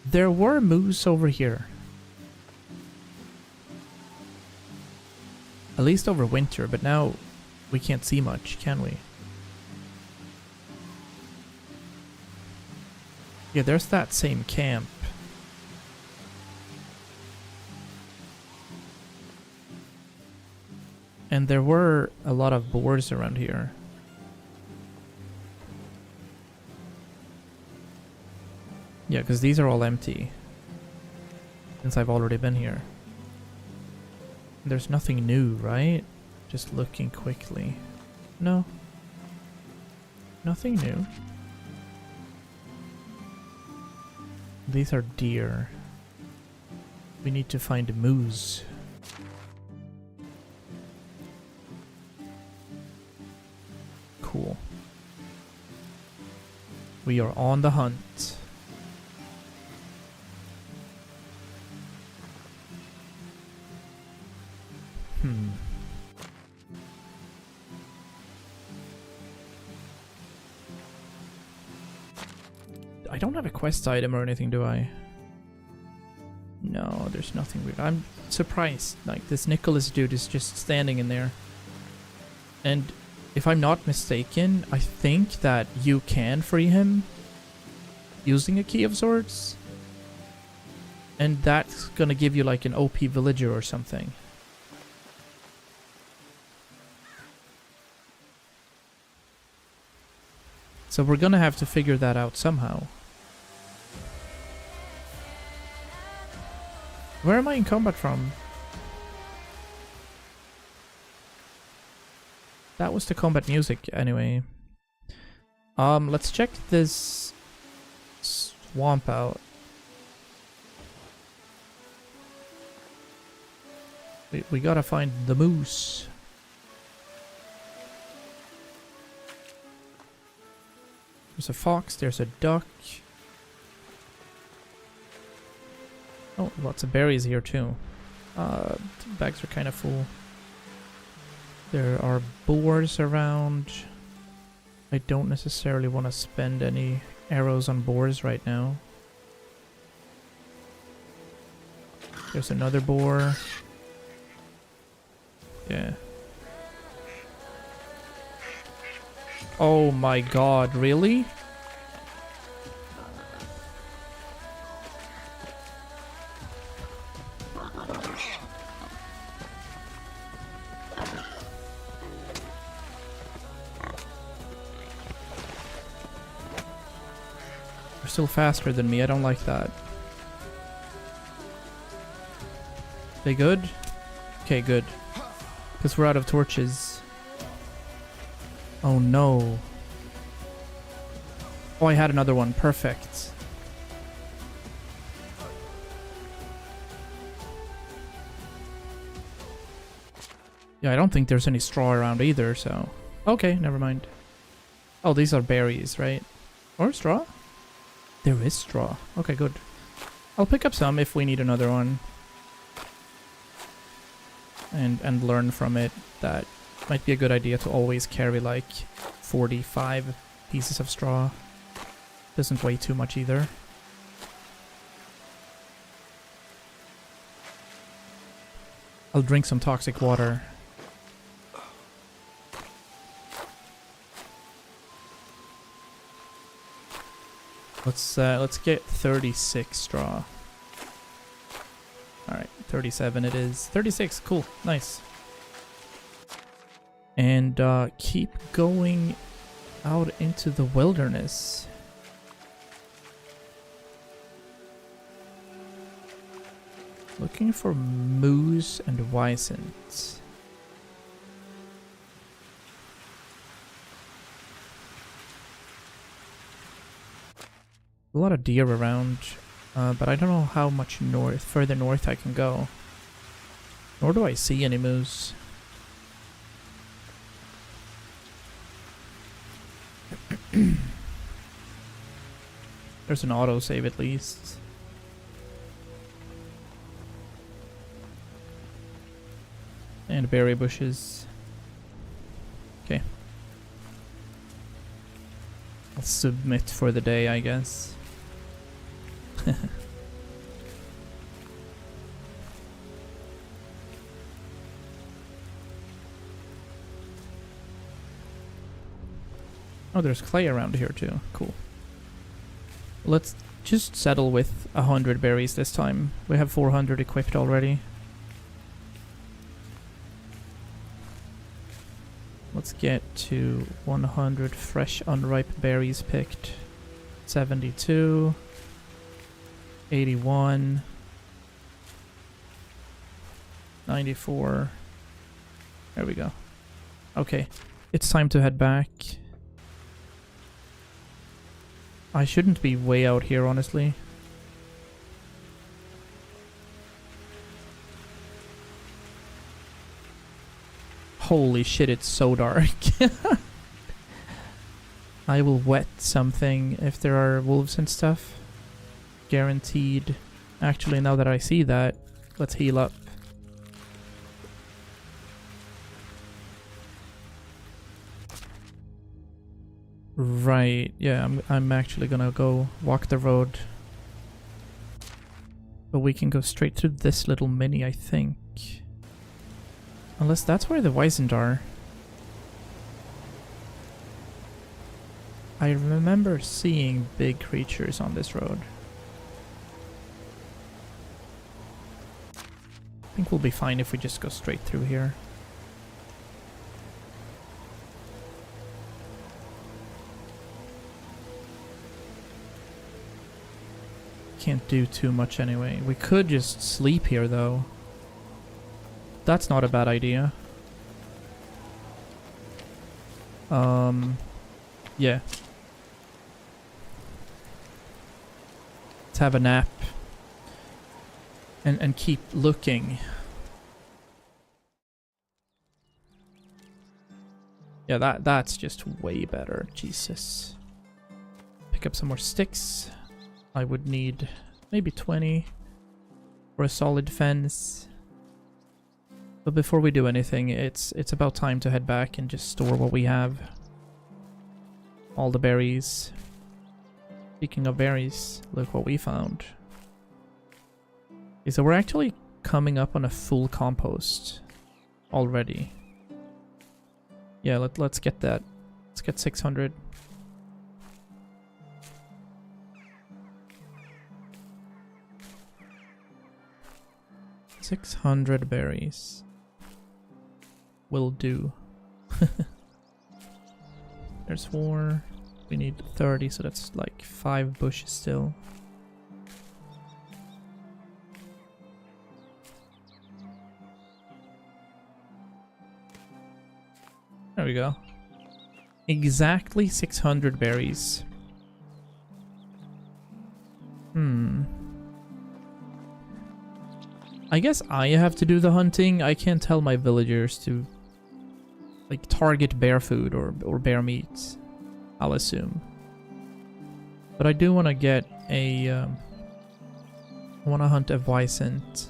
There were moose over here. At least over winter, but now we can't see much, can we? Yeah, there's that same camp. And there were a lot of boars around here. Yeah, because these are all empty. Since I've already been here. There's nothing new, right? Just looking quickly. No. Nothing new. These are deer. We need to find a moose. Cool. We are on the hunt. I don't have a quest item or anything, do I? No, there's nothing weird. I'm surprised. Like, this Nicholas dude is just standing in there. And if I'm not mistaken, I think that you can free him using a Key of Swords. And that's gonna give you like an OP villager or something. So we're gonna have to figure that out somehow. Where am I in combat from? That was the combat music anyway. Let's check this swamp out. We gotta find the moose. There's a fox, there's a duck. Oh, lots of berries here too. The bags are kind of full. There are boars around. I don't necessarily want to spend any arrows on boars right now. There's another boar. Yeah. Oh my god, really? They're still faster than me, I don't like that. They good? Okay, good. Because we're out of torches. Oh no. Oh, I had another one. Perfect. Yeah, I don't think there's any straw around either, so... Okay, never mind. Oh, these are berries, right? Or straw? There is straw. Okay, good. I'll pick up some if we need another one. And learn from it that might be a good idea to always carry like 45 pieces of straw. Doesn't weigh too much either. I'll drink some toxic water. Let's get 36 straw. Alright, 37 it is. 36, cool, nice. And keep going out into the wilderness. Looking for moose and wisent. A lot of deer around. But I don't know how much further north I can go. Nor do I see any moose. There's an autosave at least. And berry bushes. Okay. I'll submit for the day, I guess. Oh, there's clay around here too. Cool. Let's just settle with 100 berries this time. We have 400 equipped already. Let's get to 100 fresh unripe berries picked. 72. 81. 94. There we go. Okay. It's time to head back. I shouldn't be way out here, honestly. Holy shit, it's so dark. I will wet something if there are wolves and stuff. Guaranteed. Actually, now that I see that, let's heal up. Right, yeah, I'm actually gonna go walk the road. But we can go straight through this little mini, I think. Unless that's where the Wizened are. I remember seeing big creatures on this road. I think we'll be fine if we just go straight through here. Can't do too much anyway. We could just sleep here though. That's not a bad idea. Yeah. Let's have a nap. And keep looking. Yeah, that's just way better. Jesus. Pick up some more sticks. I would need maybe 20 for a solid fence. But before we do anything, it's about time to head back and just store what we have. All the berries. Speaking of berries, look what we found. Okay, so we're actually coming up on a full compost already. Yeah, let's get that. Let's get 600. $600 berries. Will do. There's 4. We need 30, so that's like 5 bushes still. There we go. Exactly 600 berries. I guess I have to do the hunting. I can't tell my villagers to like target bear food or bear meat, I'll assume. But I do want to get a I want to hunt a Wisent.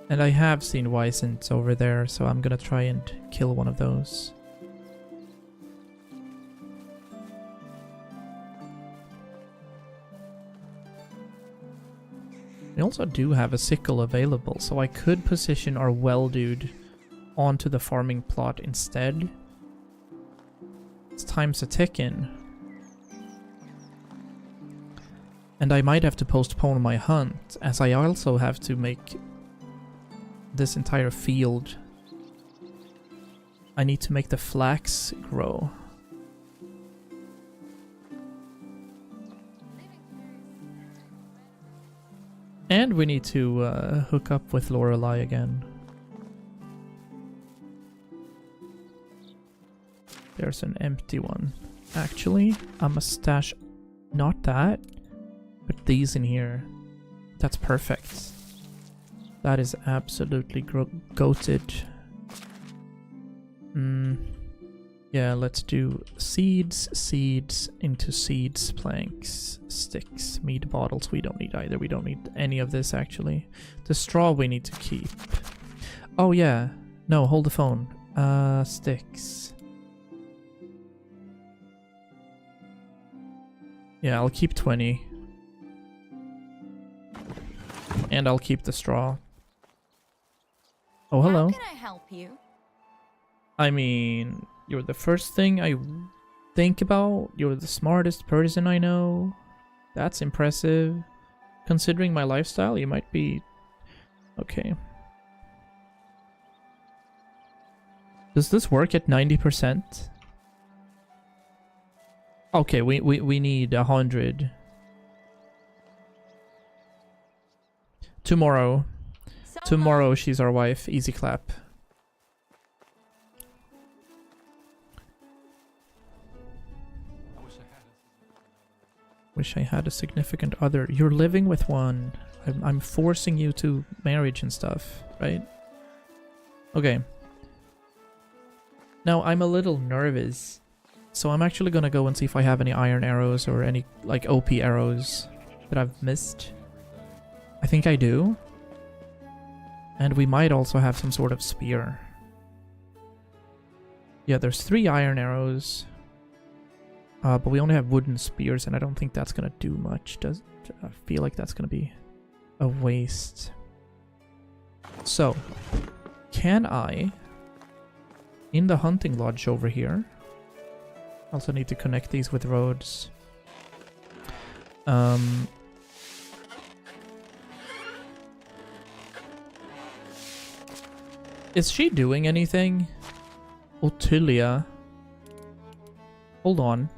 And I have seen Wisents over there, so I'm gonna try and kill one of those. We also do have a sickle available, so I could position our well dude onto the farming plot instead. It's time's a ticking. And I might have to postpone my hunt, as I also have to make this entire field. I need to make the flax grow. And we need to hook up with Lorelei again. There's an empty one. Actually, I must stash not that, but these in here. That's perfect. That is absolutely goated. Yeah, let's do seeds, seeds into seeds, planks, sticks, meat bottles. We don't need either. We don't need any of this, actually. The straw we need to keep. Oh, yeah. No, hold the phone. Sticks. Yeah, I'll keep 20. And I'll keep the straw. Oh, hello. How can I help you? I mean, you're the first thing I think about. You're the smartest person I know. That's impressive. Considering my lifestyle, you might be... Okay. Does this work at 90%? Okay, we need 100. Tomorrow. So Tomorrow she's our wife. Easy clap. Wish I had a significant other. You're living with one. I'm forcing you to marriage and stuff, right? Okay. Now, I'm a little nervous. So I'm actually gonna go and see if I have any iron arrows or any, like, OP arrows that I've missed. I think I do. And we might also have some sort of spear. Yeah, there's 3 iron arrows. But we only have wooden spears, and I don't think that's gonna do much. I feel like that's gonna be a waste. So, can I, in the hunting lodge over here, also need to connect these with roads. Is she doing anything? Otilia. Hold on.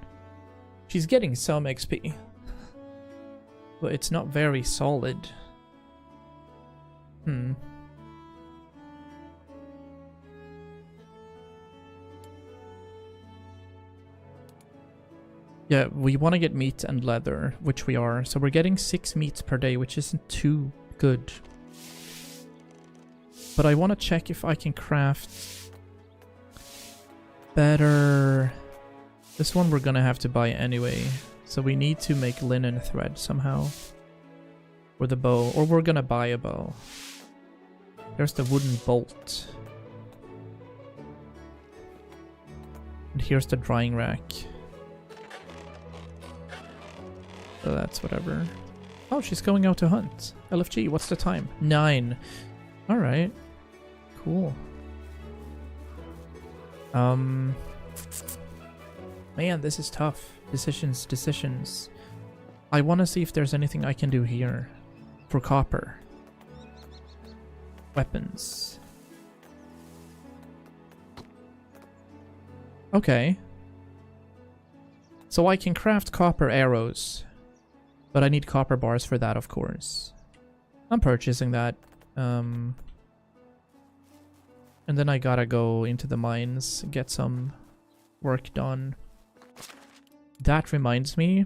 She's getting some XP. But it's not very solid. Yeah, we want to get meat and leather, which we are. So we're getting 6 meats per day, which isn't too good. But I want to check if I can craft better. This one we're gonna have to buy anyway. So we need to make linen thread somehow. Or the bow. Or we're gonna buy a bow. There's the wooden bolt. And here's the drying rack. So that's whatever. Oh, she's going out to hunt. LFG, what's the time? 9. Alright. Cool. Man, this is tough. Decisions. I want to see if there's anything I can do here. For copper. Weapons. Okay. So I can craft copper arrows. But I need copper bars for that, of course. I'm purchasing that. And then I gotta go into the mines, get some work done. That reminds me,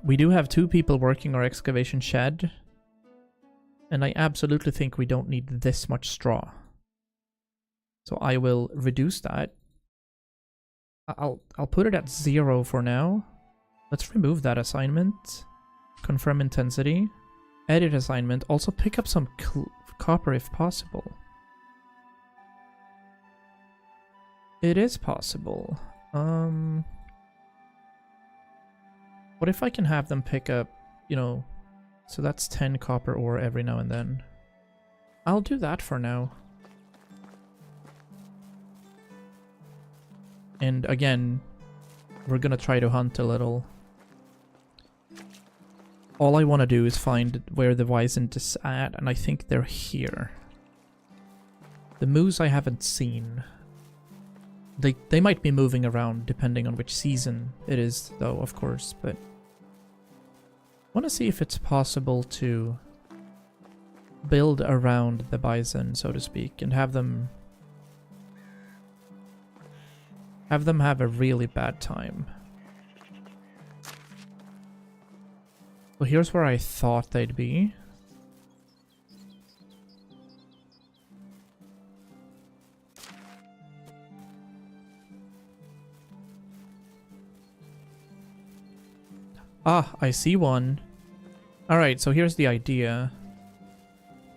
we do have 2 people working our excavation shed. And I absolutely think we don't need this much straw. So I will reduce that. I'll put it at 0 for now. Let's remove that assignment. Confirm intensity. Edit assignment. Also pick up some copper if possible. It is possible. What if I can have them pick up, you know, so that's 10 copper ore every now and then. I'll do that for now. And again, we're gonna try to hunt a little. All I want to do is find where the Wyzant is at, and I think they're here. The moose I haven't seen. They might be moving around depending on which season it is, though, of course, but I want to see if it's possible to build around the bison, so to speak, and have them have a really bad time. So here's where I thought they'd be. Ah, I see one. Alright, so here's the idea.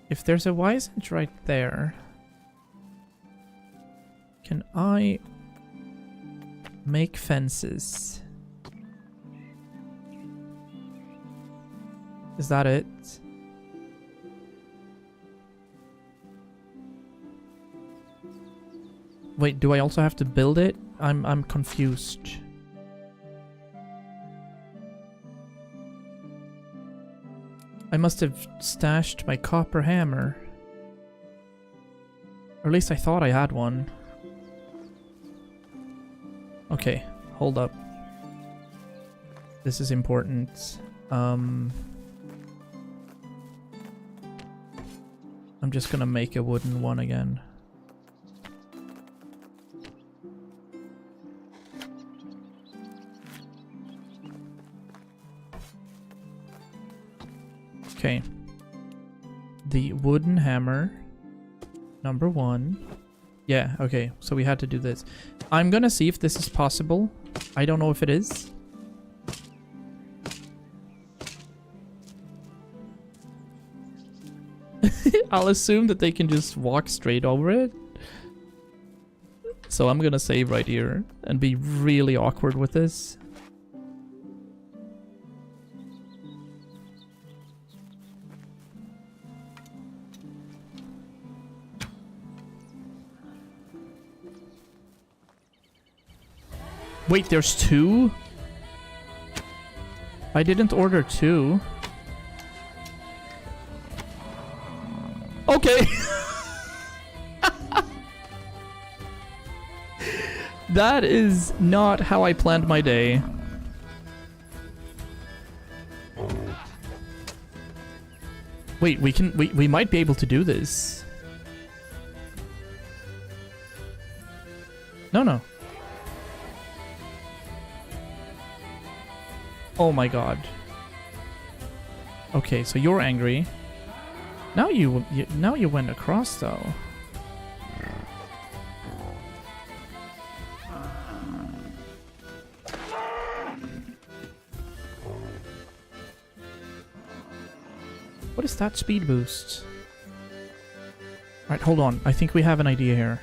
If there's a Wyzant right there, can I make fences? Is that it? Wait, do I also have to build it? I'm confused. I must have stashed my copper hammer. Or at least I thought I had one. Okay, hold up. This is important. I'm just gonna make a wooden one again. Okay. The wooden hammer. Number 1. Yeah, okay. So we had to do this. I'm gonna see if this is possible. I don't know if it is. I'll assume that they can just walk straight over it. So I'm gonna save right here and be really awkward with this. Wait, there's 2? I didn't order 2. Okay. That is not how I planned my day. Wait, we might be able to do this. No. Oh my god. Okay, so you're angry. Now you went across though. What is that speed boost? Alright, hold on. I think we have an idea here.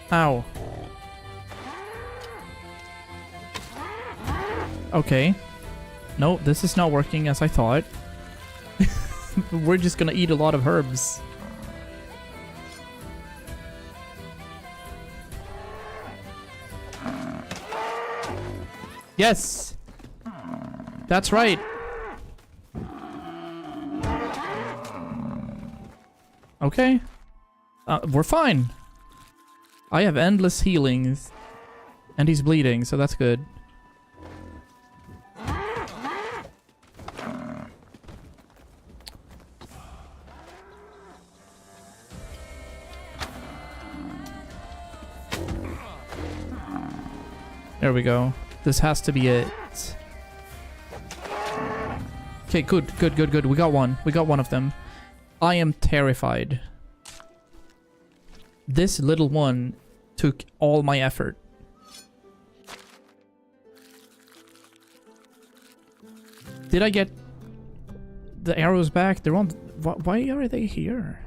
Ow. Okay. No, this is not working as I thought. We're just gonna eat a lot of herbs. Yes! That's right. Okay. We're fine. I have endless healings. And he's bleeding, so that's good. There we go. This has to be it. Okay, good. We got one. We got one of them. I am terrified. This little one took all my effort. Did I get the arrows back? They're on... Why are they here?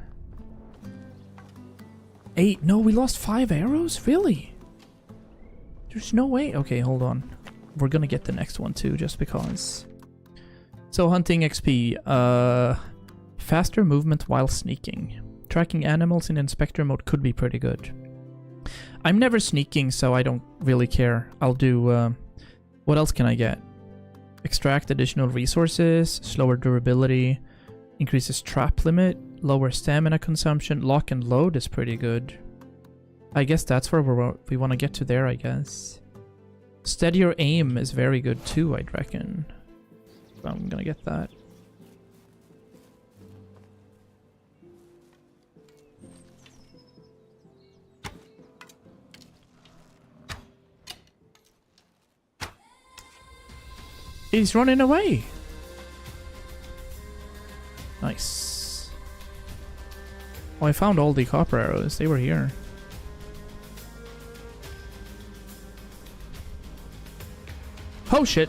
8. No, we lost 5 arrows? Really? There's no way. Okay, hold on. We're gonna get the next one too, just because. So, hunting XP. Faster movement while sneaking. Tracking animals in inspector mode could be pretty good. I'm never sneaking, so I don't really care. I'll do... what else can I get? Extract additional resources, slower durability, increases trap limit, lower stamina consumption, lock and load is pretty good. I guess that's where we want to get to there, I guess. Steadier aim is very good too, I'd reckon. I'm gonna get that. He's running away. Nice. Oh, I found all the copper arrows. They were here. Oh shit.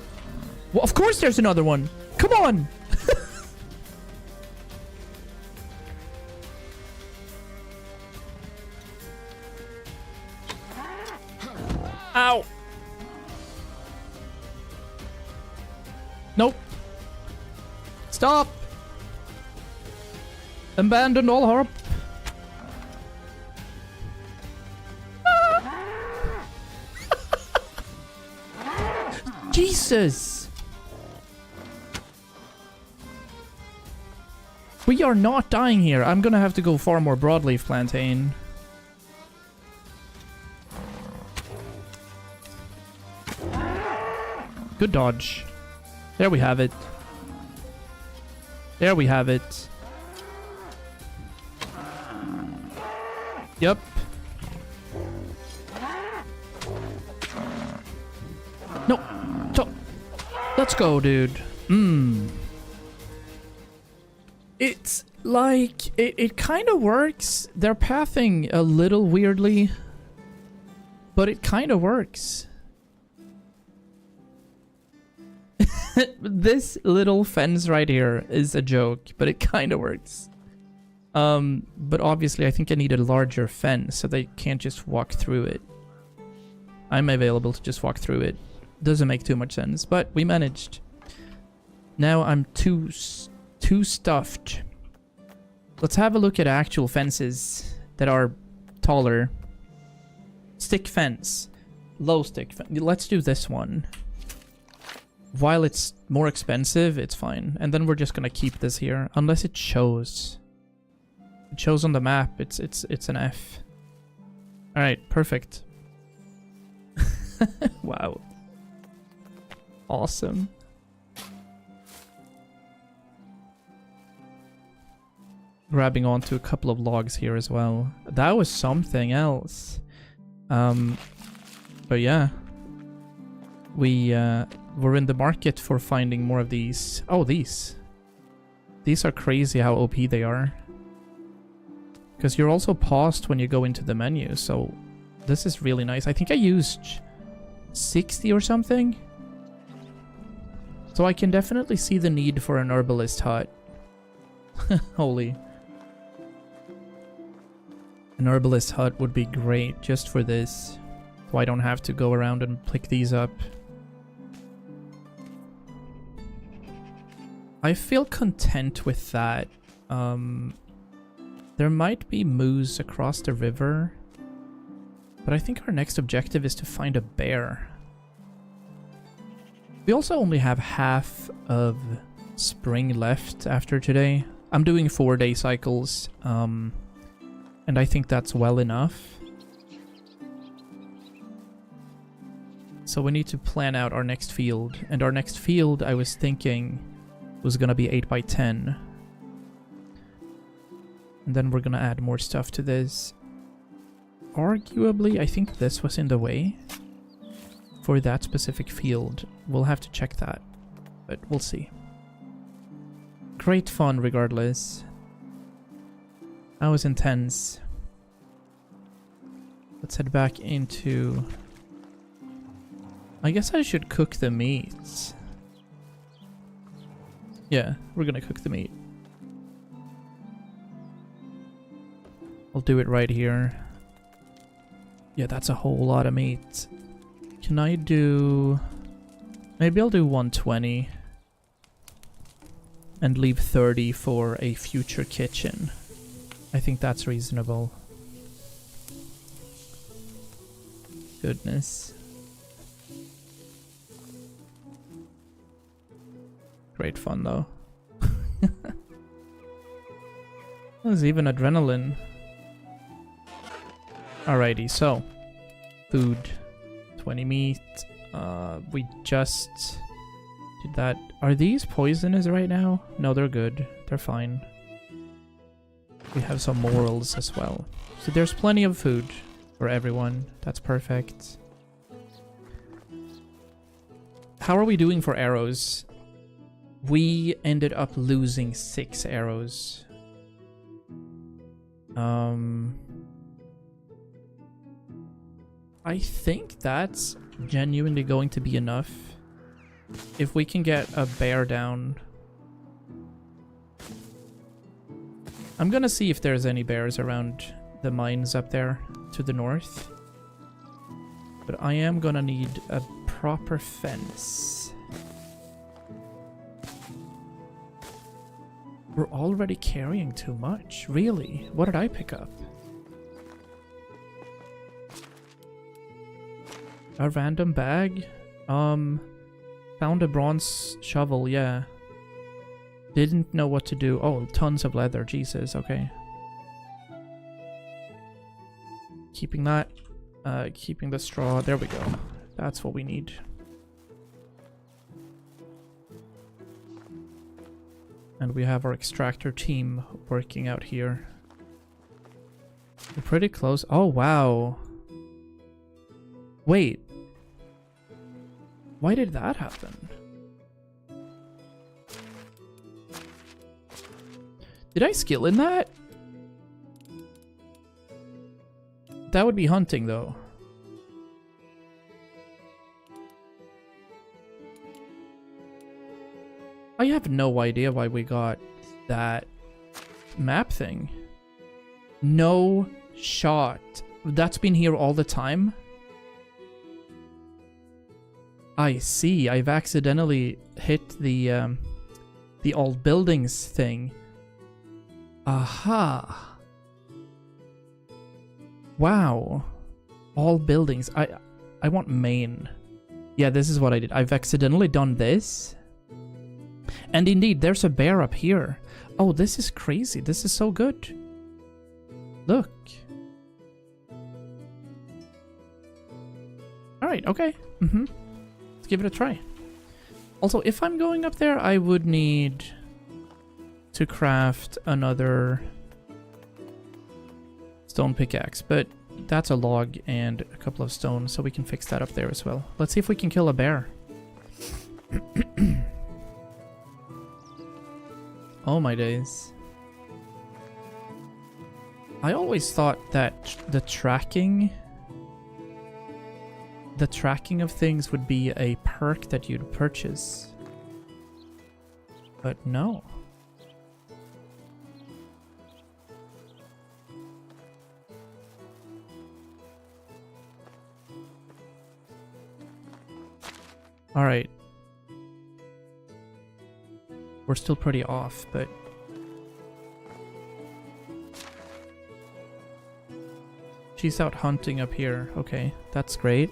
Well, of course there's another one. Come on. Ow. Nope. Stop. Abandon all hope. Jesus. We are not dying here. I'm gonna have to go far more broadleaf plantain. Good dodge. There we have it. There we have it. Yep. No. Let's go, dude. It's like... It kind of works. They're pathing a little weirdly. But it kind of works. This little fence right here is a joke, but it kind of works. But obviously I think I need a larger fence so they can't just walk through it. I'm available to just walk through it. Doesn't make too much sense, but we managed. Now I'm too stuffed. Let's have a look at actual fences that are taller. Stick fence. Low stick fence. Let's do this one. While it's more expensive, it's fine. And then we're just gonna keep this here. Unless it shows. It shows on the map. It's an F. Alright, perfect. Wow. Awesome. Grabbing onto a couple of logs here as well. That was something else. But yeah. We're in the market for finding more of these. Oh, these. These are crazy how OP they are. Because you're also paused when you go into the menu, so this is really nice. I think I used 60 or something. So I can definitely see the need for an herbalist hut. Holy. An herbalist hut would be great just for this. So I don't have to go around and pick these up. I feel content with that. There might be moose across the river. But I think our next objective is to find a bear. We also only have half of spring left after today. I'm doing 4-day cycles. And I think that's well enough. So we need to plan out our next field. And our next field, I was thinking, was gonna be 8 by 10. And then we're gonna add more stuff to this. Arguably, I think this was in the way for that specific field. We'll have to check that, but we'll see. Great fun regardless. That was intense. Let's head back into... I guess I should cook the meats. Yeah, we're gonna cook the meat. I'll do it right here. Yeah, that's a whole lot of meat. Can I do... Maybe I'll do 120. And leave 30 for a future kitchen. I think that's reasonable. Goodness. Great fun though. There's even adrenaline. Alrighty, so food, 20 meat. We just did that. Are these poisonous right now? No, they're good. They're fine. We have some morals as well. So there's plenty of food for everyone. That's perfect. How are we doing for arrows? We ended up losing 6 arrows. I think that's genuinely going to be enough. If we can get a bear down. I'm gonna see if there's any bears around the mines up there to the north. But I am gonna need a proper fence. We're already carrying too much. Really? What did I pick up? A random bag? Found a bronze shovel, yeah. Didn't know what to do. Oh, tons of leather. Jesus, okay. Keeping that. Keeping the straw. There we go. That's what we need. And we have our extractor team working out here. We're pretty close. Oh, wow. Wait. Why did that happen? Did I skill in that? That would be hunting, though. I have no idea why we got that map thing. No shot. That's been here all the time? I see. I've accidentally hit the all buildings thing. Aha. Wow. All buildings. I want main. Yeah, this is what I did. I've accidentally done this. And indeed, there's a bear up here. Oh, this is crazy. This is so good. Look. Alright, okay. Let's give it a try. Also, if I'm going up there, I would need to craft another stone pickaxe. But that's a log and a couple of stone, so we can fix that up there as well. Let's see if we can kill a bear. Oh my days. I always thought that the tracking of things would be a perk that you'd purchase. But no. All right. We're still pretty off, but she's out hunting up here. Okay, that's great.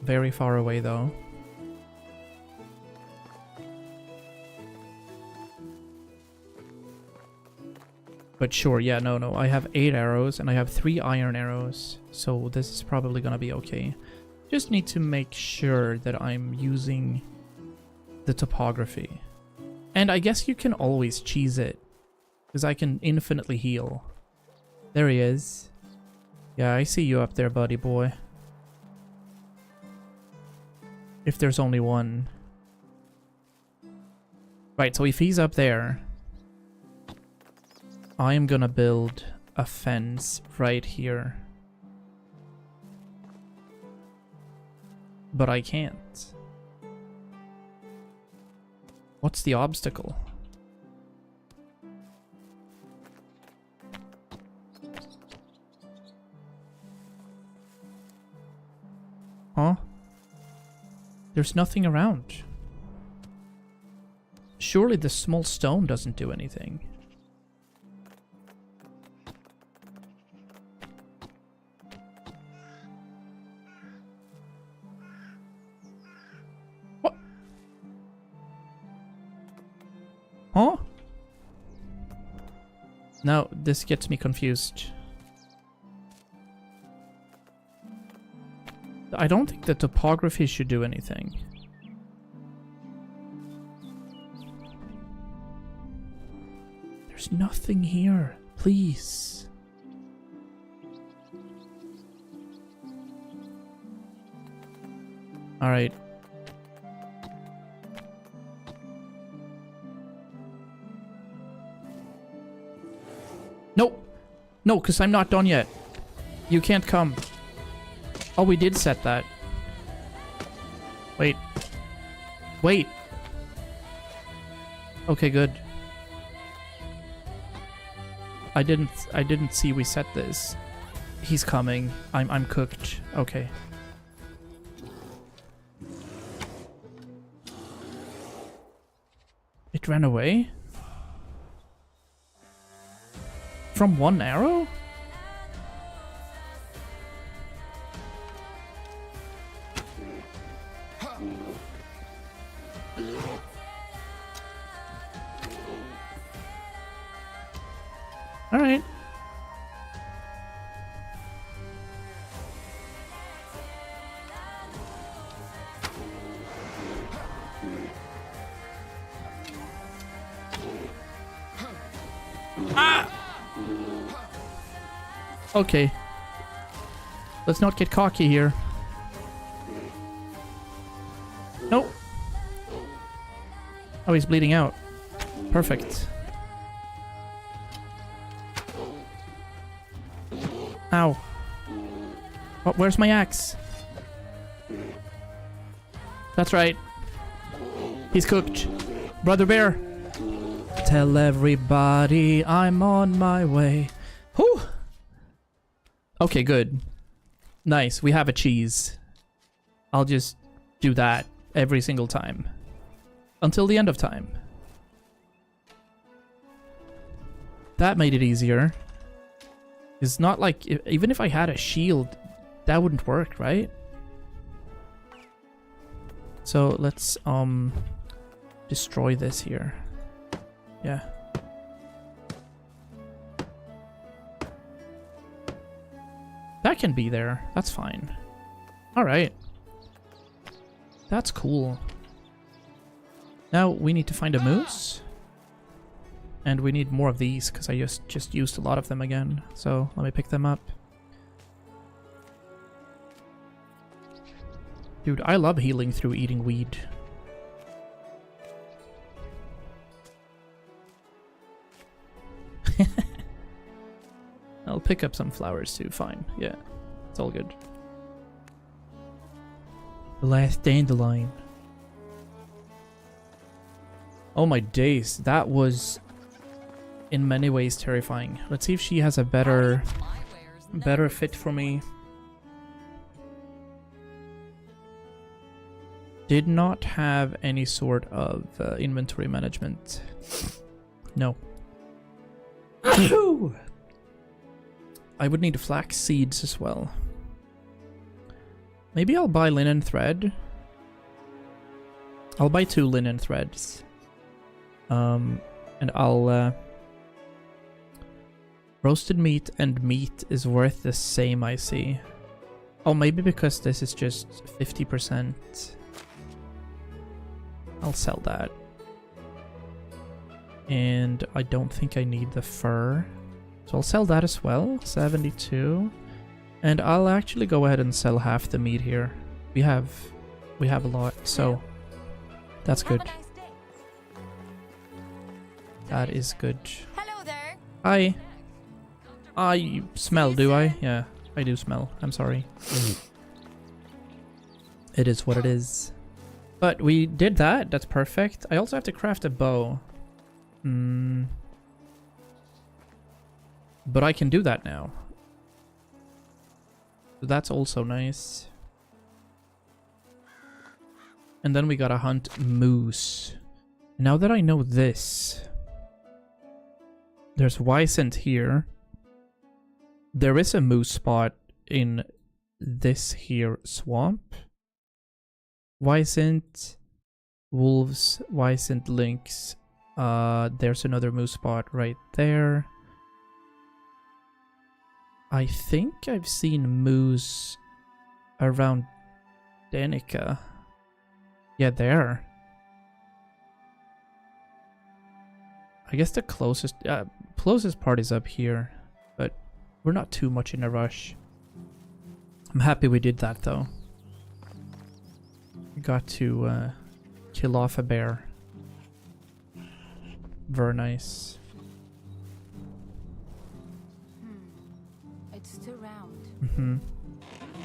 Very far away though. But sure, yeah, no. I have 8 arrows and I have 3 iron arrows, so this is probably gonna be okay. Just need to make sure that I'm using the topography. And I guess you can always cheese it, because I can infinitely heal. There he is. Yeah, I see you up there, buddy boy. If there's only one. Right, so if he's up there, I am gonna build a fence right here. But I can't. What's the obstacle? Huh? There's nothing around. Surely the small stone doesn't do anything. Huh? Now, this gets me confused. I don't think the topography should do anything. There's nothing here. Please. All right. No! No, because I'm not done yet. You can't come. Oh, we did set that. Wait. Wait! Okay, good. I didn't see we set this. He's coming. I'm cooked. Okay. It ran away? From one arrow? All right. Okay. Let's not get cocky here. Nope. Oh, he's bleeding out. Perfect. Ow. Oh, where's my axe? That's right. He's cooked. Brother Bear. Tell everybody I'm on my way. Whew. Okay, good. Nice. We have a cheese. I'll just do that every single time. Until the end of time. That made it easier. It's not like... even if I had a shield, that wouldn't work, right? So let's destroy this here. Yeah. That can be there. That's fine. Alright. That's cool. Now we need to find a moose. And we need more of these because I just used a lot of them again. So let me pick them up. Dude, I love healing through eating weed. I'll pick up some flowers too, fine. Yeah, it's all good. The last dandelion. Oh my days, that was in many ways terrifying. Let's see if she has a better fit for me. Did not have any sort of inventory management. No. I would need flax seeds as well. Maybe I'll buy linen thread. I'll buy 2 linen threads. And I'll... roasted meat and meat is worth the same, I see. Oh, maybe because this is just 50%. I'll sell that. And I don't think I need the fur. So I'll sell that as well. 72. And I'll actually go ahead and sell half the meat here. We have a lot, so that's good. That is good. Hello there. Hi. I smell, do I? Yeah, I do smell. I'm sorry. It is what it is. But we did that. That's perfect. I also have to craft a bow. But I can do that now. So that's also nice. And then we gotta hunt moose. Now that I know this, there's Wysent here. There is a moose spot in this here swamp. Wysent, wolves, Wysent, lynx. There's another moose spot right there. I think I've seen moose around Danica. Yeah, there. I guess the closest part is up here, but we're not too much in a rush. I'm happy we did that though. We got to kill off a bear. Very nice. It's 2 round.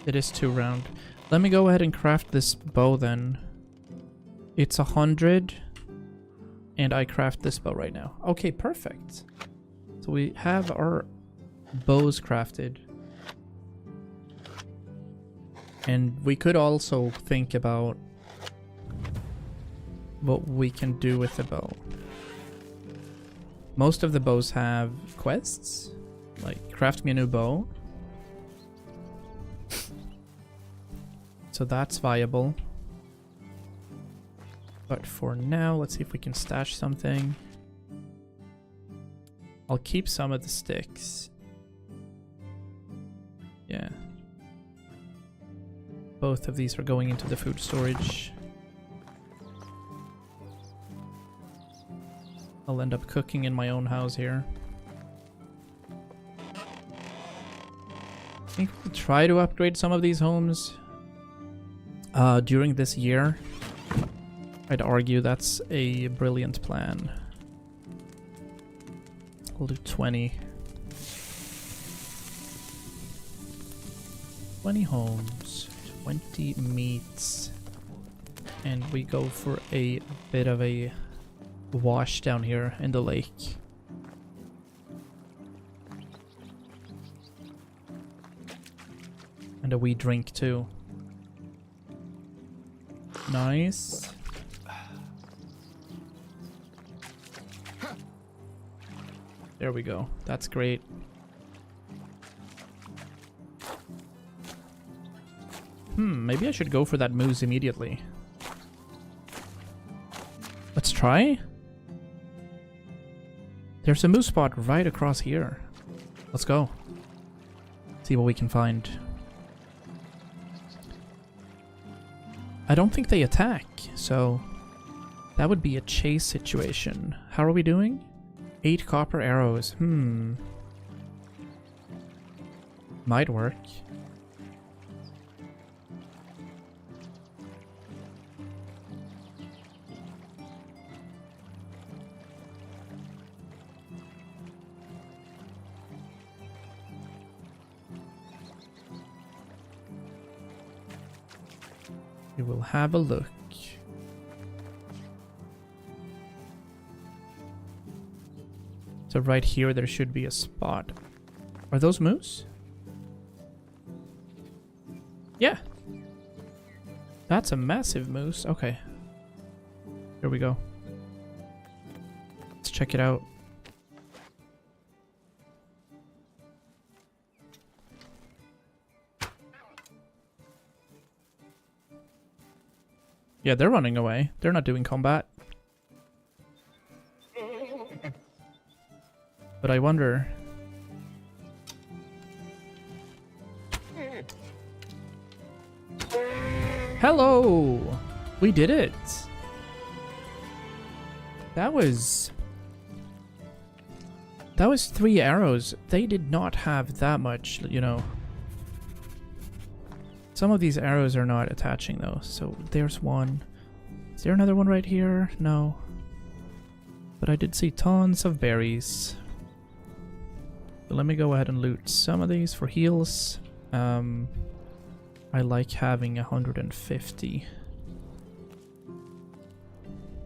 It is 2 round. Let me go ahead and craft this bow then. It's 100. And I craft this bow right now. Okay, perfect. So we have our bows crafted. And we could also think about what we can do with the bow. Most of the bows have quests. Like, craft me a new bow. So that's viable. But for now, let's see if we can stash something. I'll keep some of the sticks. Yeah. Both of these are going into the food storage. I'll end up cooking in my own house here. think we'll try to upgrade some of these homes during this year. I'd argue that's a brilliant plan. We'll do 20. 20 homes, 20 meats. And we go for a bit of a wash down here in the lake. And a wee drink too. Nice. There we go. That's great. Maybe I should go for that moose immediately. Let's try. There's a moose spot right across here. Let's go. See what we can find. I don't think they attack, so that would be a chase situation. How are we doing? 8 copper arrows. Might work. We will have a look. So right here there should be a spot. Are those moose? Yeah. That's a massive moose. Okay. Here we go. Let's check it out. Yeah, they're running away. They're not doing combat. But I wonder... Hello! We did it! That was 3 arrows. They did not have that much, you know. Some of these arrows are not attaching though, so there's one. Is there another one right here? No. But I did see tons of berries. But let me go ahead and loot some of these for heals. I like having 150.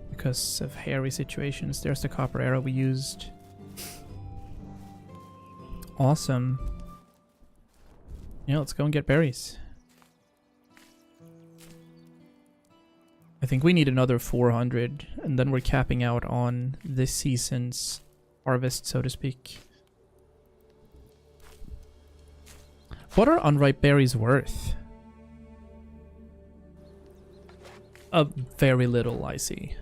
Because of hairy situations. There's the copper arrow we used. Awesome. Yeah, let's go and get berries. I think we need another 400, and then we're capping out on this season's harvest, so to speak. What are unripe berries worth? Very little, I see.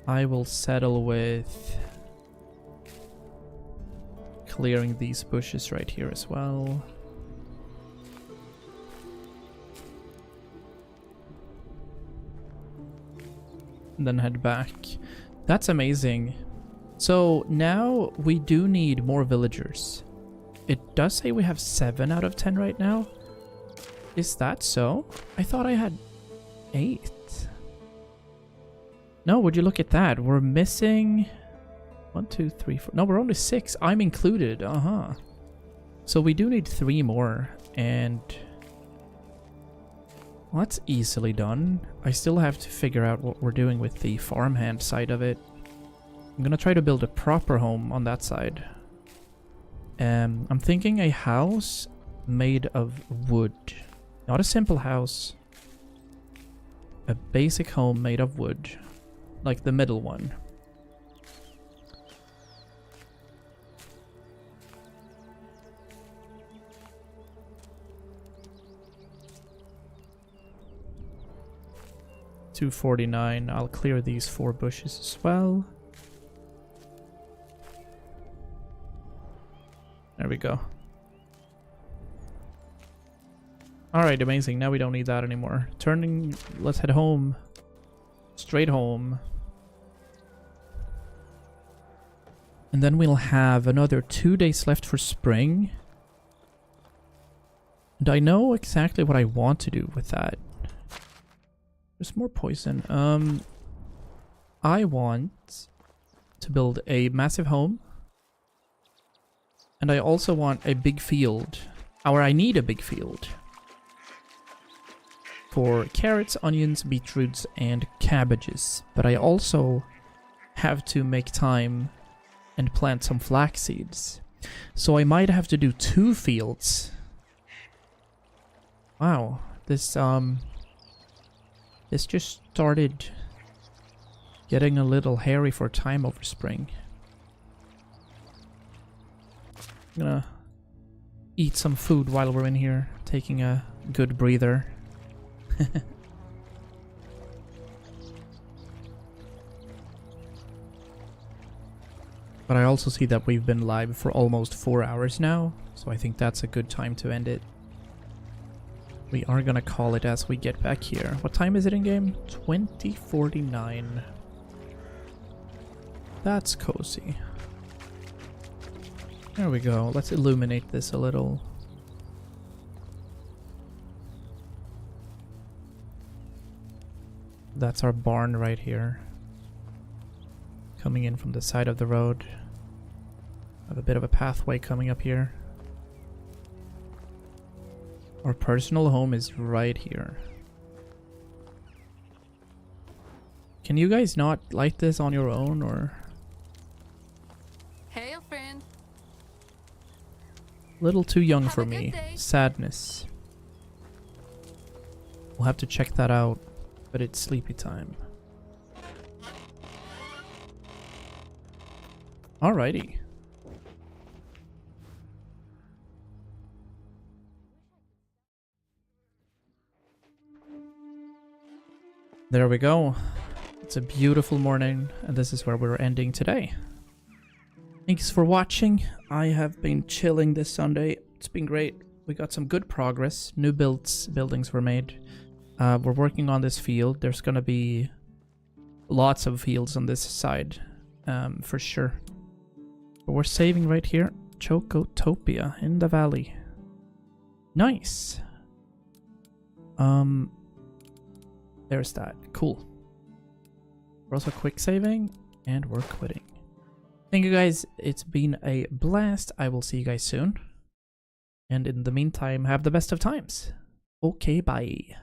I will settle with clearing these bushes right here as well. And then head back. That's amazing. So now we do need more villagers. It does say we have 7 out of 10 right now. Is that so? I thought I had 8. No, would you look at that? We're missing 1, 2, 3, 4. No, we're only 6. I'm included. So we do need 3 more, and well, that's easily done. I still have to figure out what we're doing with the farmhand side of it. I'm gonna try to build a proper home on that side. I'm thinking a house made of wood. Not a simple house. A basic home made of wood. Like the middle one. $249. I'll clear these 4 bushes as well. There we go. Alright, amazing. Now we don't need that anymore. Turning, let's head home. Straight home. And then we'll have another 2 days left for spring. And I know exactly what I want to do with that. There's more poison. I want to build a massive home. And I also want a big field. Or I need a big field. For carrots, onions, beetroots, and cabbages. But I also have to make time and plant some flax seeds. So I might have to do 2 fields. Wow, this just started getting a little hairy for time over spring. I'm gonna eat some food while we're in here, taking a good breather. But I also see that we've been live for almost 4 hours now, so I think that's a good time to end it. We are gonna call it as we get back here. What time is it in game? 20:49. That's cozy. There we go. Let's illuminate this a little. That's our barn right here. Coming in from the side of the road. I have a bit of a pathway coming up here. Our personal home is right here. Can you guys not light this on your own, or? Hail, friend. Little too young Have for a good me. day. Sadness. We'll have to check that out, but it's sleepy time. Alrighty. There we go. It's a beautiful morning, and this is where we're ending today. Thanks for watching. I have been chilling this Sunday. It's been great. We got some good progress. New buildings were made. We're working on this field. There's gonna be lots of fields on this side, for sure. But we're saving right here. Chocotopia in the valley. Nice. There's that. Cool. We're also quick saving, and we're quitting. Thank you guys. It's been a blast. I will see you guys soon. And in the meantime, have the best of times. Okay, bye.